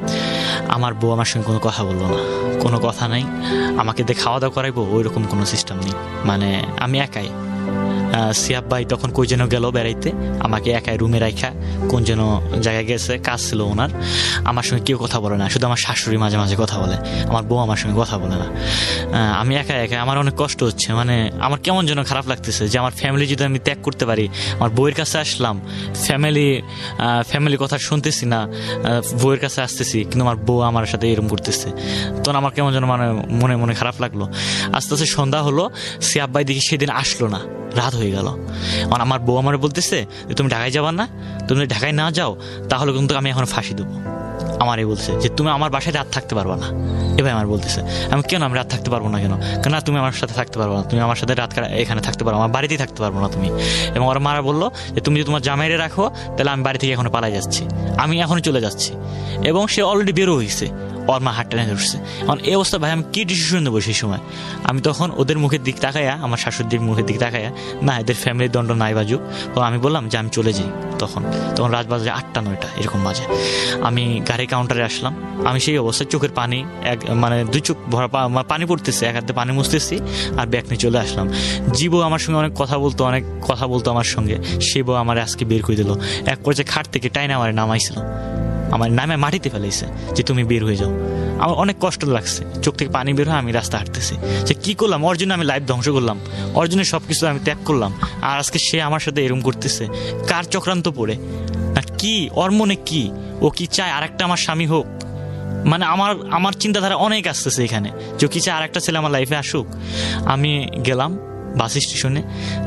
আমার বউ আমার সঙ্গে কোনো কথা বললো না, কোনো কথা নাই। আমাকে দিয়ে খাওয়া দাওয়া করাইবো ওই রকম কোনো সিস্টেম নেই, আমি একাই। সিয়াব ভাই তখন কই যেন গেল বেড়াইতে, আমাকে একাই রুমে রাখা কোন যেন জায়গায় গেছে, কাজ ছিল ওনার। আমার সঙ্গে কেউ কথা বলে না, শুধু আমার শাশুড়ি মাঝে মাঝে কথা বলে, আমার বউ আমার সঙ্গে কথা বলে না। আমি একা আমার অনেক কষ্ট হচ্ছে, আমার কেমন যেন খারাপ লাগতেছে যে আমার ফ্যামিলি যদি আমি ত্যাগ করতে পারি। আমার বউয়ের কাছে আসলাম, ফ্যামিলি কথা শুনতেছি না, বউয়ের কাছে আসতেছি, কিন্তু আমার বউ আমার সাথে এরকম করতেছে। তখন আমার কেমন যেন মনে মনে খারাপ লাগলো। আস্তে আস্তে সন্ধ্যা হলো, সিয়াব ভাই দেখি সেদিন আসলো না, রাত হয়ে গেল। আমার বউ আমার বলতেছে যে তুমি ঢাকায় যাবা না, তুমি ঢাকায় না যাও তাহলে কিন্তু আমি এখন ফাঁসি দেবো। আমারই বলছে যে তুমি আমার বাসায় রাত থাকতে পারবা না। এভাবে আমার বলতেছে। আমি কেন আমি রাত থাকতে পারবো না কেন? কেন তুমি আমার সাথে থাকতে পারবো না, তুমি আমার সাথে রাত এখানে থাকতে পারো, আমার বাড়িতেই থাকতে পারবো না তুমি। এবং ওর মারা বললো যে তুমি যদি তোমার জামাইরে রাখো তাহলে আমি বাড়ি থেকে এখনো পালাই যাচ্ছি, আমি এখনই চলে যাচ্ছি। এবং সে অলরেডি বেরো হয়েছে, ওর মা হাত টেনে ধরছে। এখন এই অবস্থা ভাই আমি কি ডিসিশন নেবো সেই সময়? আমি তখন ওদের মুখের দিক তাকাইয়া, আমার শাশুড়ির মুখের দিক তাকাইয়া, না এদের ফ্যামিলির দণ্ড নাই বাজুক, তো আমি বললাম যে আমি চলে যাই। তখন রাত বাজে 8টা 9টা এরকম বাজে। আমি গাড়ি কাউন্টারে আসলাম, আমি সেই অবস্থায় চোখের পানি মানে 2 চোখ ভরা পানি পড়তেছে, এক হাতে পানি মুছতেছি আর ব্যাগ নিয়ে চলে আসলাম। জীবও আমার সঙ্গে অনেক কথা বলতো আমার সঙ্গে, সে বউ আমার আজকে বের করে দিল। এক পর্যায়ে খাট থেকে টাইনা আমার নামাইছিল, আমার নামে মাটিতে ফেলাইছে যে তুমি বের হয়ে যাও। আমার অনেক কষ্ট লাগছে, চোখ থেকে পানি বের হয়, আমি রাস্তা হাঁটতেছি যে কি করলাম, ওর জন্য আমি লাইফ ধ্বংস করলাম, ওর জন্য সবকিছু আমি ত্যাগ করলাম, আর আজকে সে আমার সাথে এরকম করতেছে। কার চক্রান্ত পড়ে না কি, ওর মনে কি, ও কি চায় আরেকটা আমার স্বামী হোক? মানে আমার চিন্তাধারা অনেক আসতেছে এখানে, যে কি চায় আরেকটা ছেলে আমার লাইফে আসুক। আমি গেলাম বাস স্টেশনে,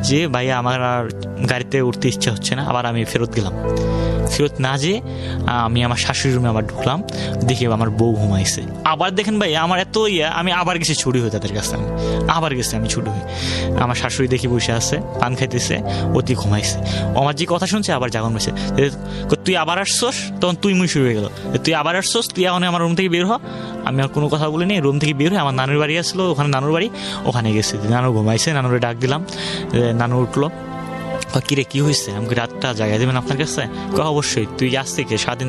যে ভাইয়া আমার আর গাড়িতে উঠতে ইচ্ছা হচ্ছে না, আবার আমি ফেরত গেলাম। ফেরত না যেয়ে আমি আমার শাশুড়ির রুমে আবার ঢুকলাম, দেখি আমার বউ ঘুমাইছে। আবার দেখেন ভাই আমার এত আমি আবার গেছি ছুটি হয়ে তাদের কাছে, আমি ছুটি হয়ে আমার শাশুড়ি দেখি বসে আছে, পান খাইতেছে, অতি ঘুমাইছে। আমার যে কথা শুনছে আবার জাগন হয়েছে, তুই আবার আসছোস, তখন তুই মুই শুরু হয়ে গেল, তুই আবার আসছোস, তুই এখন আমার রুম থেকে বের হ। আমি আর কোনো কথা বলিনি, রুম থেকে বের হয়ে আমার নানুর বাড়ি আসলো, ওখানে নানুর বাড়ি, ওখানে গেছি। নানু ঘুমাইছে, নানুরে ডাক দিলাম, নানু উঠলো, কিরে কি হয়েছে, আমাকে রাতটা জায়গা দেবেন আপনার কাছে? অবশ্যই, তুই আসছি কে স্বাধীন,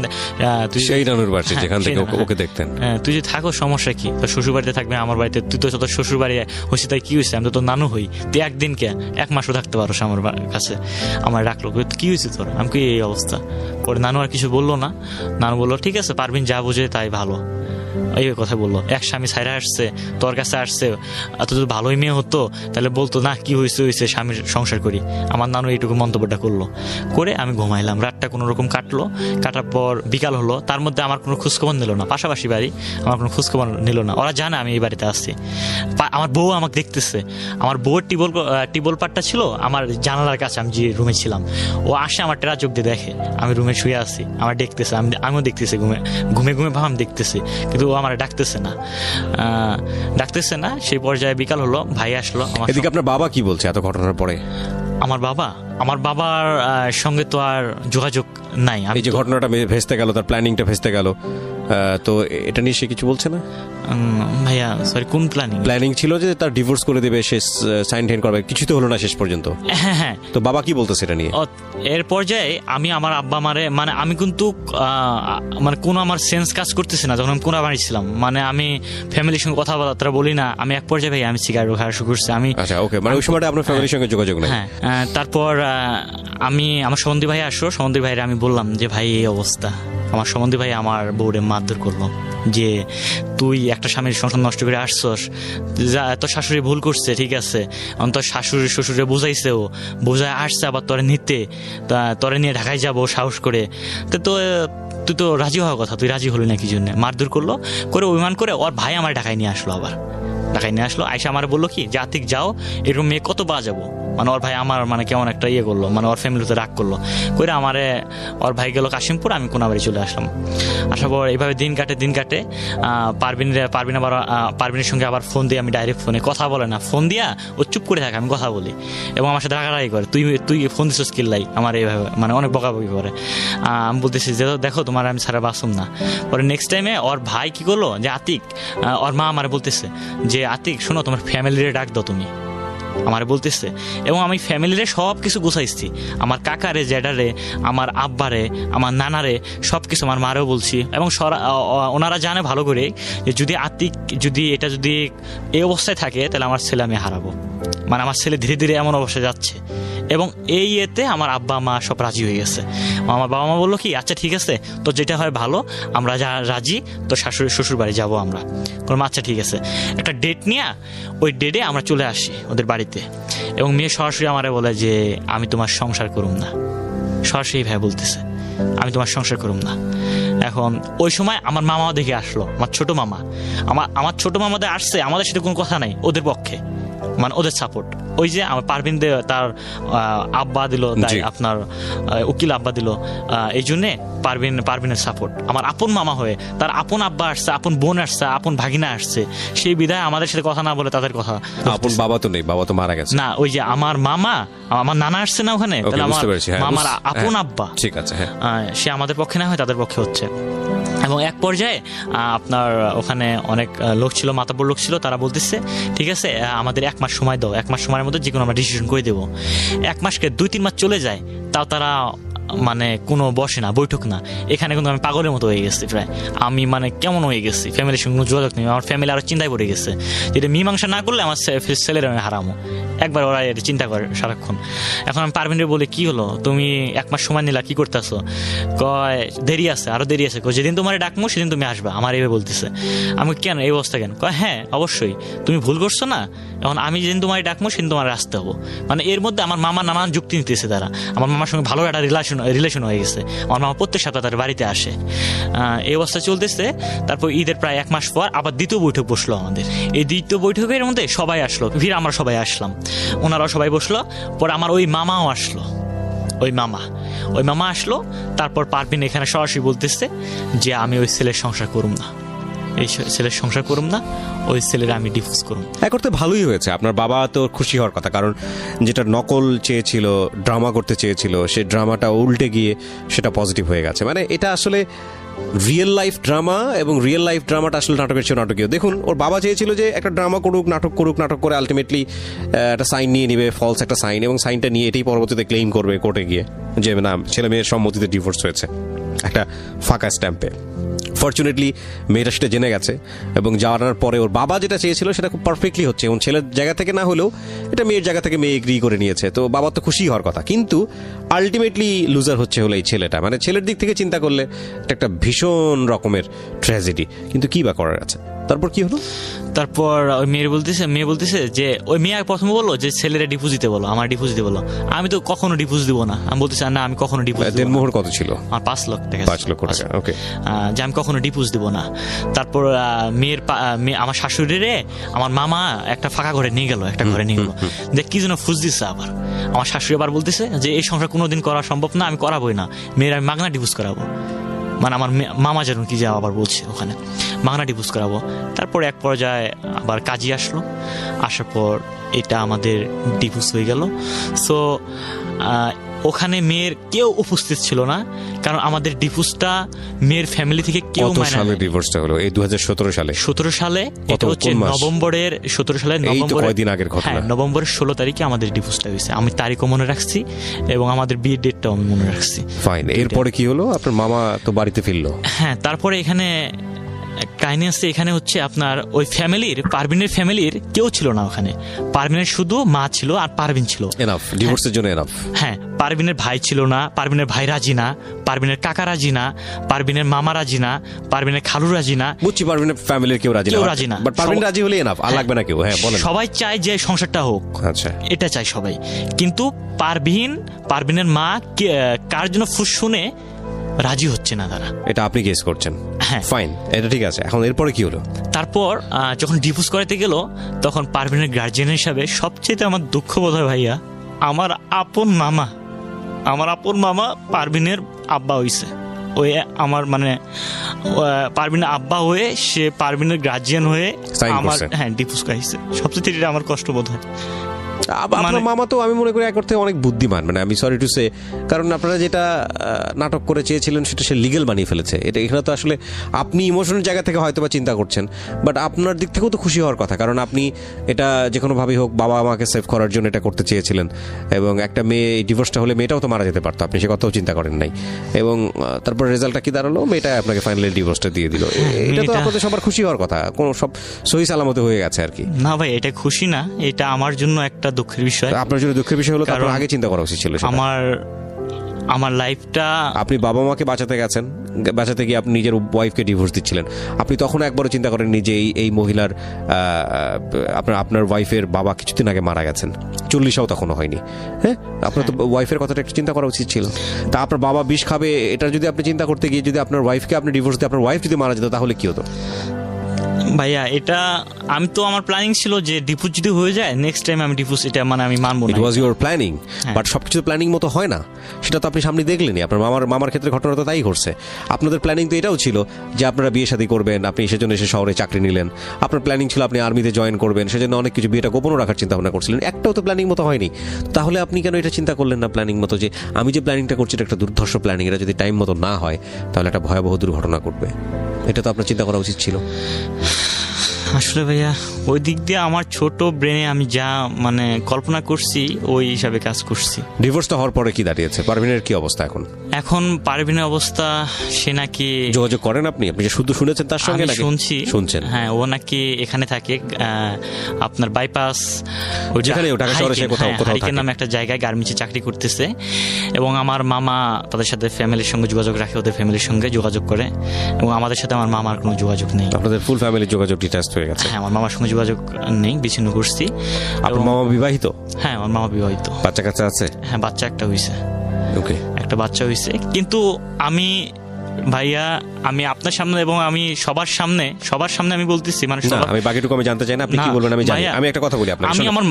তুই সেই নানুর বাড়ি যেখান থেকে ওকে দেখতেন, তুই যদি থাকো সমস্যা কি, তোর শ্বশুর বাড়িতে থাকবে, আমার বাড়িতে, তুই তো তোর শ্বশুর বাড়ি হয়েছে, তাই কি হয়েছে, আমি তো তোর নানু হই, তুই একদিন কে 1 মাসও থাকতে পারো আমার কাছে। আমার ডাকলো, কি হয়েছে তোর? আমি কি এই অবস্থা। পরে নানু আর কিছু বললো না, নানু বললো ঠিক আছে পারবিন যা বুঝে তাই ভালো, এই কথা বললো। এক স্বামী ছাইরা আসছে, তোর কাছে আসছে, এত যদি ভালোই মেয়ে হতো তাহলে বলতো না কি হয়েছে স্বামীর সংসার করি। আমার নানু এইটুকু মন্তব্যটা করলো, করে আমি ঘুমাইলাম। রাতটা কোনো রকম কাটার পর বিকাল হলো, তার মধ্যে আমার কোনো খোঁজখবর নিল না, পাশাপাশি বাড়ি, আমার কোনো খোঁজখবর নিল না। ওরা জানে আমি এই বাড়িতে আসছি। আমার বউ আমাকে দেখতেছে, আমার বউয়ের টিবল পাটটা ছিল আমার জানালার কাছে, আমি যে রুমে ছিলাম, ও আসে আমার টেরা চোখ দিয়ে দেখে আমি রুমে শুয়ে আছি, আমার দেখতেছে, আমিও দেখতেছি, ঘুমে ভাব দেখতেছি, কিন্তু ও আমার ডাকতেছে না। সেই পর্যায়ে বিকাল হলো, ভাই আসলো। এদিকে আপনার বাবা কি বলছে এত ঘটনার পরে? আমার বাবার সঙ্গে তো আর যোগাযোগ নাই। এই যে ঘটনাটা ভেস্তে গেল, তার প্ল্যানিংটা ভেস্তে গেল, তো এটা নিয়ে সে কিছু বলছে না? ভাইয়া সরি, কোন প্ল্যানিং ছিল যে তার ডিভোর্স করে দেবে, সে সাইন টেন করবে, কিছু তো হলো না শেষ পর্যন্ত। হ্যাঁ, তো বাবা কি বলতেছে এটা নিয়ে? এর পর্যায়ে আমি আমার আব্বা মারে, মানে আমি কিন্তু মানে কোনো আমার সেন্স কাজ করতেছে না যখন আমি কোনা বাড়িছিলাম, মানে আমি ফ্যামিলির সঙ্গে কথাবার্তা বলি না। আমি এক পর্যায়ে ভাই আমি সিগারেট খাওয়া শুরু করছি। আচ্ছা ওকে, মানে ওই সময়টা আপনার ফ্যামিলির সঙ্গে যোগাযোগ নেই? হ্যাঁ। তারপর আমার সম্বন্ধী ভাই আসলো, সম্বন্ধী ভাইরে আমি বললাম যে ভাই এই অবস্থা। আমার সম্বন্ধী ভাই আমার বউরে মারধর করলো যে তুই একটা স্বামীর সংসার নষ্ট করে আসছস, তোর শাশুড়ি ভুল করছে, ঠিক আছে, তোর শাশুড়ি শ্বশুরে বোঝায় আসছে, আবার তোরে নিয়ে ঢাকায় যাবো সাহস করে, তুই তো রাজি হওয়ার কথা, তুই রাজি হলি না কি জন্য? মারধর করলো, করে অভিমান করে ওর ভাই আমার ঢাকায় নিয়ে আসলো, আইসা আমার বললো কি জাতিক যাও, এরকম মেয়ে কত বাজাবো, মানে ওর ভাই আমার মানে কেমন একটা করলো, মানে ওর ফ্যামিলিতে রাগ করলো, করে আমারে ওর ভাই গেল কাশিমপুর, আমি কোনাবাড়ি চলে আসলাম। আসার পর এইভাবে দিন কাটে। পারবিনের সঙ্গে আবার ফোন দিয়ে, আমি ডাইরেক্ট ফোনে কথা বলে না, ফোন দিয়া ও চুপ করে থাকে, আমি কথা বলি, এবং আমার সাথে রাগারাগি করে, তুই ফোন দিস স্কিল লাই, আমার এইভাবে মানে অনেক বকাবকি করে। আমি বলতেছি যে দেখো তোমার আমি ছাড়া বাসুম না। পরে নেক্সট টাইমে ওর ভাই কি করলো যে আতিক, ওর মা আমার বলতেছে যে আতিক শোনো, তোমার ফ্যামিলিরে ডাক দাও তুমি, আমার বলতেছে। এবং আমি ফ্যামিলিরে সব কিছু গুছাইছি, আমার কাকারে, জ্যাডারে, আমার আব্বারে, আমার নানারে, সব কিছু আমার মারেও বলছি। এবং ওনারা জানে ভালো করে যে যদি আতিক যদি এই অবস্থায় থাকে তাহলে আমার ছেলে আমি হারাবো, মানে আমার ছেলে ধীরে ধীরে এমন অবস্থায় যাচ্ছে। এবং এতে আমার আব্বা মা সব রাজি হয়ে গেছে। আমার বাবা মা বললো কি আচ্ছা ঠিক আছে, তো যেটা হয় ভালো, আমরা যা রাজি, তো শ্বশুর বাড়ি যাবো আমরা। আচ্ছা ঠিক আছে, একটা ডেট নিয়ে ওই ডেটে আমরা চলে আসি ওদের বাড়িতে। এবং মেয়ে সরাসরি আমারে বলে যে আমি তোমার সংসার করুম না, সরাসরি ভাই বলতেছে আমি তোমার সংসার করুম না। এখন ওই সময় আমার মামাও দেখে আসলো, আমার ছোট মামাদের আসছে, আমাদের সাথে কোনো কথা নাই ওদের পক্ষে, মানে ওদের সাপোর্ট। ওই যে আমার পারভিন তার আব্বা দিল, তাই আপনার উকিল আব্বা দিল, এই জন্যে পারভিনের সাপোর্ট। আমার আপন মামা হয়ে তার আপন আব্বা আসছে, আপন বোন আসছে, আপন ভাগিনা আসছে, সেই বিধায় আমাদের সাথে কথা না বলে তাদের কথা। আপন বাবা তো নেই, বাবা তো মারা গেছে। না, ওই যে আমার মামা, আমার নানা আসছে না ওখানে, তাহলে আমার মামার আপন আব্বা, ঠিক আছে, সে আমাদের পক্ষে না হয় তাদের পক্ষে হচ্ছে। এবং এক পর্যায়ে আপনার ওখানে অনেক লোক ছিল, মাতাব্বর লোক ছিল, তারা বলতেছে ঠিক আছে আমাদের 1 মাস সময় দাও, 1 মাস সময়ের মধ্যে যে কোনো আমরা ডিসিশন করে দেবো। 1 মাসকে 2-3 মাস চলে যায়, তাও তারা মানে কোনো বসে না, বৈঠক না। এখানে কিন্তু আমি পাগলের মতো হয়ে গেছি প্রায়, আমি মানে কেমন হয়ে গেছি, ফ্যামিলির সঙ্গে যোগাযোগ নেই, আমার ফ্যামিলি আরও চিন্তায় পড়ে গেছে, যেটা মীমাংসা না করলে আমার ছেলের আমি হারামো, একবার ওরা এটা চিন্তা করে সারাক্ষণ। এখন আমি পারভিনের বলে কি হলো, তুমি 1 মাস সময় নিলা, কি করতেছো? কয় দেরি আছে, আরো দেরি আছে। যেদিন তোমার ডাকবো সেদিন তুমি আসবা, আমার এইভাবে বলতেছে। আমি কেন এই অবস্থা কেন? কয় হ্যাঁ অবশ্যই, তুমি ভুল করছো না, এখন আমি যেদিন তোমার ডাকবো সেদিন তোমার আসতে হবো। মানে এর মধ্যে আমার মামা নানান যুক্তি নিতেছে তারা, আমার মামার সঙ্গে ভালো একটা রিলেশন হয়ে গেছে, আমার মামা প্রত্যেক সপ্তাহে তার বাড়িতে আসে। এই অবস্থা চলতেছে। তারপর ঈদের প্রায় 1 মাস পর আবার দ্বিতীয় বৈঠক বসলো আমাদের। এই দ্বিতীয় বৈঠকের মধ্যে সবাই আসলো, আমরা সবাই আসলাম, ওনারাও সবাই বসলো। পরে আমার ওই মামাও আসলো, ওই মামা আসলো। তারপর পারভিন এখানে সরাসরি বলতেছে যে আমি ওই ছেলের সংসার করুম না, এই ছেলের সংসার করুম না, ওই ছেলের আমি ডিভোর্স করুম। এক করতে ভালোই হয়েছে, আপনার বাবা তো খুশি হওয়ার কথা, কারণ যেটা নকল চেয়েছিল, ড্রামা করতে চেয়েছিল, সেই ড্রামাটা উল্টে গিয়ে সেটা পজিটিভ হয়ে গেছে। মানে এটা আসলে রিয়েল লাইফ ড্রামা, এবং রিয়েল লাইফ ড্রামাটা আসলে নাটকের চেয়ে নাটকীয়। দেখুন, ওর বাবা চেয়েছিল যে একটা ড্রামা করুক, নাটক করে আলটিমেটলি একটা সাইন নিয়ে নিবে, ফলস একটা সাইন, এবং সাইনটা নিয়ে এটাই পরবর্তীতে ক্লেইম করবে কোর্টে গিয়ে যে না, ছেলে মেয়ের সম্মতিতে ডিভোর্স হয়েছে, একটা ফাঁকা স্ট্যাম্পে। ফরচুনেটলি মেয়েটা সেটা জেনে গেছে, এবং জানার পরে ওর বাবা যেটা চেয়েছিল সেটা খুব পারফেক্টলি হচ্ছে, এবং ছেলের জায়গা থেকে না হলেও এটা মেয়ের জায়গা থেকে মেয়ে এগ্রি করে নিয়েছে। তো বাবা তো খুশি হওয়ার কথা, কিন্তু আলটিমেটলি লুজার হচ্ছে হলো এই ছেলেটা। মানে ছেলের দিক থেকে চিন্তা করলে এটা একটা ভীষণ রকমের ট্র্যাজেডি, কিন্তু কি বা করার আছে। তারপর কি হলো? তারপর ওই মেয়ে বলতেছে যে ওই মেয়ে প্রথমে বললো যে ছেলেরা ডিভোর্স দিতে বলো, আমার ডিভোর্স দিতে বলো। আমি তো কখনো ডিভোর্স দিব না, আমি বলতেছি না, আমি কখনো ডিভোর্স দিব না। দেনমোহর কত ছিল? আমার 5 লক্ষ টাকা। 5 লক্ষ টাকা, ওকে। যে আমি কখনো ডিভোর্স দিব না। তারপর আমার শাশুড়িরে আমার মামা একটা ফাঁকা ঘরে নিয়ে গেল, যে কি যেন ফুস দিচ্ছে। আবার আমার শাশুড়ি আবার বলতেছে যে এই সংসার কোনোদিন করা সম্ভব না, আমি করাবোই না, মেয়ের আমি মাগনা ডিভোর্স করাবো। মানে আমার মামা যেন কি যা আবার বলছে ওখানে, মাগনা ডিভোর্স করাবো। তারপর এক পর্যায়ে আবার কাজী আসলো, আসার পর এটা আমাদের ডিভোর্স হয়ে গেল। সো ওখানে মেয়ের কেউ উপস্থিত ছিল না, কারণ আমাদের ডিভোর্সটা মেয়ের ফ্যামিলি থেকে কেউ মানে না। ডিভোর্সটা হলো এই 2017 সালে। 17 সালে, এটা হচ্ছে নভেম্বরের 17 সালে, নভেম্বরের 16 তারিখে আমাদের ডিভোর্সটা হয়েছে। আমি তারিখও মনে রাখছি এবং আমাদের বিয়ের ডেটটাও আমি মনে রাখছি। ফাইন। এরপরে কি হলো? আপনার মামা তো বাড়িতে ফিরলো। হ্যাঁ, তারপরে এখানে কাহিনী আছে। এখানে হচ্ছে আপনার ওই পারভিনের ফ্যামিলির কেউ ছিল না ওখানে। পারভিনের শুধু মা ছিল আর পারভিন ছিল। এনাফ, ডিভোর্সের জন্য এনাফ। হ্যাঁ, পারভিনের ভাই ছিল না, পারভিনের ভাই রাজি না, পারভিনের কাকা রাজি না, পারভিনের মামা রাজি না, পারভিনের খালু রাজি না। বুঝছি, পারভিনের ফ্যামিলির কেউ রাজি না, বাট পারভিন রাজি হলে এনাফ, আর লাগবে না কেউ। হ্যাঁ, বলেন। সবাই চায় যে সংসারটা হোক, আচ্ছা, এটা চায় সবাই। কিন্তু পারভিনের মা কার জন্য ফুস শুনে রাজি হচ্ছে না তারা। এটা আপনি গেস করছেন? হ্যাঁ, ফাইন, এটা ঠিক আছে। এখন এরপরে কি হলো? তারপর যখন ডিভোর্স করাতে গেল, তখন পারভিনের গার্জিয়ান হিসাবে সবচেয়ে আমার দুঃখ বোধ হয় ভাইয়া, আমার আপন মামা পারভিনের আব্বা হইছে। ওই আমার মানে পারভিনের আব্বা হয়ে সে পারভিনের গার্জিয়ান হয়ে আমার ডিভোর্স করাইছে। সবচেয়ে আমার কষ্ট বোধ হয়। আপনার মামা তো আমি মনে করি এক অর্থে অনেক বুদ্ধিমান, মানে আমি সরি টু সে, কারণ আপনারা যেটা নাটক করে চেয়েছিলেন সেটা সে লিগেল বানিয়ে ফেলেছে। এটা এখানে তো আসলে আপনি ইমোশনাল জায়গা থেকে হয়তো বা চিন্তা করছেন, বাট আপনার দিক থেকেও তো খুশি হওয়ার কথা, কারণ আপনি এটা যে কোনোভাবেই হোক বাবা মাকে সেভ করার জন্য এটা করতে চেয়েছিলেন। এবং একটা মেয়ে ডিভোর্সটা হলে মেয়েটাও তো মারা যেতে পারতো, আপনি সে কথাও চিন্তা করেন নাই। এবং তারপর রেজাল্টটা কি দাঁড়ালো? মেয়েটা আপনাকে ফাইনালি ডিভোর্সটা দিয়ে দিল। এটা তো আপনাদের সবার খুশি হওয়ার কথা, কোনো সব সহি সালামতে হয়ে গেছে আর কি। না ভাই, এটা খুশি না, এটা আমার জন্য একটা দুঃখের বিষয়। আপনার জন্য দুঃখের বিষয় হলো তারপর আগে চিন্তা করা উচিত ছিল। আমার লাইফটা, আপনি বাবা মাকে বাঁচাতে গেছেন, বাঁচাতে গিয়ে আপনি নিজের ওয়াইফকে ডিভোর্স দিচ্ছিলেন। আপনি তখন একবারও চিন্তা করেননি যে এই মহিলার আপনার ওয়াইফের বাবা কিছুদিন আগে মারা গেছেন, 40-ও তখনও হয়নি। হ্যাঁ, আপনার তো ওয়াইফের কথাটা একটু চিন্তা করা উচিত ছিল। তা আপনার বাবা বিষ খাবে, এটা যদি আপনি চিন্তা করতে গিয়ে যদি আপনার ওয়াইফকে আপনি ডিভোর্স দিয়ে আপনার ওয়াইফ যদি মারা যেত, তাহলে কি হতো? ভাইয়া এটা আমি তো আমার প্ল্যানিং ছিল যে ডিভোর্স যদি হয়ে যায় নেক্সট টাইম আমি ডিভোর্স এটা মানে আমি মানবো না। ইট ওয়াজ ইউর প্ল্যানিং, বাট সবকিছু প্ল্যানিং মতো হয় না, সেটা তো আপনি সামনে দেখলেনই। আপনার মামার ক্ষেত্রে ঘটনা তো তাই ঘটছে। আপনাদের প্ল্যানিং তো এটাও ছিল যে আপনারা বিয়ে শাদী করবেন, আপনি সেজন্য এসে শহরে চাকরি নিলেন। আপনার প্ল্যানিং ছিল আপনি আর্মিতে জয়েন করবেন, সেজন্য অনেক কিছু বিয়েটা গোপনও রাখার চিন্তা ভাবনা করছিলেন। একটাও তো প্ল্যানিং মতো হয়নি। তাহলে আপনি কেন এটা চিন্তা করলেন না প্ল্যানিং মতো, যে আমি যে প্ল্যানিংটা করছি এটা একটা দুর্ধর্ষ প্ল্যানিং, এটা যদি টাইম মতো না হয় তাহলে একটা ভয়াবহ দুর্ঘটনা ঘটবে। এটা তো আপনার চিন্তা করা উচিত ছিল। আসলে ভাইয়া ওই দিক দিয়ে আমার ছোট ব্রেনে আমি যা মানে কল্পনা করছি ওই হিসাবে কাজ করছি। ডিভোর্সটা হওয়ার পরে কি দাঁড়িয়েছে? পারভিনের কি অবস্থা এখন? এখন পারভিনের অবস্থা, সে নাকি যোগাযোগ করেন আপনি যে শুধু শুনেছেন তার সঙ্গে নাকি শুনছেন? হ্যাঁ, ও নাকি এখানে থাকে আপনার বাইপাস যেখানে ঢাকা শহরে সে কোথাও হারিকেন নামে একটা জায়গায় গার্মেন্টসে চাকরি করতেছে। এবং আমার মামা তাদের সাথে ফ্যামিলির সঙ্গে যোগাযোগ রাখে, ওদের ফ্যামিলির সঙ্গে যোগাযোগ করে, এবং আমাদের সাথে আমার মামার কোনো যোগাযোগ নেই। আপনাদের ফুল ফ্যামিলির যোগাযোগ ডিটাচড হয়ে গেছে? হ্যাঁ, আমার মামার সঙ্গে যোগাযোগ নেই, বিচ্ছিন্ন করছি। আপনার মামা বিবাহিত? হ্যাঁ, আমার মামা বিবাহিত। বাচ্চা কাচ্চা আছে? হ্যাঁ, বাচ্চা একটা হইছে। ওকে, একটা বাচ্চা হইছে। কিন্তু আমি ভাইয়া আমি আপনার সামনে এবং আমি সবার সামনে আমি বলতেছি, মানে আমি বাকিটুকু আমি জানতে চাই না, আপনি কি বলবেন আমি জানি। আমি একটা কথা বলি আপনাকে, আমি আমার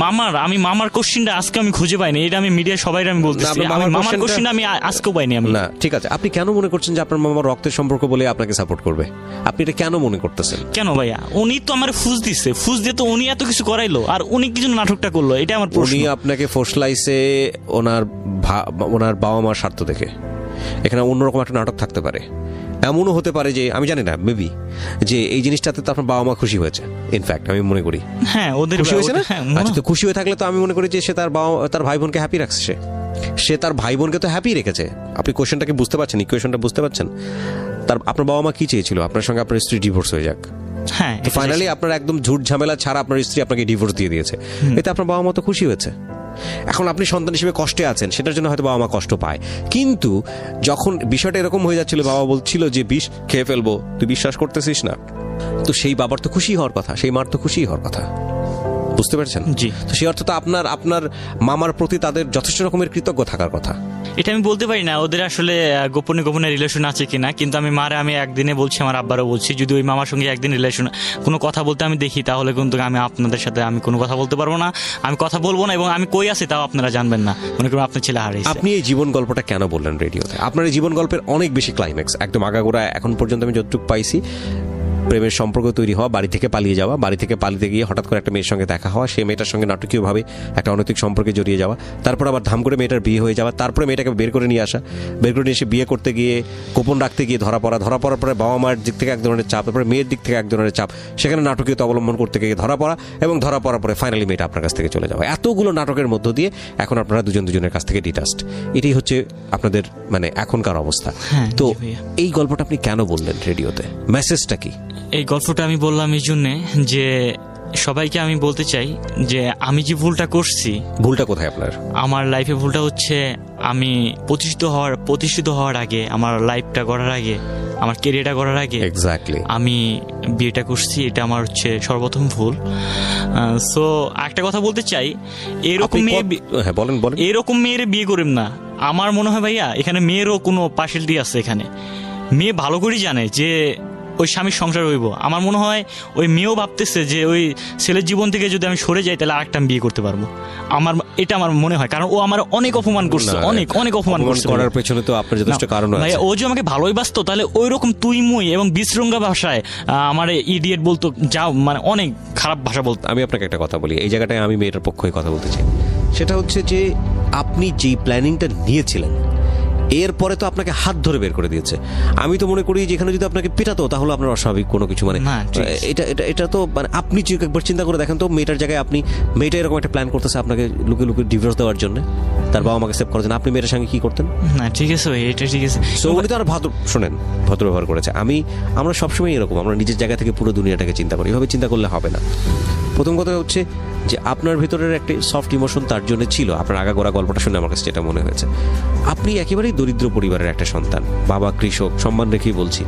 মামার কোশ্চেনটা আজকে আমি খুঁজে পাইনি। এটা আমি মিডিয়া সবাই আমি বলতেছি, আমার মামার কোশ্চেনটা আমি আজকেও পাইনি আমি। না, ঠিক আছে, আপনি কেন মনে করছেন যে আপনার মামার রক্তের সম্পর্ক বলে আপনাকে সাপোর্ট করবে? আপনি এটা কেন মনে করতেছেন? কেন ভাইয়া? উনি তো আমার ফুস দিয়ে তো উনি এত কিছু করাইলো, আর উনি কি জন্য নাটকটা করলো এটা আমার প্রশ্ন। উনি আপনাকে ফোসলাইছে ওনার বাবা মার স্বার্থ দেখে। এখানে অন্যরকম একটা নাটক থাকতে পারে। এমনও হতে পারে যে আমি জানি না, মেবি যে এই জিনিসটাতে তো আপনার বাবা মা খুশি হয়েছে। ইনফ্যাক্ট আমি মনে করি হ্যাঁ ওদের খুশি হয়েছে না। আচ্ছা, তো খুশি হয়ে থাকলে তো আমি মনে করি যে সে তার ভাই বোনকে হ্যাপি রাখছে। সে তার ভাই বোনকে তো হ্যাপি রেখেছে। আপনি কোয়েশ্চনটাকে বুঝতে পারছেন, ইকুয়েশনটা বুঝতে পারছেন? আপনার বাবা মা কি চেয়েছিল? আপনার সঙ্গে আপনার স্ত্রী ডিভোর্স হয়ে যাক। হ্যাঁ, ফাইনালি আপনার একদম ঝুট ঝামেলা ছাড়া আপনার স্ত্রী আপনাকে ডিভোর্স দিয়ে দিয়েছে। এতে আপনার বাবা মা তো খুশি হয়েছে। এখন আপনি সন্তান হিসেবে কষ্টে আছেন, সেটার জন্য হয়তো বাবা মা কষ্ট পায়। কিন্তু যখন বিষয়টা এরকম হয়ে যাচ্ছিল, বাবা বলছিল যে বিষ খেয়ে ফেলবো, তুই বিশ্বাস করতেছিস না, তো সেই বাবার তো খুশি হওয়ার কথা, সেই মার তো খুশি হওয়ার কথা। বুঝতে পারছেন? জি। তো সেই অর্থে তো আপনার মামার প্রতি তাদের যথেষ্ট রকমের কৃতজ্ঞ থাকার কথা। এটা আমি বলতে পারি না ওদের আসলে গোপনে রিলেশন আছে কিনা, কিন্তু আমি একদিনে বলছি, আমার আব্বারও বলছি, যদি ওই মামার সঙ্গে একদিন রিলেশন কোনো কথা বলতে আমি দেখি, তাহলে কিন্তু আমি আপনাদের সাথে আমি কোনো কথা বলতে পারবো না, আমি কথা বলবো না, এবং আমি কই আছি তাও আপনারা জানবেন না। মনে করুন আপনার ছেলে হারিয়েছে। আপনি এই জীবন গল্পটা কেন বললেন রেডিওতে? আপনার এই জীবন গল্পের অনেক বেশি ক্লাইম্যাক্স, একদম আগাগোড়া এখন পর্যন্ত আমি যতটুকু পাইছি, প্রেমের সম্পর্ক তৈরি হওয়া, বাড়ি থেকে পালিয়ে যাওয়া, বাড়ি থেকে পালিয়ে গিয়ে হঠাৎ করে একটা মেয়ের সঙ্গে দেখা হওয়া, সেই মেয়েটার সঙ্গে নাটকীয়ভাবে একটা অনৈতিক সম্পর্কে জড়িয়ে যাওয়া, তারপর আবার ধাম করে মেয়েটার বিয়ে হয়ে যাওয়া, তারপরে মেয়েটাকে বের করে নিয়ে আসা, বের করে নিয়ে এসে বিয়ে করতে গিয়ে গোপন রাখতে গিয়ে ধরা পড়ার পরে বাবা মায়ের দিক থেকে এক ধরনের চাপ, তারপরে মেয়ের দিক থেকে এক ধরনের চাপ, সেখানে নাটকীয়তা অবলম্বন করতে গিয়ে ধরা পড়া, এবং ধরা পড়ার পরে ফাইনালি মেয়েটা আপনার কাছ থেকে চলে যাওয়া। এতগুলো নাটকের মধ্য দিয়ে এখন আপনারা দুজনের কাছ থেকে ডিটাচড। এটাই হচ্ছে আপনাদের মানে এখনকার অবস্থা। তো এই গল্পটা আপনি কেন বললেন রেডিওতে? মেসেজটা কি? এই গল্পটা আমি বললাম এই জন্যে যে সবাইকে আমি বলতে চাই যে আমি যে ভুলটা করছি। ভুলটা কোথায় আপনার? আমার লাইফে ভুলটা হচ্ছে আমি প্রতিষ্ঠিত হওয়ার আগে, আমার লাইফটা গড়ার আগে, আমার ক্যারিয়ারটা গড়ার আগে এক্স্যাক্টলি আমি বিয়েটা করছি। এটা আমার হচ্ছে সর্বপ্রথম ভুল। সো একটা কথা বলতে চাই, এরকম মেয়ের বিয়ে করেন না। আমার মনে হয় ভাইয়া এখানে মেয়েরও কোনো পার্সিয়ালিটি আছে। এখানে মেয়ে ভালো করেই জানে যে ওই স্বামীর সংসার হইব। আমার মনে হয় ওই মেয়েও ভাবতেছে যে ওই ছেলের জীবন থেকে যদি আমি সরে যাই তাহলে আরেকটা বিয়ে করতে পারবো। এটা আমার মনে হয়, কারণ ও আমার অনেক অপমান করছে, অনেক অপমান করছে। করার পেছনে তো আপনার যথেষ্ট কারণ আছে। ও যে আমাকে ভালোই বাসতো, তাহলে ওই রকম তুই মুই এবং বিশ্রঙ্গা ভাষায় আমার ইডিয়েট বলতো, যাও মানে অনেক খারাপ ভাষা বলতো। আমি আপনাকে একটা কথা বলি, এই জায়গাটায় আমি মেয়েটার পক্ষে কথা বলতে চাই। সেটা হচ্ছে যে আপনি যেই প্ল্যানিংটা নিয়েছিলেন এরপরে তো আপনাকে হাত ধরে বের করে দিয়েছে। আমি তো মনে করি যেখানে যদি আপনাকে পেটাতো তাহলে আপনার অস্বাভাবিক কোনো কিছু মানে এটা তো মানে আপনি একবার চিন্তা করে দেখেন তো, মেয়েটার জায়গায় মেয়েটা এরকম একটা প্ল্যান করতেছে আপনাকে লুকিয়ে ডিভোর্স দেওয়ার জন্য, তার বাবা মাকে সেভ করার জন্য, আপনি মেয়েটার সঙ্গে কি করতেন? না ঠিক আছে ভাই, এটা ঠিক আছে। সো উনি তো আর ভদ্র ব্যবহার করেছে। আমরা সবসময় এরকম, আমরা নিজের জায়গা থেকে পুরো দুনিয়াটাকে চিন্তা করি, এভাবে চিন্তা করলে হবে না। প্রথম কথা হচ্ছে যে আপনার ভেতরের একটা সফট ইমোশন তার জন্য ছিল। আপনার আগাগোড়া গল্পটা শুনে আমার কাছে যেটা মনে হয়েছে, আপনি একেবারেই দরিদ্র পরিবারের একটা সন্তান, বাবা কৃষক, সম্মান রেখেই বলছি,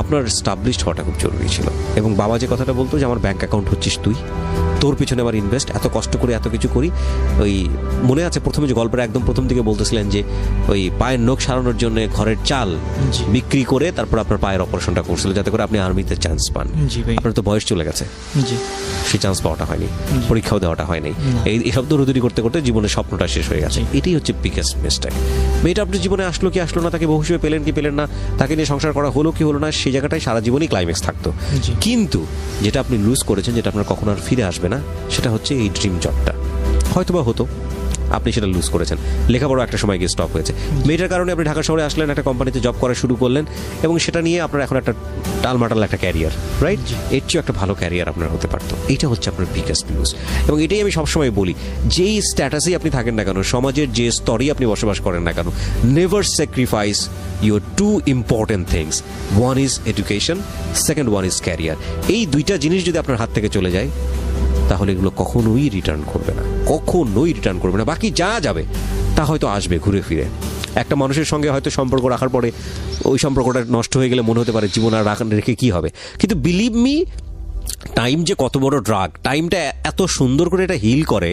আপনার স্টাবলিশড হওয়াটা খুব জরুরি ছিল। এবং বাবা যে কথাটা বলতো যে আমার ব্যাংক অ্যাকাউন্ট হচ্ছিস তুই, তোর পিছনে আমার ইনভেস্ট, এত কষ্ট করে এত কিছু করি। ওই মনে আছে প্রথমে যে গল্পটা একদম প্রথম দিকে বলতেছিলেন যে ওই পায়ের নখ সারানোর জন্য ঘরের চাল বিক্রি করে তারপর আপনার পায়ের অপারেশনটা করছিল যাতে করে আপনি আর্মিতে চান্স পান। আপনার তো বয়স চলে গেছে, সেই চান্স পাওয়াটা হয়নি, পরীক্ষাও দেওয়াটা হয়নি, এইসব দৌড়দৌড়ি করতে করতে জীবনের স্বপ্নটা শেষ হয়ে গেছে। এটাই হচ্ছে বিগেস্ট মিস্টেক। মেয়েটা আপনার জীবনে আসলো কি আসলো না, তাকে বহু হিসেবে পেলেন কি পেলেন না, তাকে নিয়ে সংসার করা হলো কি হলো না, সেই জায়গাটায় সারা জীবনই ক্লাইম্যাক্স থাকতো। কিন্তু যেটা আপনি লুজ করেছেন, যেটা আপনার কখনো আর ফিরে আসবে না, সেটা হচ্ছে এই ড্রিম জবটা। হয়তোবা হতো, আপনি সেটা লুজ করেছেন, লেখাপড়া একটা সময় গিয়ে স্টপ হয়েছে, মেয়েটার কারণে আপনি ঢাকা শহরে আসলেন, একটা কোম্পানিতে জব করা শুরু করলেন এবং সেটা নিয়ে আপনার এখন একটা টালমাটাল একটা ক্যারিয়ার, রাইট? এর চেয়েও একটা ভালো ক্যারিয়ার আপনার হতে পারতো। এটা হচ্ছে আপনার বিগেস্ট লুজ। এবং এটাই আমি সবসময় বলি, যেই স্ট্যাটাসেই আপনি থাকেন না কেন, সমাজের যে স্তরেই আপনি বসবাস করেন না কেন, never sacrifice your two important things. One is education, second one is career. এই দুইটা জিনিস যদি আপনার হাত থেকে চলে যায়, তাহলে এগুলো কখনোই রিটার্ন করবে না, কখনোই রিটার্ন করবে না। বাকি যা যাবে তা হয়তো আসবে ঘুরে ফিরে। একটা মানুষের সঙ্গে হয়তো সম্পর্ক রাখার পরে ওই সম্পর্কটা নষ্ট হয়ে গেলে মনে হতে পারে জীবন আর রেখে কী হবে, কিন্তু বিলিভ মি, টাইম যে কত বড় ড্রাগ, টাইমটা এত সুন্দর করে এটা হিল করে।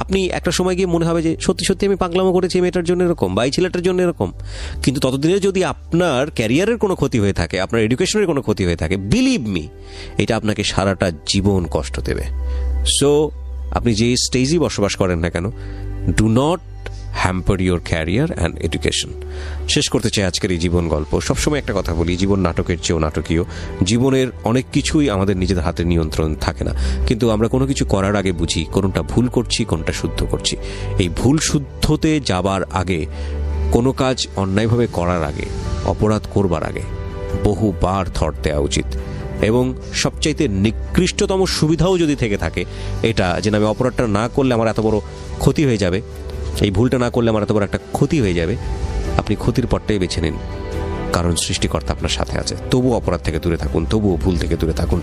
আপনি একটা সময় গিয়ে মনে হবে যে সত্যি সত্যি আমি পাগলামো করেছি মেয়েটার জন্য এরকম, বা এই ছেলেটার জন্য এরকম। কিন্তু ততদিনে যদি আপনার ক্যারিয়ারের কোনো ক্ষতি হয়ে থাকে, আপনার এডুকেশনের কোনো ক্ষতি হয়ে থাকে, বিলিভ মি, এটা আপনাকে সারাটা জীবন কষ্ট দেবে। সো আপনি যে স্টেজেই বসবাস করেন না কেন, do not hamper your career and education. শেষ করতে চাই আজকের এই জীবন গল্প। সবসময় একটা কথা বলি, জীবন নাটকের চেয়েও নাটকীয়। জীবনের অনেক কিছুই আমাদের নিজেদের হাতে নিয়ন্ত্রণ থাকে না, কিন্তু আমরা কোনো কিছু করার আগে বুঝি কোনটা ভুল করছি, কোনটা শুদ্ধ করছি। এই ভুল শুদ্ধতে যাবার আগে, কোনো কাজ অন্যায়ভাবে করার আগে, অপরাধ করবার আগে বহুবার থট দেওয়া উচিত। এবং সবচাইতে নিকৃষ্টতম সুবিধাও যদি থেকে থাকে এটা, যে আমি অপরাধটা না করলে আমার এত বড় ক্ষতি হয়ে যাবে, এই ভুলটা না করলে আমার এত বড় একটা ক্ষতি হয়ে যাবে, আপনি ক্ষতির পথটাই বেছে নিন, কারণ সৃষ্টিকর্তা আপনার সাথে আছে। তবুও অপরাধ থেকে দূরে থাকুন, তবুও ভুল থেকে দূরে থাকুন।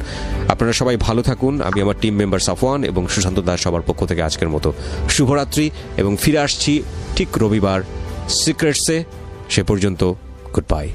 আপনারা সবাই ভালো থাকুন। আমি আমার টিম মেম্বার সাফওয়ান এবং সুশান্ত দাস সবার পক্ষ থেকে আজকের মতো শুভরাত্রি, এবং ফিরে আসছি ঠিক রবিবার সিক্রেটসে। সে পর্যন্ত গুড বাই।